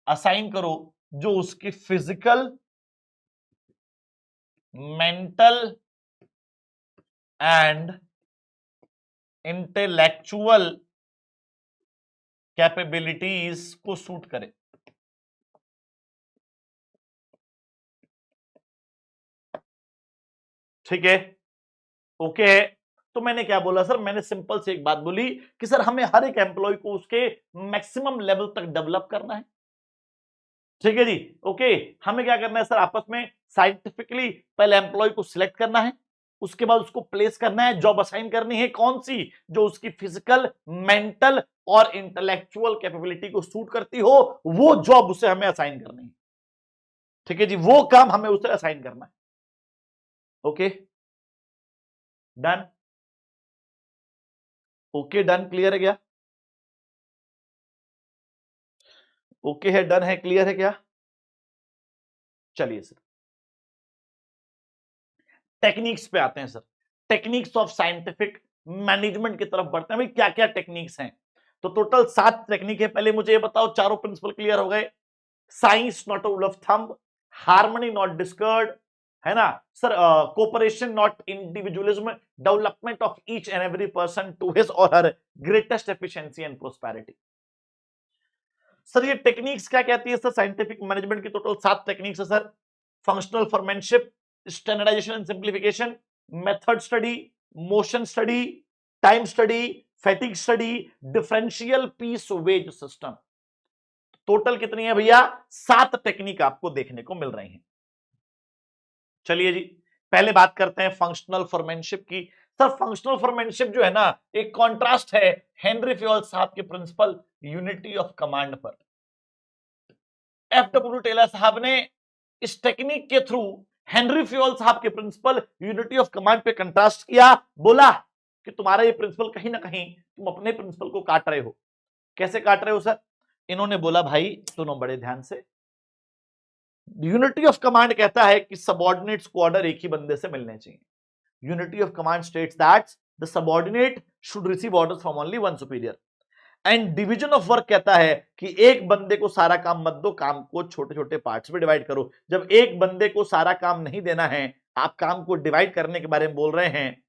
असाइन करो जो उसकी physical, mental and intellectual capabilities को सूट करे। ठीक है, ओके है। तो मैंने क्या बोला सर, मैंने सिंपल से एक बात बोली कि सर हमें हर एक एम्प्लॉय को उसके मैक्सिमम लेवल तक डेवलप करना है। ठीक है जी, ओके। हमें क्या करना है सर, आपस में साइंटिफिकली पहले एम्प्लॉय को सिलेक्ट करना है, उसके बाद उसको प्लेस करना है, जॉब असाइन करनी है कौन सी, जो उसकी फिजिकल, मेंटल और इंटेलेक्चुअल कैपेबिलिटी को सूट करती हो, वो जॉब उसे हमें असाइन करनी है। ठीक है जी, वो काम हमें उसे असाइन करना है। Okay, done, okay done, clear है क्या, ओके है, डन है, क्लियर है क्या। चलिए सर टेक्निक्स पे आते हैं sir. Techniques of scientific management की तरफ बढ़ते हैं। भाई क्या क्या टेक्निक्स हैं, तो टोटल 7 टेक्निक है। पहले मुझे ये बताओ, चारों प्रिंसिपल क्लियर हो गए। Science not a rule of thumb, harmony not discord, है ना sir, cooperation not individualism, development of each and every person to his or her greatest efficiency and prosperity. Sir ये टेक्निक्स क्या कहती है sir, scientific management की total 7 techniques है sir. Functional foremanship, standardisation and simplification, method study, motion study, time study, fatigue study, differential piece wage system. Total कितनी है भैया? 7 technique आपको देखने को मिल रही हैं। चलिए जी, पहले बात करते हैं फंक्शनल फॉरमैनशिप की। सर फंक्शनल फॉरमैनशिप जो है ना, एक कॉन्ट्रास्ट है हेनरी फ्योल साहब के प्रिंसिपल यूनिटी ऑफ कमांड पर। एफडब्ल्यू टेलर साहब ने इस टेक्निक के थ्रू हेनरी फ्योल साहब के प्रिंसिपल यूनिटी ऑफ कमांड पे कंट्रास्ट किया, बोला कि तुम्हारा ये प्रिंसिपल कहीं ना कहीं तुम अपने प्रिंसिपल को काट रहे हो। कैसे काट रहे हो सर? इन्होंने बोला भाई सुनो बड़े ध्यान से, यूनिटी ऑफ कमांड कहता है कि सबऑर्डिनेट्स को ऑर्डर एक ही बंदे से मिलने चाहिए। Unity of command states that the subordinate should receive orders from only one superior. And division of work कहता है कि एक बंदे को सारा काम मत दो, काम को छोटे छोटे पार्ट्स में डिवाइड करो। जब एक बंदे को सारा काम नहीं देना है, आप काम को डिवाइड करने के बारे में बोल रहे हैं,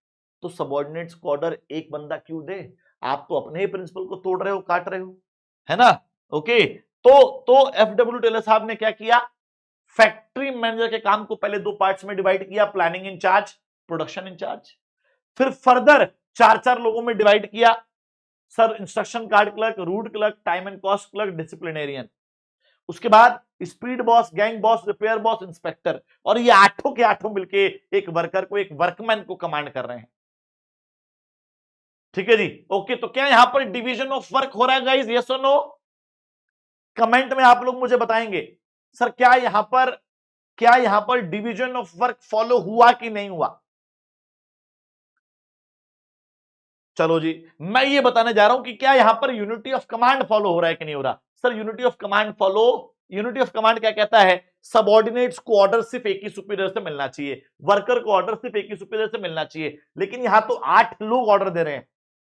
तो सबऑर्डिनेट्स को ऑर्डर एक बंदा क्यों दे? आप तो अपने ही प्रिंसिपल को तोड़ रहे हो, काट रहे हो, है ना? ओके, तो एफडब्ल्यू टेलर साहब ने क्या किया? फैक्ट्री मैनेजर के काम को पहले 2 पार्ट्स में डिवाइड किया, प्लानिंग इंचार्ज, प्रोडक्शन इंचार्ज। फिर फर्दर 4-4 लोगों में डिवाइड किया, sir instruction card clerk, root clerk, time and cost clerk, disciplinarian. उसके बाद speed boss, gang boss, repair boss, inspector. और ये 8 के 8 मिलके एक वर्कर को, एक वर्कमैन को कमांड कर रहे हैं। ठीक है जी, ओके। तो क्या यहां पर डिवीजन ऑफ वर्क हो रहा है गाइस? यस और नो? कमेंट में आप लोग मुझे बताएंगे सर क्या यहां पर डिवीजन ऑफ वर्क फॉलो हुआ कि नहीं हुआ? चलो जी, मैं ये बताने जा रहा हूं कि क्या यहां पर यूनिटी ऑफ कमांड फॉलो हो रहा है कि नहीं हो रहा। सर यूनिटी ऑफ कमांड क्या कहता है? सबऑर्डिनेट्स को ऑर्डर सिर्फ एक ही सुपीरियर से मिलना चाहिए, वर्कर को ऑर्डर सिर्फ एक ही सुपीरियर से मिलना चाहिए। लेकिन यहां तो 8 लोग ऑर्डर दे रहे हैं,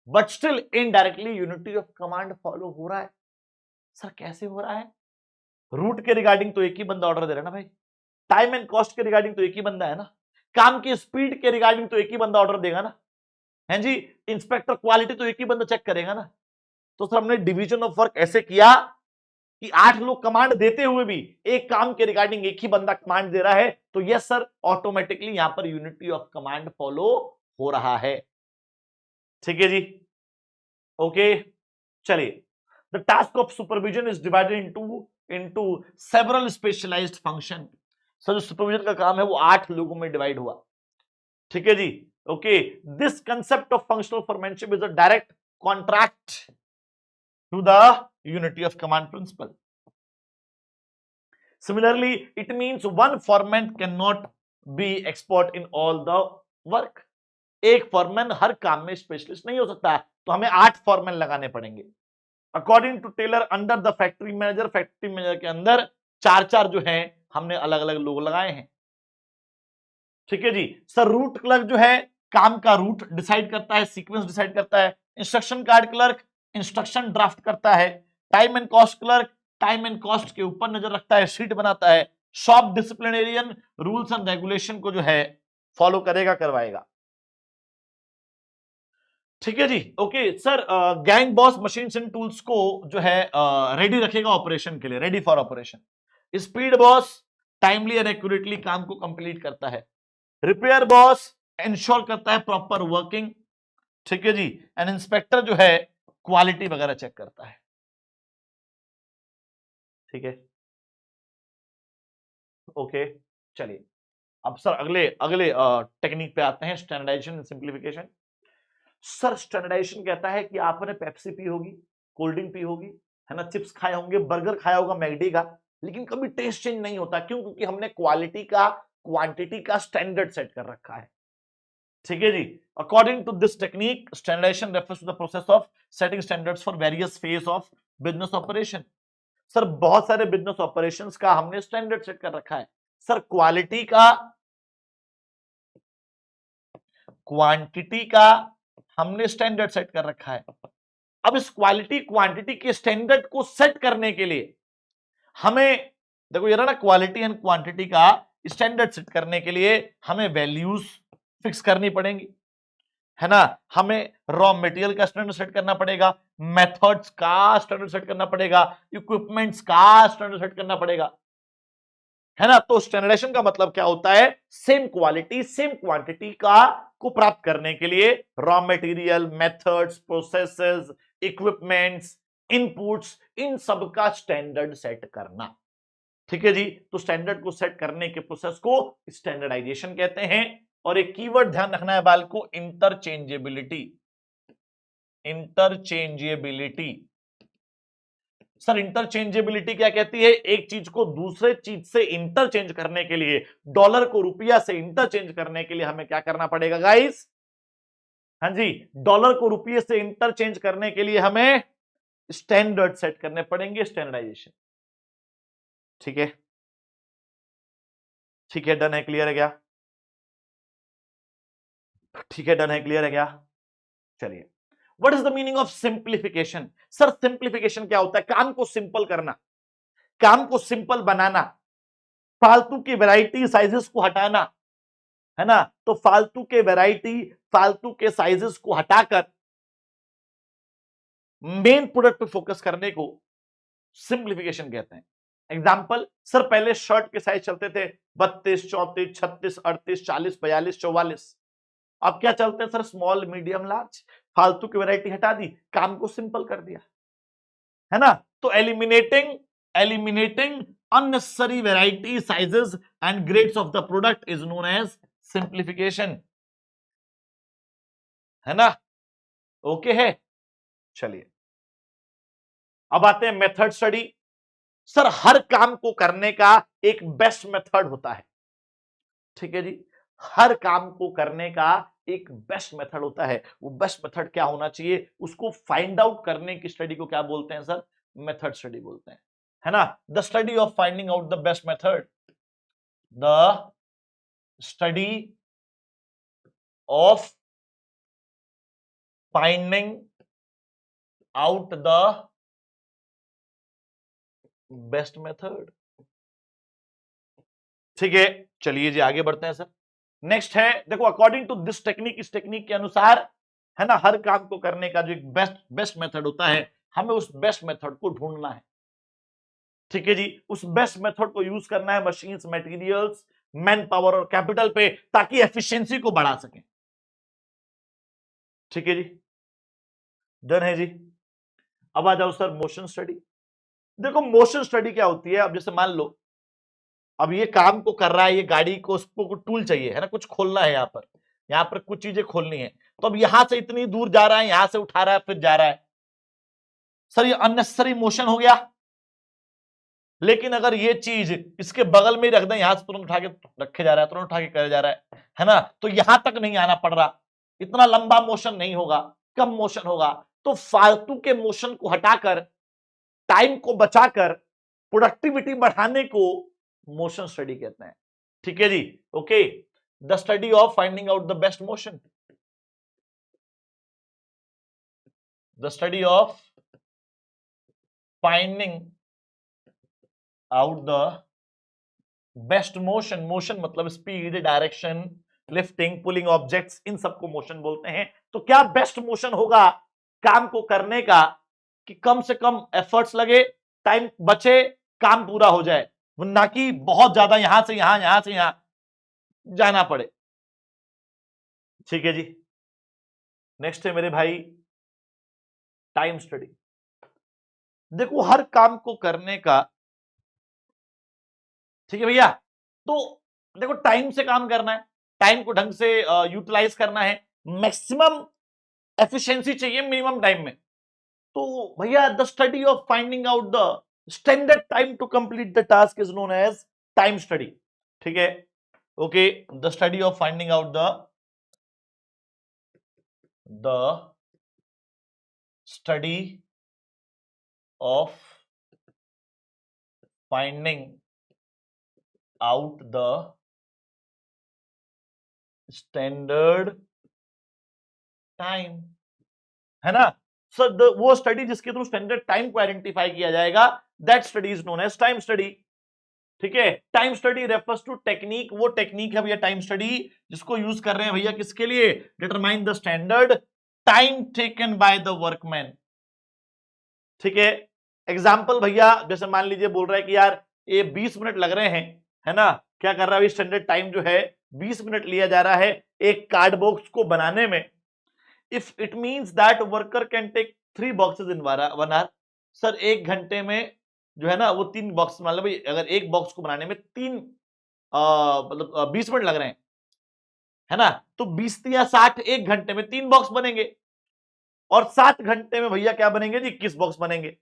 but still indirectly unity of command follow हो रहा है। सर कैसे हो रहा है? रूट के रिगार्डिंग तो एक ही बंदा ऑर्डर दे रहा है ना भाई, टाइम एंड कॉस्ट के रिगार्डिंग तो एक ही बंदा है ना, काम की स्पीड के रिगार्डिंग तो एक ही बंदा ऑर्डर देगा ना, है जी। इंस्पेक्टर क्वालिटी तो एक ही बंदा चेक करेगा ना। तो सर हमने डिवीजन ऑफ वर्क ऐसे किया कि 8 लोग कमांड देते हुए भी एक काम के रिगार्डिंग एक ही बंदा कमांड दे रहा है, तो यस सर ऑटोमेटिकली यहां पर यूनिटी ऑफ कमांड फॉलो हो रहा है। ठीक है जी, ओके। चलिए, the task of supervision is divided into several specialised function. Sir जो सुपरविजन का काम है वो 8 लोगों में डिवाइड हुआ। ठीक है जी, okay. This concept of functional foremanship is a direct contract to the unity of command principle. Similarly, it means one foreman cannot be expert in all the work. एक फॉरमैन हर काम में स्पेशलिस्ट नहीं हो सकता, तो हमें 8 फॉरमैन लगाने पड़ेंगे। According to Taylor, under the factory manager के अंदर 4-4 जो हैं हमने अलग अलग लोग लगाए हैं। ठीक है जी। सर रूट क्लर्क जो है काम का रूट डिसाइड करता है, सीक्वेंस डिसाइड करता है। Instruction card clerk instruction draft करता है। Time and cost clerk time and cost के ऊपर नजर रखता है, शीट बनाता है। Shop disciplinarian rules and regulation को जो है फॉलो करेगा, करवाएगा। ठीक है जी, okay. Sir gang boss machines and tools को जो है रेडी रखेगा ऑपरेशन के लिए, ready for operation. Speed boss timely and accurately काम को कंप्लीट करता है। रिपेयर बॉस इंश्योर करता है प्रॉपर वर्किंग। ठीक है जी। एंड इंस्पेक्टर जो है क्वालिटी वगैरह चेक करता है। ठीक है, ओके। चलिए अब सर अगले अगले टेक्निक पे आते हैं, standardisation and simplification. Sir standardisation कहता है कि आपने पेप्सी पी होगी, कोल्ड ड्रिंक पी होगी, है ना, चिप्स खाए होंगे, बर्गर खाया होगा मैकडी का, लेकिन कभी टेस्ट चेंज नहीं होता। क्यों? क्योंकि हमने क्वालिटी का, क्वांटिटी का स्टैंडर्ड सेट कर रखा है। ठीक है जी। According to this technique, standardisation refers to the process of setting standards for various phase of business operation. Sir बहुत सारे बिजनेस ऑपरेशंस का हमने स्टैंडर्ड सेट कर रखा है। सर क्वालिटी का, क्वांटिटी का हमने स्टैंडर्ड सेट कर रखा है। अब इस क्वालिटी क्वांटिटी के स्टैंडर्ड को सेट करने के लिए हमें, देखो ये रहा ना, क्वालिटी एंड क्वांटिटी का स्टैंडर्ड सेट करने के लिए हमें वैल्यूज फिक्स करनी पड़ेंगी, है ना। हमें रॉ मटेरियल का स्टैंडर्ड सेट करना पड़ेगा, मेथड्स का स्टैंडर्ड सेट करना पड़ेगा, इक्विपमेंट्स का स्टैंडर्ड सेट करना पड़ेगा। है ना। तो स्टैंडर्डाइजेशन का मतलब क्या होता है, सेम क्वालिटी सेम क्वांटिटी का को प्राप्त करने के लिए raw material, methods, processes, equipments, inputs, इन सब का स्टैंडर्ड सेट करना। ठीक है जी। तो स्टैंडर्ड को सेट करने के प्रोसेस को स्टैंडर्डाइजेशन कहते हैं। और एक कीवर्ड ध्यान रखना है बाल को, इंटरचेंजेबिलिटी। इंटरचेंजेबिलिटी। सर इंटरचेंजेबिलिटी क्या कहती है, एक चीज को दूसरे चीज से इंटरचेंज करने के लिए, डॉलर को रुपया से इंटरचेंज करने के लिए हमें क्या करना पड़ेगा गाइस, हाँ जी, डॉलर को रुपये से इंटरचेंज करने के लिए हमें स्टैंडर्ड सेट करने पड़ेंगे, स्टैंडर्डाइजेशन। ठीक है, ठीक है, डन है, क्लियर है क्या, ठीक है, डन है, क्लियर है क्या। चलिए, what is the meaning of simplification. Sir simplification क्या होता है, काम को सिंपल करना, काम को सिंपल बनाना, फालतू की वैरायटी साइजेस को हटाना, है ना। तो फालतू के वैरायटी, फालतू के साइजेस को हटाकर मेन प्रोडक्ट पे फोकस करने को सिंप्लीफिकेशन कहते हैं। एग्जाम्पल, सर पहले शर्ट के साइज चलते थे 32, 34, 36, 38, 40, 42, 44। अब क्या चलते हैं सर, स्मॉल, मीडियम, लार्ज। फालतू की वैरायटी हटा दी, काम को सिंपल कर दिया, है ना। तो eliminating eliminating unnecessary variety, sizes and grades of the product is known as simplification, है ना। ओके है, चलिए अब आते हैं मेथड स्टडी। सर हर काम को करने का एक बेस्ट मेथड होता है, ठीक है जी, हर काम को करने का एक बेस्ट मेथड होता है। वो बेस्ट मेथड क्या होना चाहिए, उसको फाइंड आउट करने की स्टडी को क्या बोलते हैं सर, मेथड स्टडी बोलते हैं, है ना। The study of finding out the best method, the study of finding out the best method. ठीक है, चलिए जी आगे बढ़ते हैं सर। नेक्स्ट है, देखो अकॉर्डिंग टू दिस टेक्निक, इस टेक्निक के अनुसार, है ना, हर काम को करने का जो एक बेस्ट मेथड होता है, हमें उस बेस्ट मेथड को ढूंढना है। ठीक है जी, उस बेस्ट मेथड को यूज करना है मशीन्स, मटेरियल्स, मैन पावर और कैपिटल पे, ताकि एफिशिएंसी को बढ़ा सकें। ठीक है जी, डन है जी। अब आ जाओ सर मोशन स्टडी। देखो मोशन स्टडी क्या होती है, अब जैसे मान लो अब ये काम को कर रहा है, ये गाड़ी को, उसको टूल चाहिए, है ना, कुछ खोलना है, यहाँ पर कुछ चीजें खोलनी है। तो अब यहां से इतनी दूर जा रहा है, यहां से उठा रहा है, फिर जा रहा है। सर ये अननेसेसरी मोशन हो गया। लेकिन अगर ये चीज इसके बगल में ही रख दें, यहां से तुरंत उठा के रखे जा रहा है, तुरंत उठा के करे जा रहा है ना, तो यहां तक नहीं आना पड़ रहा, इतना लंबा मोशन नहीं होगा, कम मोशन होगा। तो फालतू के मोशन को हटाकर, टाइम को बचाकर प्रोडक्टिविटी बढ़ाने को मोशन स्टडी कहते हैं। ठीक है जी, okay, the study of finding out the best motion, the study of finding out the best motion. Motion मतलब speed, direction, lifting, pulling objects, इन सबको मोशन बोलते हैं। तो क्या बेस्ट मोशन होगा काम को करने का, कि कम से कम एफर्ट्स लगे, टाइम बचे, काम पूरा हो जाए, ना कि बहुत ज्यादा यहां से यहां से यहां जाना पड़े। ठीक है जी, नेक्स्ट है मेरे भाई टाइम स्टडी। देखो हर काम को करने का, ठीक है भैया, तो देखो टाइम से काम करना है, टाइम को ढंग से यूटिलाइज करना है, मैक्सिमम एफिशिएंसी चाहिए मिनिमम टाइम में। तो भैया the study of finding out the standard time to complete the task is known as time study. ठीक है, okay, the study of finding out the study of finding out the standard time, है ना। So वो study जिसके through standard time को identify किया जाएगा, that study is known as time study. ठीक है, time study refers to technique, वो टेक्निक है भैया टाइम स्टडी जिसको यूज कर रहे हैं भैया किसके लिए, determine the standard time taken by the workman. ठीक है, एग्जाम्पल भैया जैसे मान लीजिए बोल रहा है कि यार ये 20 मिनट लग रहे हैं, है ना, क्या कर रहा है, स्टैंडर्ड टाइम जो है 20 मिनट लिया जा रहा है एक कार्ड बॉक्स को बनाने में। If it means that worker can take 3 boxes in 1 hour, sir 1 घंटे में जो है ना वो 3 बॉक्स, मतलब भाई अगर एक बॉक्स को बनाने में 3 मतलब 20 मिनट लग रहे हैं, है ना, तो 20 या 60, 1 घंटे में 3 बॉक्स बनेंगे, और 7 घंटे में भैया क्या बनेंगे जी, 21 बॉक्स बनेंगे।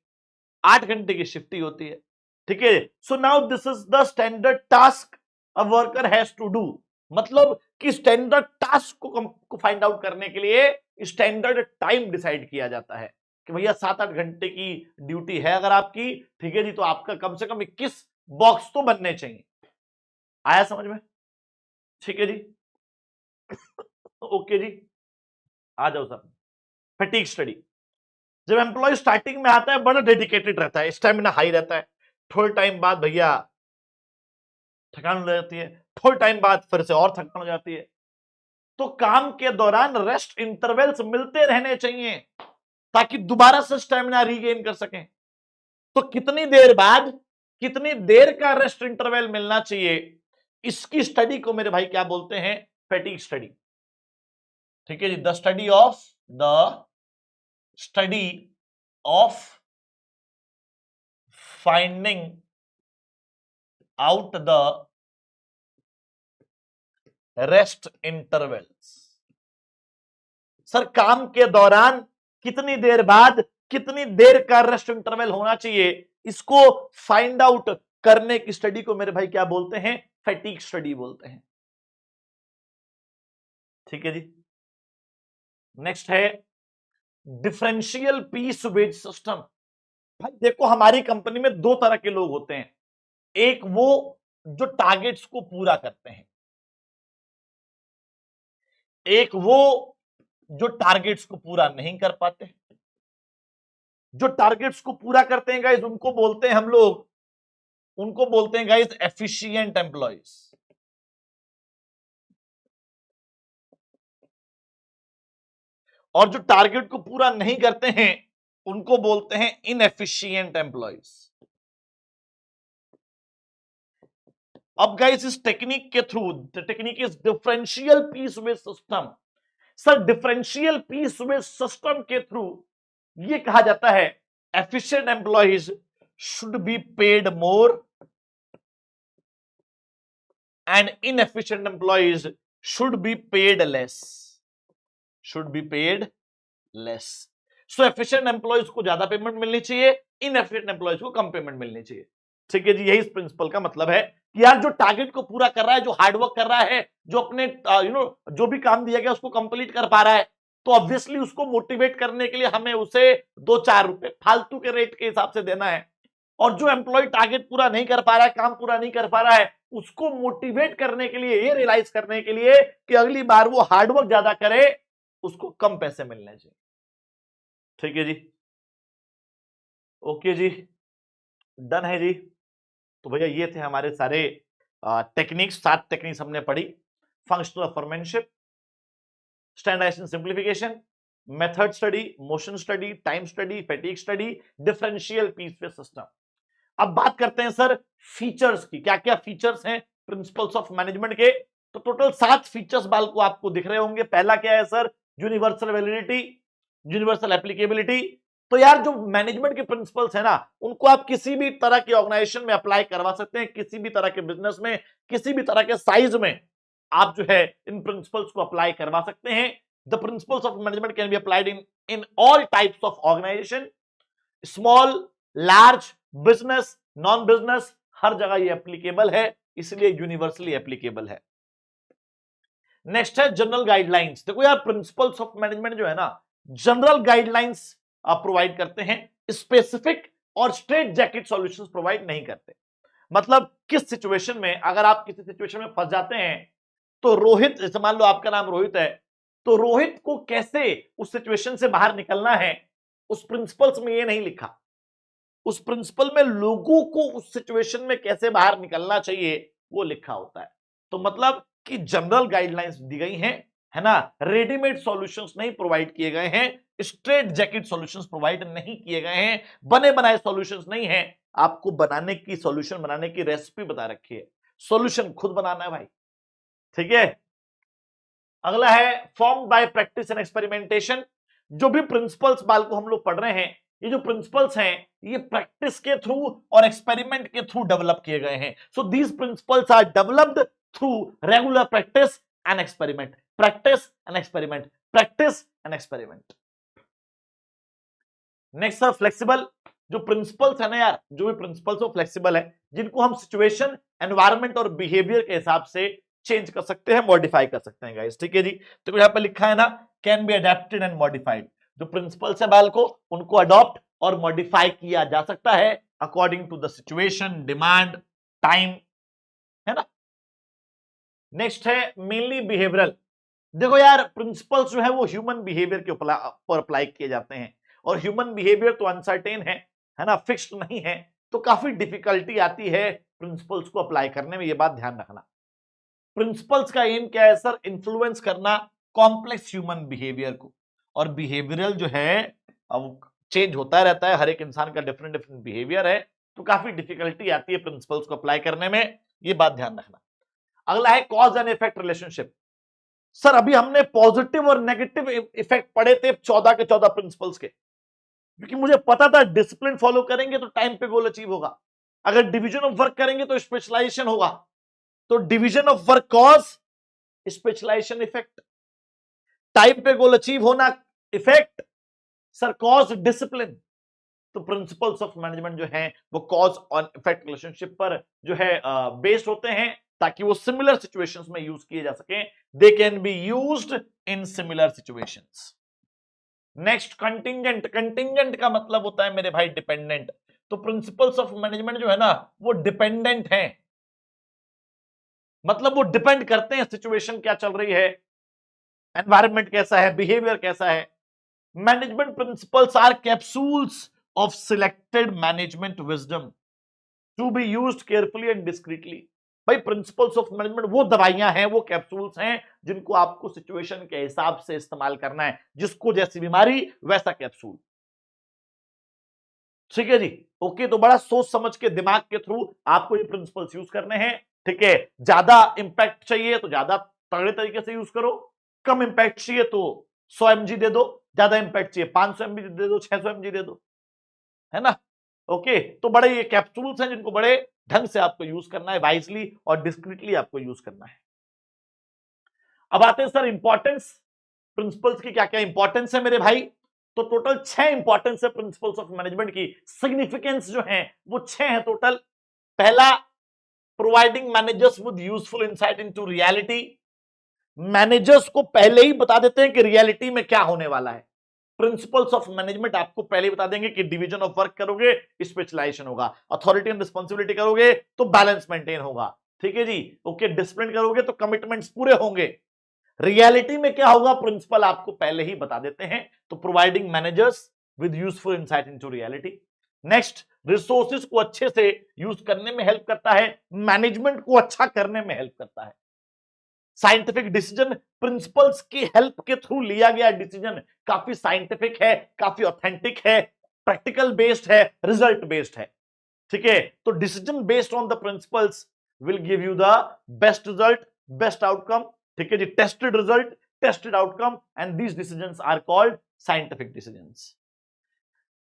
8 घंटे की शिफ्ट ही होती है, ठीक है। So now this is the standard task a worker has to do, मतलब कि स्टैंडर्ड टास्क को फाइंड आउट करने के लिए स्टैंडर्ड टाइम डिसाइड किया जाता है कि भैया 7-8 घंटे की ड्यूटी है अगर आपकी, ठीक है जी, तो आपका कम से कम 21 बॉक्स तो बनने चाहिए। आया समझ में? ठीक है जी। ओके जी, आ जाओ सर। फैटिग स्टडी, जब एम्प्लॉय स्टार्टिंग में आता है बड़ा डेडिकेटेड रहता है, स्टेमिना हाई रहता है, थोड़े टाइम बाद भैया थकान हो जाती है, थोड़े टाइम बाद फिर से और थकान हो जाती है, तो काम के दौरान रेस्ट इंटरवल्स मिलते रहने चाहिए ताकि दोबारा से स्टेमिना रीगेन कर सकें। तो कितनी देर बाद कितनी देर का रेस्ट इंटरवल मिलना चाहिए, इसकी स्टडी को मेरे भाई क्या बोलते हैं, फैटिग स्टडी। ठीक है जी, the study of finding out the rest intervals. Sir काम के दौरान कितनी देर बाद कितनी देर का रेस्ट इंटरवल होना चाहिए, इसको फाइंड आउट करने की स्टडी को मेरे भाई क्या बोलते हैं, फैटिग स्टडी बोलते हैं। ठीक है जी। नेक्स्ट है डिफरेंशियल पीस वेज सिस्टम। भाई देखो हमारी कंपनी में 2 तरह के लोग होते हैं, एक वो जो टारगेट्स को पूरा करते हैं, एक वो जो टारगेट्स को पूरा नहीं कर पाते। जो टारगेट्स को पूरा करते हैं गाइस उनको बोलते हैं हम लोग, उनको बोलते हैं गाइस एफिशिएंट एम्प्लॉइज, और जो टारगेट को पूरा नहीं करते हैं उनको बोलते हैं इनएफिशिएंट एम्प्लॉइज। अब गाइस इस टेक्निक के through, the technique is differential piece wage system. Sir differential piece wage system के थ्रू ये कहा जाता है efficient employees should be paid more and inefficient employees should be paid less, should be paid less. So efficient employees को ज्यादा payment मिलनी चाहिए, inefficient employees को कम पेमेंट मिलनी चाहिए। ठीक है जी, यही इस प्रिंसिपल का मतलब है कि यार जो टारगेट को पूरा कर रहा है, जो हार्डवर्क कर रहा है, जो अपने जो भी काम दिया गया उसको कंप्लीट कर पा रहा है, तो ऑब्वियसली उसको मोटिवेट करने के लिए हमें उसे 2-4 रुपए फालतू के रेट के हिसाब से देना है। और जो एम्प्लॉय टारगेट पूरा नहीं कर पा रहा है, काम पूरा नहीं कर पा रहा है, उसको मोटिवेट करने के लिए, ये रियलाइज करने के लिए कि अगली बार वो हार्डवर्क ज्यादा करे, उसको कम पैसे मिलने चाहिए। ठीक है जी, ओके जी, डन है जी। तो भैया ये थे हमारे सारे टेक्निक्स, 7 टेक्निक्स हमने पढ़ी। Functional foremanship, standardisation simplification, method study, motion study, time study, fatigue study, differential piece wage system. अब बात करते हैं सर फीचर्स की, क्या क्या फीचर्स हैं प्रिंसिपल्स ऑफ मैनेजमेंट के। तो टोटल 7 फीचर्स बाल को आपको दिख रहे होंगे। पहला क्या है sir, universal validity, universal applicability. तो यार जो मैनेजमेंट के प्रिंसिपल्स है ना, उनको आप किसी भी तरह की ऑर्गेनाइजेशन में अप्लाई करवा सकते हैं, किसी भी तरह के बिजनेस में, किसी भी तरह के साइज में आप जो है इन प्रिंसिपल्स को अप्लाई करवा सकते हैं। The principles of management can be applied in all types of organisation, small, large, business, non business, हर जगह ये एप्लीकेबल है, इसलिए यूनिवर्सली एप्लीकेबल है। नेक्स्ट है जनरल गाइडलाइंस। देखो यार प्रिंसिपल्स ऑफ मैनेजमेंट जो है ना, जनरल गाइडलाइंस आप प्रोवाइड करते हैं, स्पेसिफिक और स्ट्रेट जैकेट सॉल्यूशंस प्रोवाइड नहीं करते। मतलब किस सिचुएशन में, अगर आप किसी सिचुएशन में फंस जाते हैं, तो रोहित, जैसे मान लो आपका नाम रोहित है, तो रोहित को कैसे उस सिचुएशन से बाहर निकलना है, उस प्रिंसिपल्स में ये नहीं लिखा। उस प्रिंसिपल में लोगों को उस सिचुएशन में कैसे बाहर निकलना चाहिए वो लिखा होता है। तो मतलब कि जनरल गाइडलाइंस दी गई हैं, है ना, रेडीमेड सॉल्यूशंस नहीं प्रोवाइड किए गए हैं, स्ट्रेट जैकेट सॉल्यूशंस प्रोवाइड नहीं किए गए हैं, बने बनाए सॉल्यूशंस नहीं है, आपको बनाने की, सॉल्यूशन बनाने की रेसिपी बता रखी है। सॉल्यूशन खुद बनाना है भाई, ठीक है। अगला है form by practice and experimentation. जो भी प्रिंसिपल्स बाल को हम लोग पढ़ रहे हैं, ये जो प्रिंसिपल्स हैं ये प्रैक्टिस के थ्रू और एक्सपेरिमेंट के थ्रू डेवलप किए गए हैं। So these principles are developed through regular practice and experiment, practice and experiment, practice and experiment. Next sir flexible. जो प्रिंसिपल्स है ना यार, जो भी प्रिंसिपल्स वो फ्लेक्सिबल है, जिनको हम सिचुएशन, एनवायरमेंट और बिहेवियर के हिसाब से चेंज कर सकते हैं, मॉडिफाई कर सकते हैं गाइस, ठीक है जी। तो यहां पे लिखा है ना, can be adapted and modified. जो प्रिंसिपल्स है बाल को, उनको अडॉप्ट और मॉडिफाई किया जा सकता है according to the situation, demand, time, है ना। नेक्स्ट है मेनली बिहेवियरल। देखो यार, प्रिंसिपल्स जो है वो ह्यूमन बिहेवियर के ऊपर अप्लाई किए जाते हैं, और ह्यूमन बिहेवियर तो अनसर्टेन है ना, फिक्स्ड नहीं है, तो काफी डिफिकल्टी आती है प्रिंसिपल्स को अप्लाई करने में, ये बात ध्यान रखना। प्रिंसिपल्स का एम क्या है सर? इन्फ्लुएंस करना कॉम्प्लेक्स ह्यूमन बिहेवियर को, और बिहेवियरल जो है अब चेंज होता रहता है, हर एक इंसान का डिफरेंट डिफरेंट बिहेवियर है, तो काफी डिफिकल्टी आती है प्रिंसिपल्स को अप्लाई करने में, ये बात ध्यान रखना। अगला है cause and effect relationship. Sir अभी हमने पॉजिटिव और नेगेटिव इफेक्ट पढ़े थे 14 के 14 प्रिंसिपल्स के, क्योंकि मुझे पता था डिसिप्लिन फॉलो करेंगे तो टाइम पे गोल अचीव होगा, अगर डिवीजन ऑफ वर्क करेंगे तो स्पेशलाइजेशन होगा, तो division of work cause, specialisation effect, time पे गोल अचीव होना इफेक्ट, सर कॉज डिसिप्लिन। तो प्रिंसिपल्स ऑफ मैनेजमेंट जो है वो कॉज और इफेक्ट रिलेशनशिप पर जो है बेस्ड होते हैं, ताकि वो सिमिलर सिचुएशंस में यूज किए जा सकें, they can be used in similar situations. Next contingent. Contingent का मतलब होता है मेरे भाई डिपेंडेंट। तो प्रिंसिपल्स ऑफ मैनेजमेंट जो है ना वो डिपेंडेंट हैं, मतलब वो डिपेंड करते हैं सिचुएशन क्या चल रही है, एनवायरनमेंट कैसा है, बिहेवियर कैसा है। Management principles are capsules of selected management wisdom to be used carefully and discreetly. भाई प्रिंसिपल्स ऑफ मैनेजमेंट वो दवाइयां हैं, वो कैप्सूल्स हैं जिनको आपको सिचुएशन के हिसाब से इस्तेमाल करना है, जिसको जैसी बीमारी वैसा कैप्सूल, ठीक है जी। ओके, तो बड़ा सोच समझ के दिमाग के थ्रू आपको ये प्रिंसिपल्स यूज करने हैं, ठीक है। ज्यादा इंपैक्ट चाहिए तो ज्यादा तगड़े तरीके से यूज करो, कम इंपैक्ट चाहिए तो 100 mg दे दो, ज्यादा इंपैक्ट चाहिए 500 mg दे दो, 600 mg दे दो, है ना। ओके, तो बड़े ये कैप्सूल्स हैं जिनको बड़े ढंग से आपको यूज करना है, वाइजली और डिस्क्रीटली आपको यूज करना है। अब आते हैं सर इंपॉर्टेंस। प्रिंसिपल्स की क्या क्या इंपॉर्टेंस है मेरे भाई? तो टोटल 6 इंपॉर्टेंस है प्रिंसिपल्स ऑफ मैनेजमेंट की। सिग्निफिकेंस जो है वो 6 है टोटल। पहला, providing managers with useful insight into reality. Managers को पहले ही बता देते हैं कि रियलिटी में क्या होने वाला है। प्रिंसिपल्स ऑफ मैनेजमेंट आपको पहले ही बता देंगे कि डिवीजन ऑफ वर्क करोगे स्पेशलाइजेशन होगा, अथॉरिटी एंड रिस्पॉन्सिबिलिटी करोगे तो बैलेंस मेंटेन होगा, ठीक है जी। ओके, डिसिप्लिन करोगे तो कमिटमेंट्स पूरे होंगे। रियलिटी में क्या होगा प्रिंसिपल आपको पहले ही बता देते हैं। तो providing managers with useful insight into reality. Next, resources को अच्छे से यूज करने में हेल्प करता है, मैनेजमेंट को अच्छा करने में हेल्प करता है। साइंटिफिक डिसीजन, प्रिंसिपल्स की हेल्प के थ्रू लिया गया डिसीजन काफी साइंटिफिक है, काफी ऑथेंटिक है, प्रैक्टिकल बेस्ड है, रिजल्ट बेस्ड है, ठीक है। तो decision based on the principles will give you the best result, best outcome, ठीक है जी। Tested result, tested outcome, and these decisions are called scientific decisions.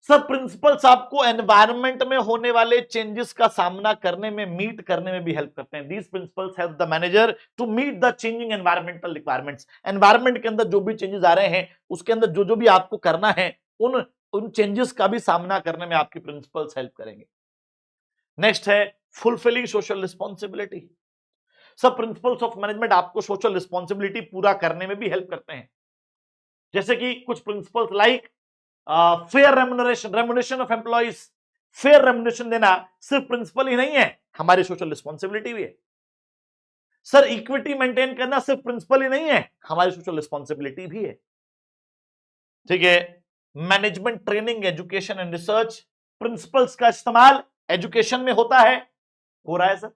सब प्रिंसिपल्स आपको एनवायरनमेंट में होने वाले चेंजेस का सामना करने में, मीट करने में भी हेल्प करते हैं। These principles help the manager to meet the changing environmental requirements. Environment के अंदर जो भी चेंजेस आ रहे हैं, उसके अंदर जो जो भी आपको करना है, उन चेंजेस का भी सामना करने में आपकी प्रिंसिपल्स हेल्प करेंगे। नेक्स्ट है फुलफिलिंग सोशल रिस्पॉन्सिबिलिटी। सब प्रिंसिपल्स ऑफ मैनेजमेंट आपको सोशल रिस्पॉन्सिबिलिटी पूरा करने में भी हेल्प करते हैं। जैसे कि कुछ principles like fair remuneration, remuneration of employees. Fair remuneration देना सिर्फ प्रिंसिपल ही नहीं है, हमारी सोशल रिस्पॉन्सिबिलिटी भी है। सर इक्विटी मेंटेन करना सिर्फ प्रिंसिपल ही नहीं है, हमारी सोशल रिस्पॉन्सिबिलिटी भी है, ठीक है। Management training, education and research. Principles का इस्तेमाल एजुकेशन में होता है, हो रहा है सर,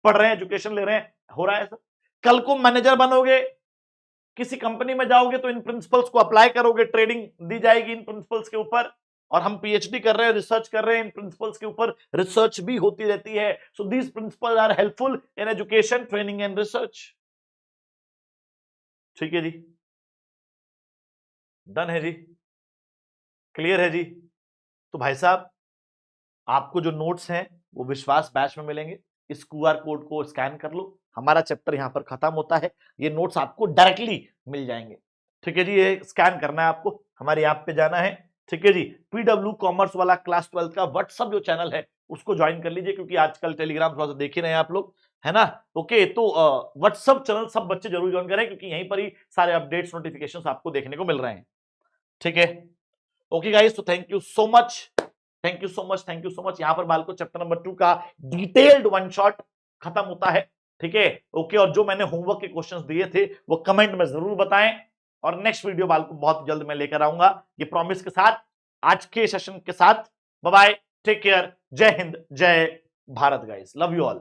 पढ़ रहे हैं, एजुकेशन ले रहे हैं, हो रहा है सर। कल को मैनेजर बनोगे, किसी कंपनी में जाओगे तो इन प्रिंसिपल्स को अप्लाई करोगे, ट्रेनिंग दी जाएगी इन प्रिंसिपल्स के ऊपर, और हम पीएचडी कर रहे हैं, रिसर्च कर रहे हैं, इन प्रिंसिपल्स के ऊपर रिसर्च भी होती रहती है। So these principles are helpful in education, training and research. ठीक है जी, डन है जी, क्लियर है जी। तो भाई साहब, आपको जो नोट्स हैं वो विश्वास बैच में मिलेंगे। इस क्यूआर कोड को स्कैन कर लो, हमारा चैप्टर यहां पर खत्म होता है, ये नोट्स आपको डायरेक्टली मिल जाएंगे। ठीक है जी, ये स्कैन करना है आपको, हमारे ऐप पे जाना है। ठीक है जी, पीडब्ल्यू कॉमर्स वाला क्लास 12 का व्हाट्सअप जो चैनल है उसको ज्वाइन कर लीजिए, क्योंकि आजकल टेलीग्राम थोड़ा सा देख ही रहे हैं आप लोग, है ना। ओके, तो व्हाट्सअप चैनल सब बच्चे जरूर ज्वाइन करें, क्योंकि यहीं पर ही सारे अपडेट्स, नोटिफिकेशंस आपको देखने को मिल रहे हैं। ठीक है, ओके गाइस, तो thank you so much, thank you so much, thank you so much. यहां पर बालको चैप्टर नंबर 2 का डिटेल्ड वन शॉट खत्म होता है। ठीक है, ओके, और जो मैंने होमवर्क के क्वेश्चंस दिए थे वो कमेंट में जरूर बताएं, और नेक्स्ट वीडियो बालको बहुत जल्द मैं लेकर आऊंगा, ये प्रॉमिस के साथ, आज के सेशन के साथ। बाय बाय, टेक केयर, जय हिंद, जय Bharat guys, love you all.